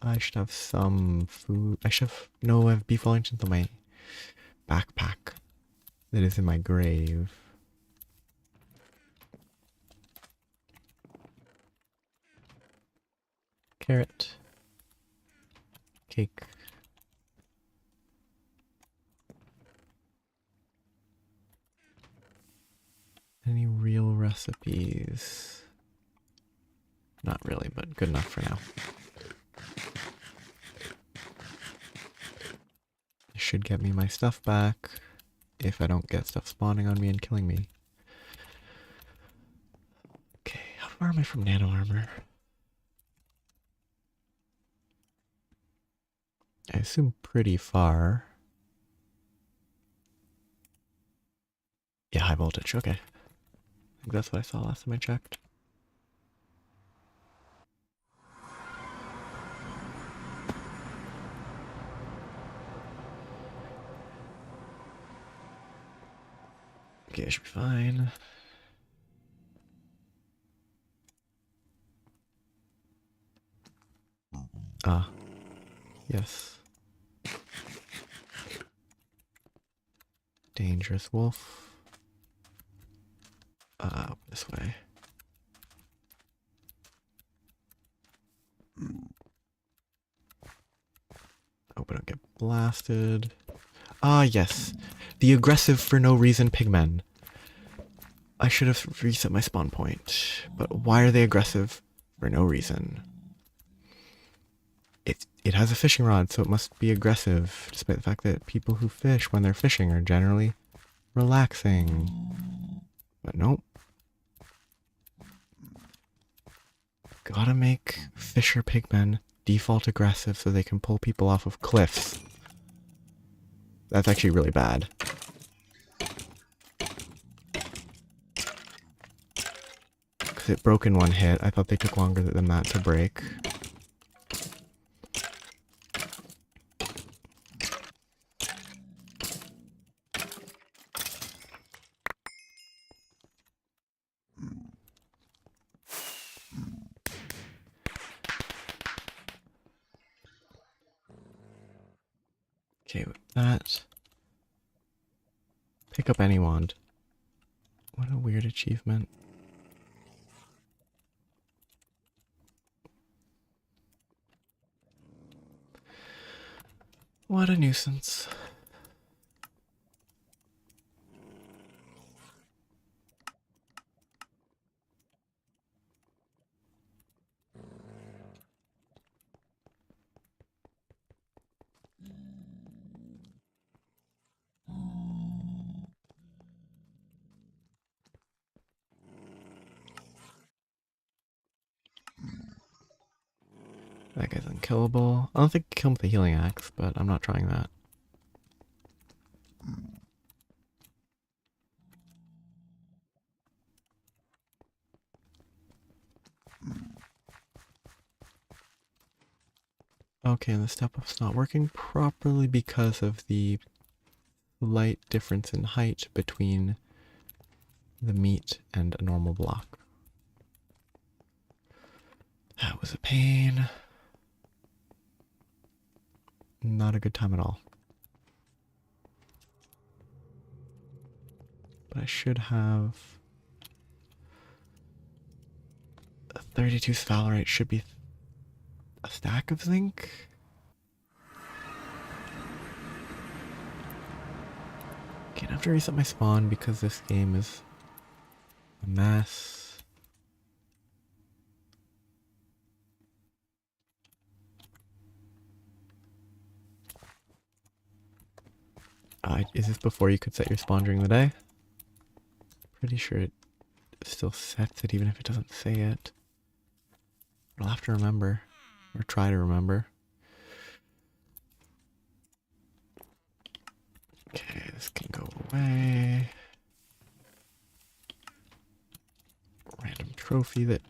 I should have some food. I should have... No, I have beef Wellingtons in my backpack that is in my grave. Carrot. Cake. Any real recipes? Not really, but good enough for now. It should get me my stuff back if I don't get stuff spawning on me and killing me. Okay, how far am I from nano armor? I assume pretty far. Yeah, high voltage, okay. I think that's what I saw last time I checked. Okay, I should be fine. Ah, yes. Dangerous wolf. This way. Hope I don't get blasted. Ah, yes. The aggressive for no reason pigmen. I should have reset my spawn point. But why are they aggressive for no reason? It has a fishing rod, so it must be aggressive, despite the fact that people who fish when they're fishing are generally relaxing. But nope. Gotta make fisher pigmen default aggressive so they can pull people off of cliffs. That's actually really bad. Because it broke in one hit. I thought they took longer than that to break. Okay, with that. Pick up any wand. What a weird achievement. What a nuisance. That guy's unkillable. I don't think I can kill him with the healing axe, but I'm not trying that. Okay, and the step-up's not working properly because of the slight difference in height between the meat and a normal block. That was a pain. Not a good time at all. But I should have a 32 sphalerite should be a stack of zinc. Okay, I have to reset my spawn because this game is a mess. Is this before you could set your spawn during the day? Pretty sure it still sets it even if it doesn't say it. But I'll have to remember, or try to remember. Okay, this can go away. Random trophy that...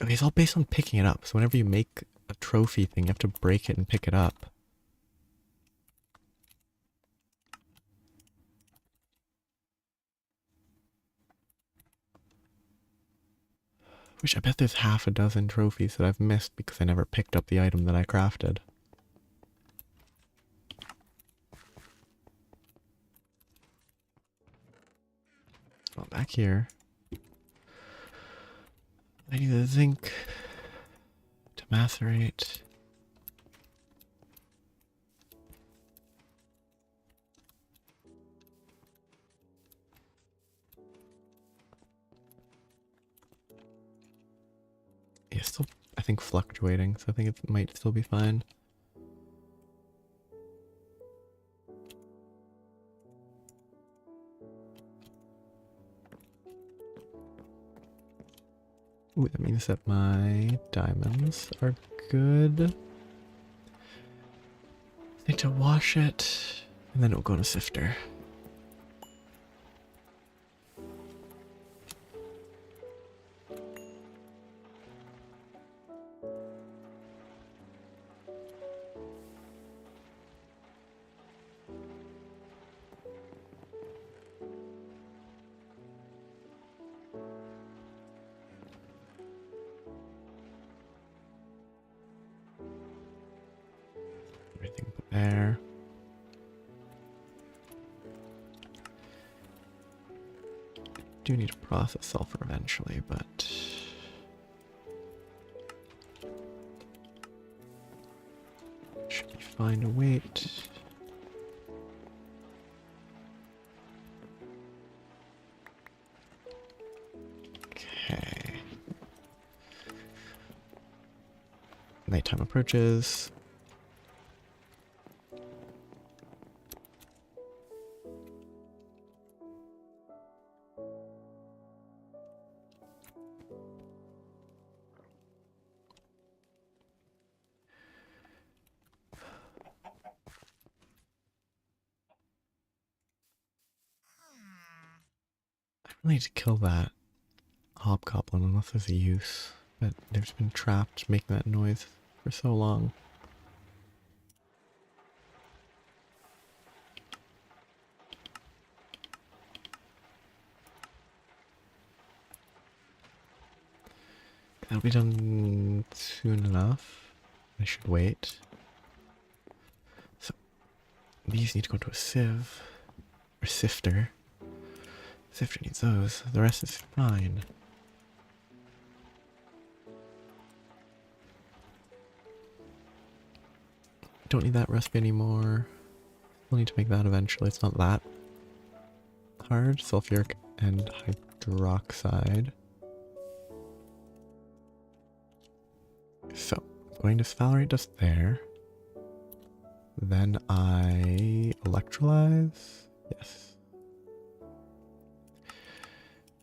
Okay, it's all based on picking it up. So whenever you make a trophy thing, you have to break it and pick it up. Which I bet there's half a dozen trophies that I've missed because I never picked up the item that I crafted. Well, back here. I need the zinc to macerate. Yeah, still, I think, fluctuating, so I think it might still be fine. Ooh, that means that my diamonds are good. I need to wash it, and then it'll go in a sifter. Everything put there. Do need to process sulfur eventually, but should be fine to wait. Okay. Nighttime approaches. I need to kill that hobgoblin unless there's a use, but they've been trapped making that noise for so long. That'll be done soon enough. I should wait. So these need to go to a sieve or sifter. Sifter needs those. The rest is fine. Don't need that recipe anymore. We'll need to make that eventually. It's not that hard. Sulfuric and hydroxide. So, going to sphalerate just there. Then I electrolyze. Yes.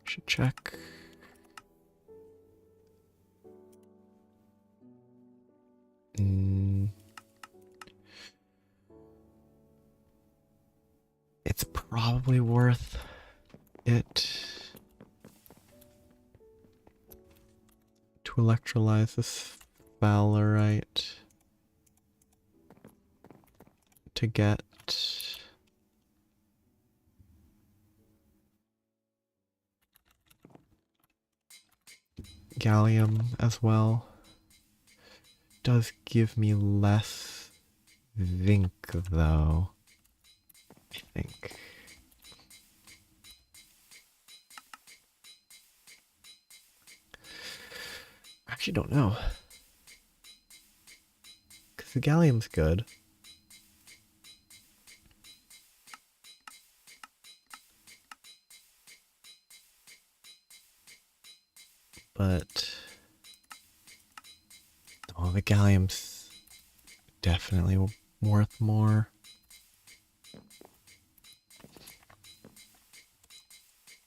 Should check. It's probably worth it to electrolyze this sphalerite. to get gallium as well. Does give me less zinc though, I think. I actually don't know. Because the gallium's good. But oh, the gallium's definitely worth more.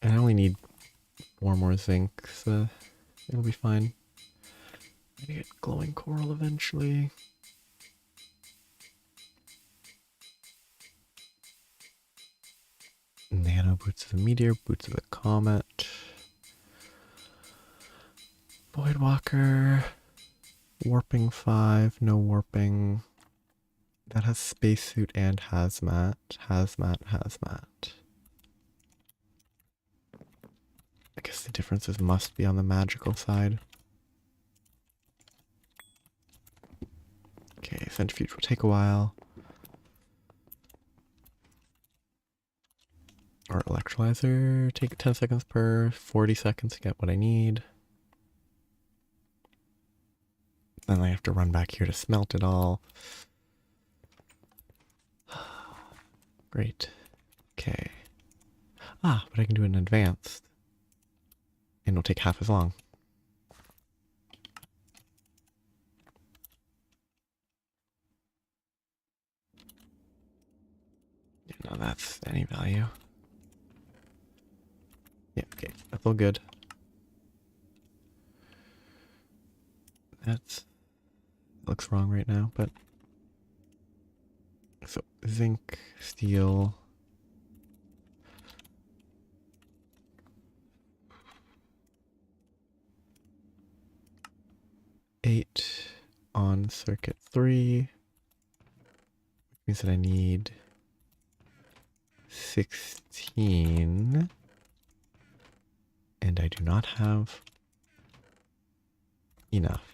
And I only need 4 more zinc, so it'll be fine. I'm gonna get glowing coral eventually. Nano boots of the meteor, boots of the comet. Voidwalker. Warping 5, no warping. That has spacesuit and hazmat. Hazmat. I guess the differences must be on the magical side. Okay, centrifuge will take a while. Or electrolyzer, take 10 seconds per, 40 seconds to get what I need. Then I have to run back here to smelt it all. Great. Okay. Ah, but I can do it in advance. And it'll take half as long. Yeah, no, that's any value. Yeah, okay, that's all good. That's looks wrong right now, but so zinc, steel. Eight on circuit 3. Which means that I need 16. And I do not have enough.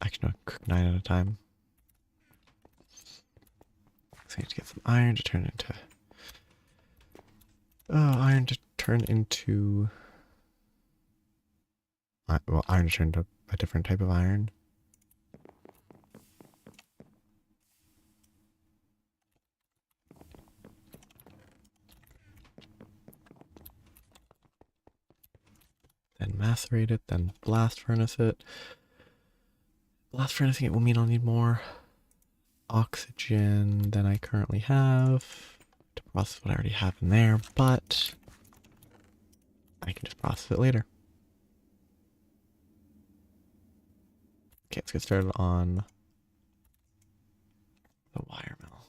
Actually, no, cook 9 at a time. So I need to get some iron to turn into... iron to turn into... well, iron to turn into a different type of iron. Then macerate it, then blast furnace it. Blast furnacing it will mean I'll need more oxygen than I currently have to process what I already have in there, but I can just process it later. Okay, let's get started on the wire mill.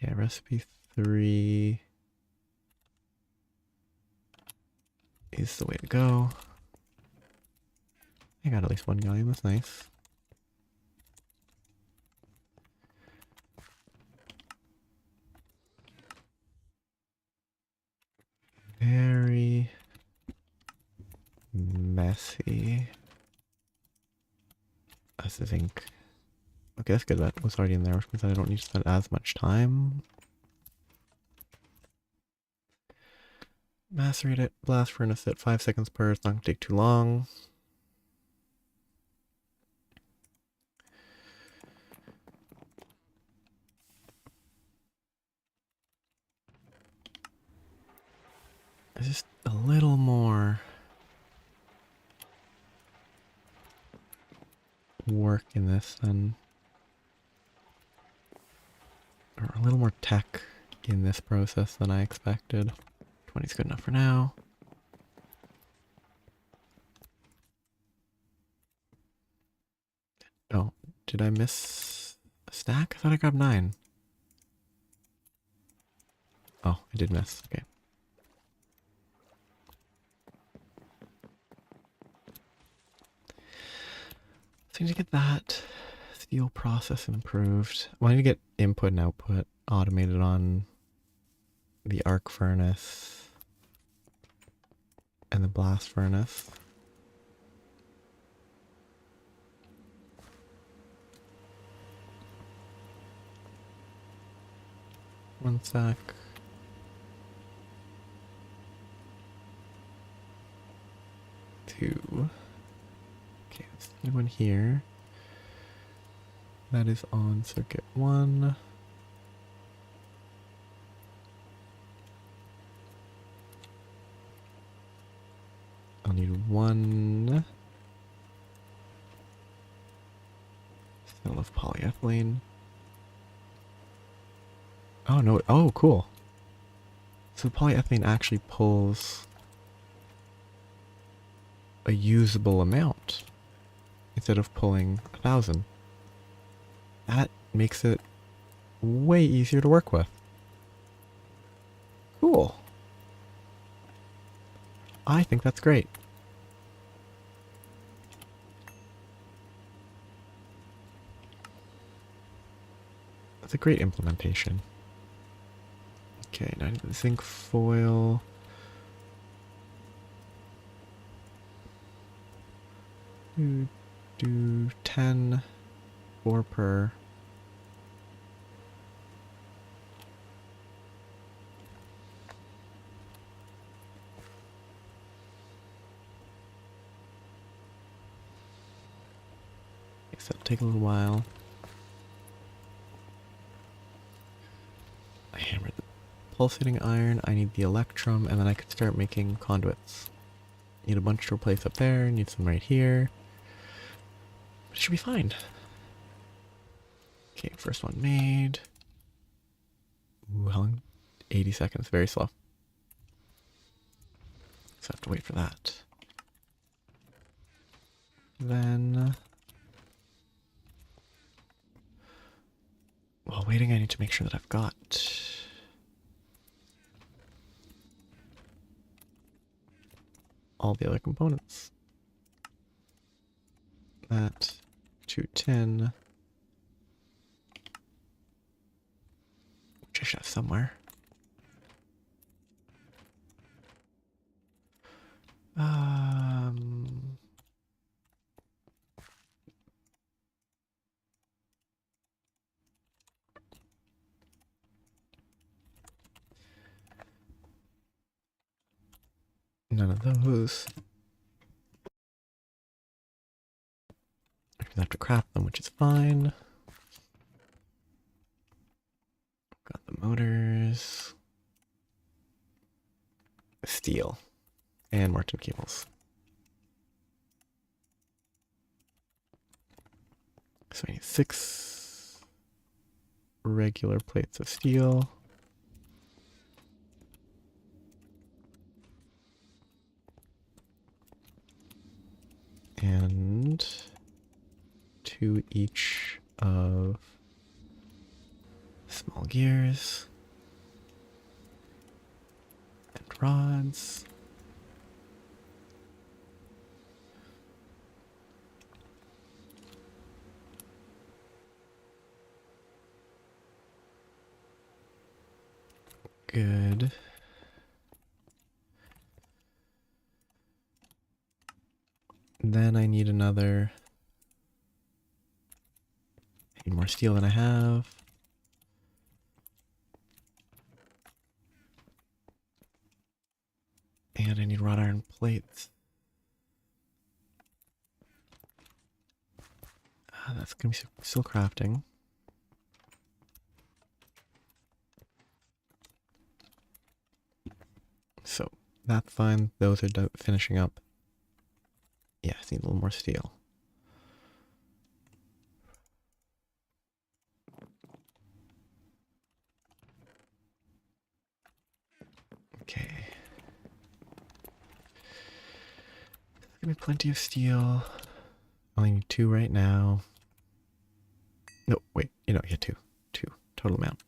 Yeah, recipe 3 is the way to go. I got at least 1 gallium, that's nice. Very messy. That's the zinc. Okay, that's good. That was already in there, which means that I don't need to spend as much time. Macerate it, blast furnace it, 5 seconds per. It's not going to take too long. Just a little more work in this then. Or a little more tech in this process than I expected. 20 is good enough for now. Oh, did I miss a stack? I thought I grabbed 9. Oh, I did miss. Okay. So I need to get that steel process improved. Well, I need to get input and output automated on the arc furnace and the blast furnace. One sec. Two. Okay, let's do one here. That is on circuit 1. I'll need 1 cell of polyethylene. Oh no, oh cool. So the polyethylene actually pulls a usable amount instead of pulling 1,000. That makes it way easier to work with. Cool. I think that's great. That's a great implementation. Okay, now I need the zinc foil. Do 10, 4 per. Guess that'll take a little while. I hammered the pulsating iron, I need the electrum, and then I could start making conduits. Need a bunch to replace up there, need some right here. But it should be fine. Okay, first one made. Ooh, how long? 80 seconds, very slow. So I have to wait for that. Then, while waiting, I need to make sure that I've got all the other components. That to tin, which I should have somewhere. None of those. I have to craft them, which is fine. Got the motors. Steel. And more tin cables. So I need 6 regular plates of steel. And 2 each of small gears and rods. Good. Then I need another. I need more steel than I have. And I need wrought iron plates. That's gonna be still crafting. So that's fine. Those are finishing up. Yeah, I need a little more steel. Okay. Give me plenty of steel. Only need 2 right now. No, wait. Yeah, 2. 2. Total amount.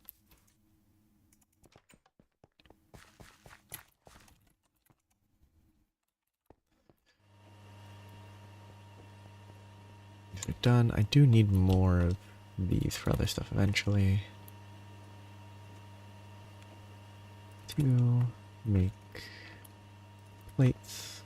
These are get done. I do need more of these for other stuff eventually. To make plates.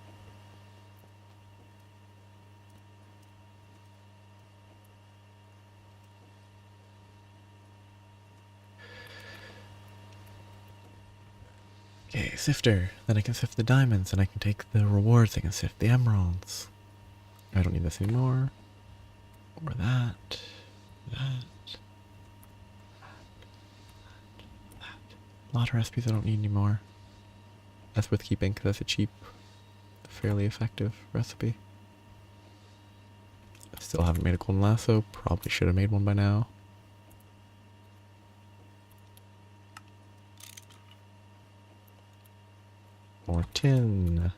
Okay, sifter. Then I can sift the diamonds and I can take the rewards. I can sift the emeralds. I don't need this anymore. Or that. That. A lot of recipes I don't need anymore. That's worth keeping because that's a cheap, fairly effective recipe. I still haven't made a golden lasso. Probably should have made one by now. More tin.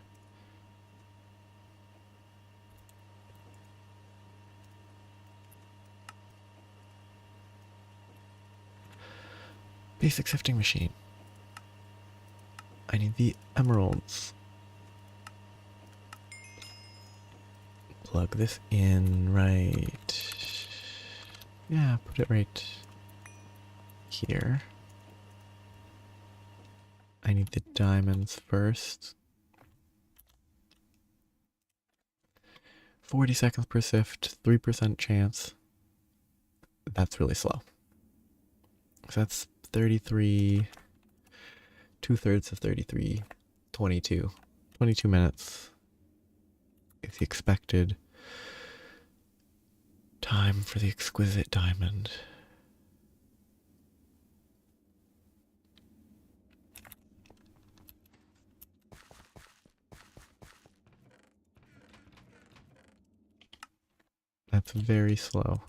Basic sifting machine. I need the emeralds. Plug this in right. Yeah, put it right here. I need the diamonds first. 40 seconds per sift, 3% chance. That's really slow. So that's 33, 2/3 of 33, 22. 22 minutes is the expected time for the exquisite diamond. That's very slow.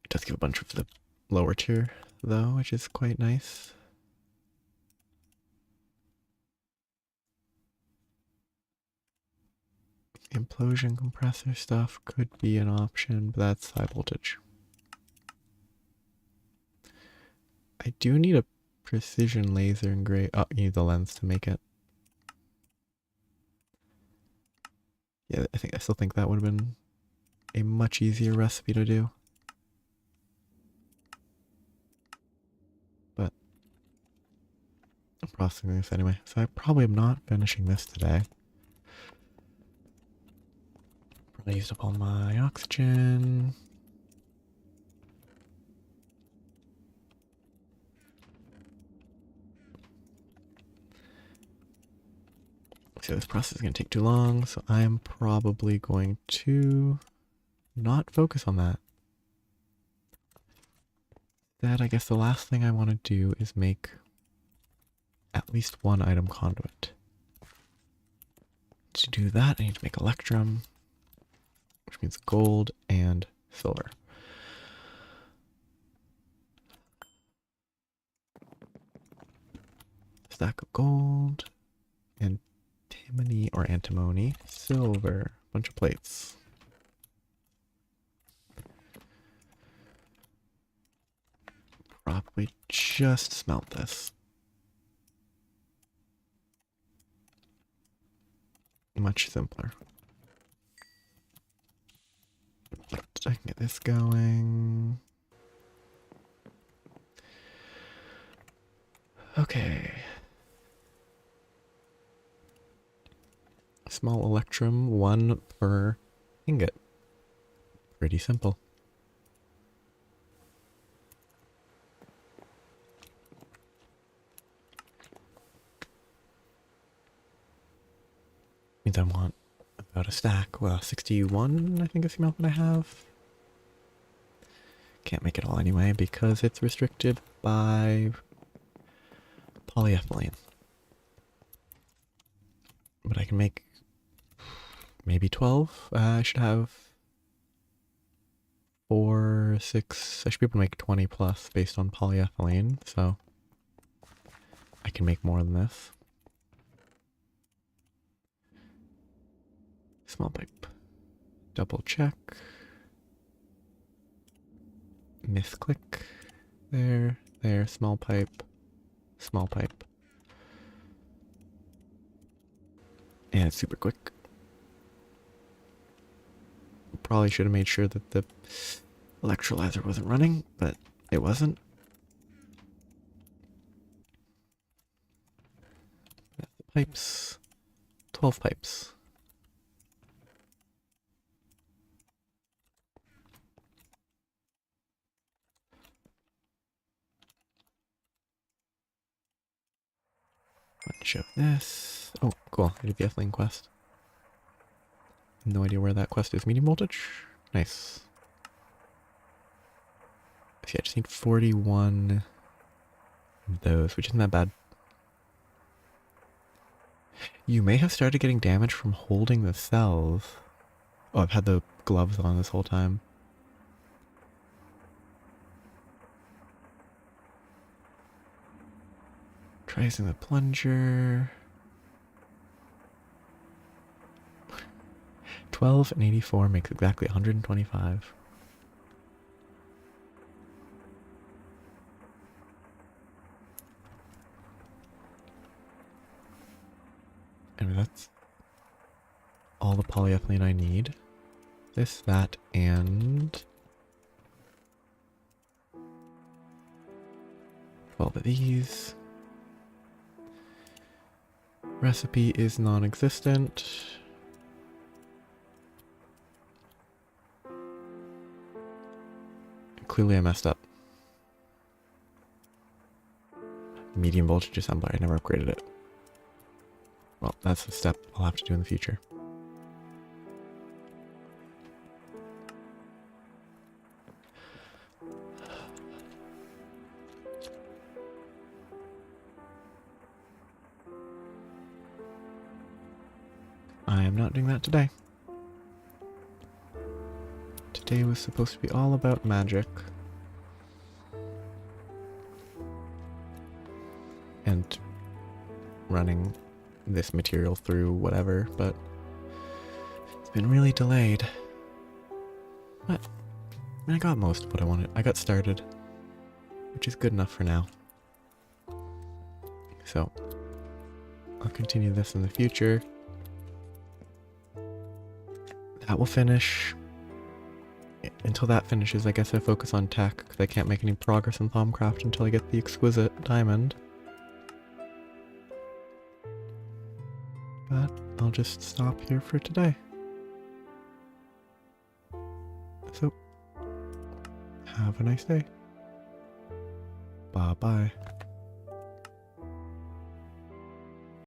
It does give a bunch of the lower tier, though, which is quite nice. Implosion compressor stuff could be an option, but that's high voltage. I do need a precision laser engrave. Oh, you need the lens to make it. Yeah, I still think that would have been a much easier recipe to do. But I'm processing this anyway, so I probably am not finishing this today. Probably used up all my oxygen. So this process is going to take too long, so I am probably going to not focus on that. Instead, I guess the last thing I want to do is make at least one item conduit. To do that, I need to make electrum, which means gold and silver. Stack of gold, antimony or antimony, silver, bunch of plates. Probably just smelt this. Much simpler. But I can get this going. Okay. Small electrum, 1 per ingot. Pretty simple. Means I want about a stack. Well, 61, I think is the amount that I have. Can't make it all anyway because it's restricted by polyethylene. But I can make maybe 12. I should have 4, 6. I should be able to make 20 plus based on polyethylene, so I can make more than this. Small pipe. Double check. Misclick. There, small pipe. Small pipe. And it's super quick. Probably should have made sure that the electrolyzer wasn't running, but it wasn't. That's the pipes. 12 pipes. Bunch of this. Oh, cool. I did the ethylene quest. No idea where that quest is. Medium voltage? Nice. See, I just need 41 of those, which isn't that bad. You may have started getting damage from holding the cells. Oh, I've had the gloves on this whole time. Try using the plunger. 12 and 84 makes exactly 125. And that's all the polyethylene I need. This, that, and 12 of these. Recipe is non-existent. Clearly I messed up. Medium voltage assembler, I never upgraded it. Well, that's a step I'll have to do in the future. I am not doing that today. Today was supposed to be all about magic. And running this material through whatever, but it's been really delayed. But I got most of what I wanted. I got started, which is good enough for now. So I'll continue this in the future. That will finish. Until that finishes, I guess I focus on tech, because I can't make any progress in Thaumcraft until I get the exquisite diamond. But I'll just stop here for today. So, have a nice day. Bye-bye.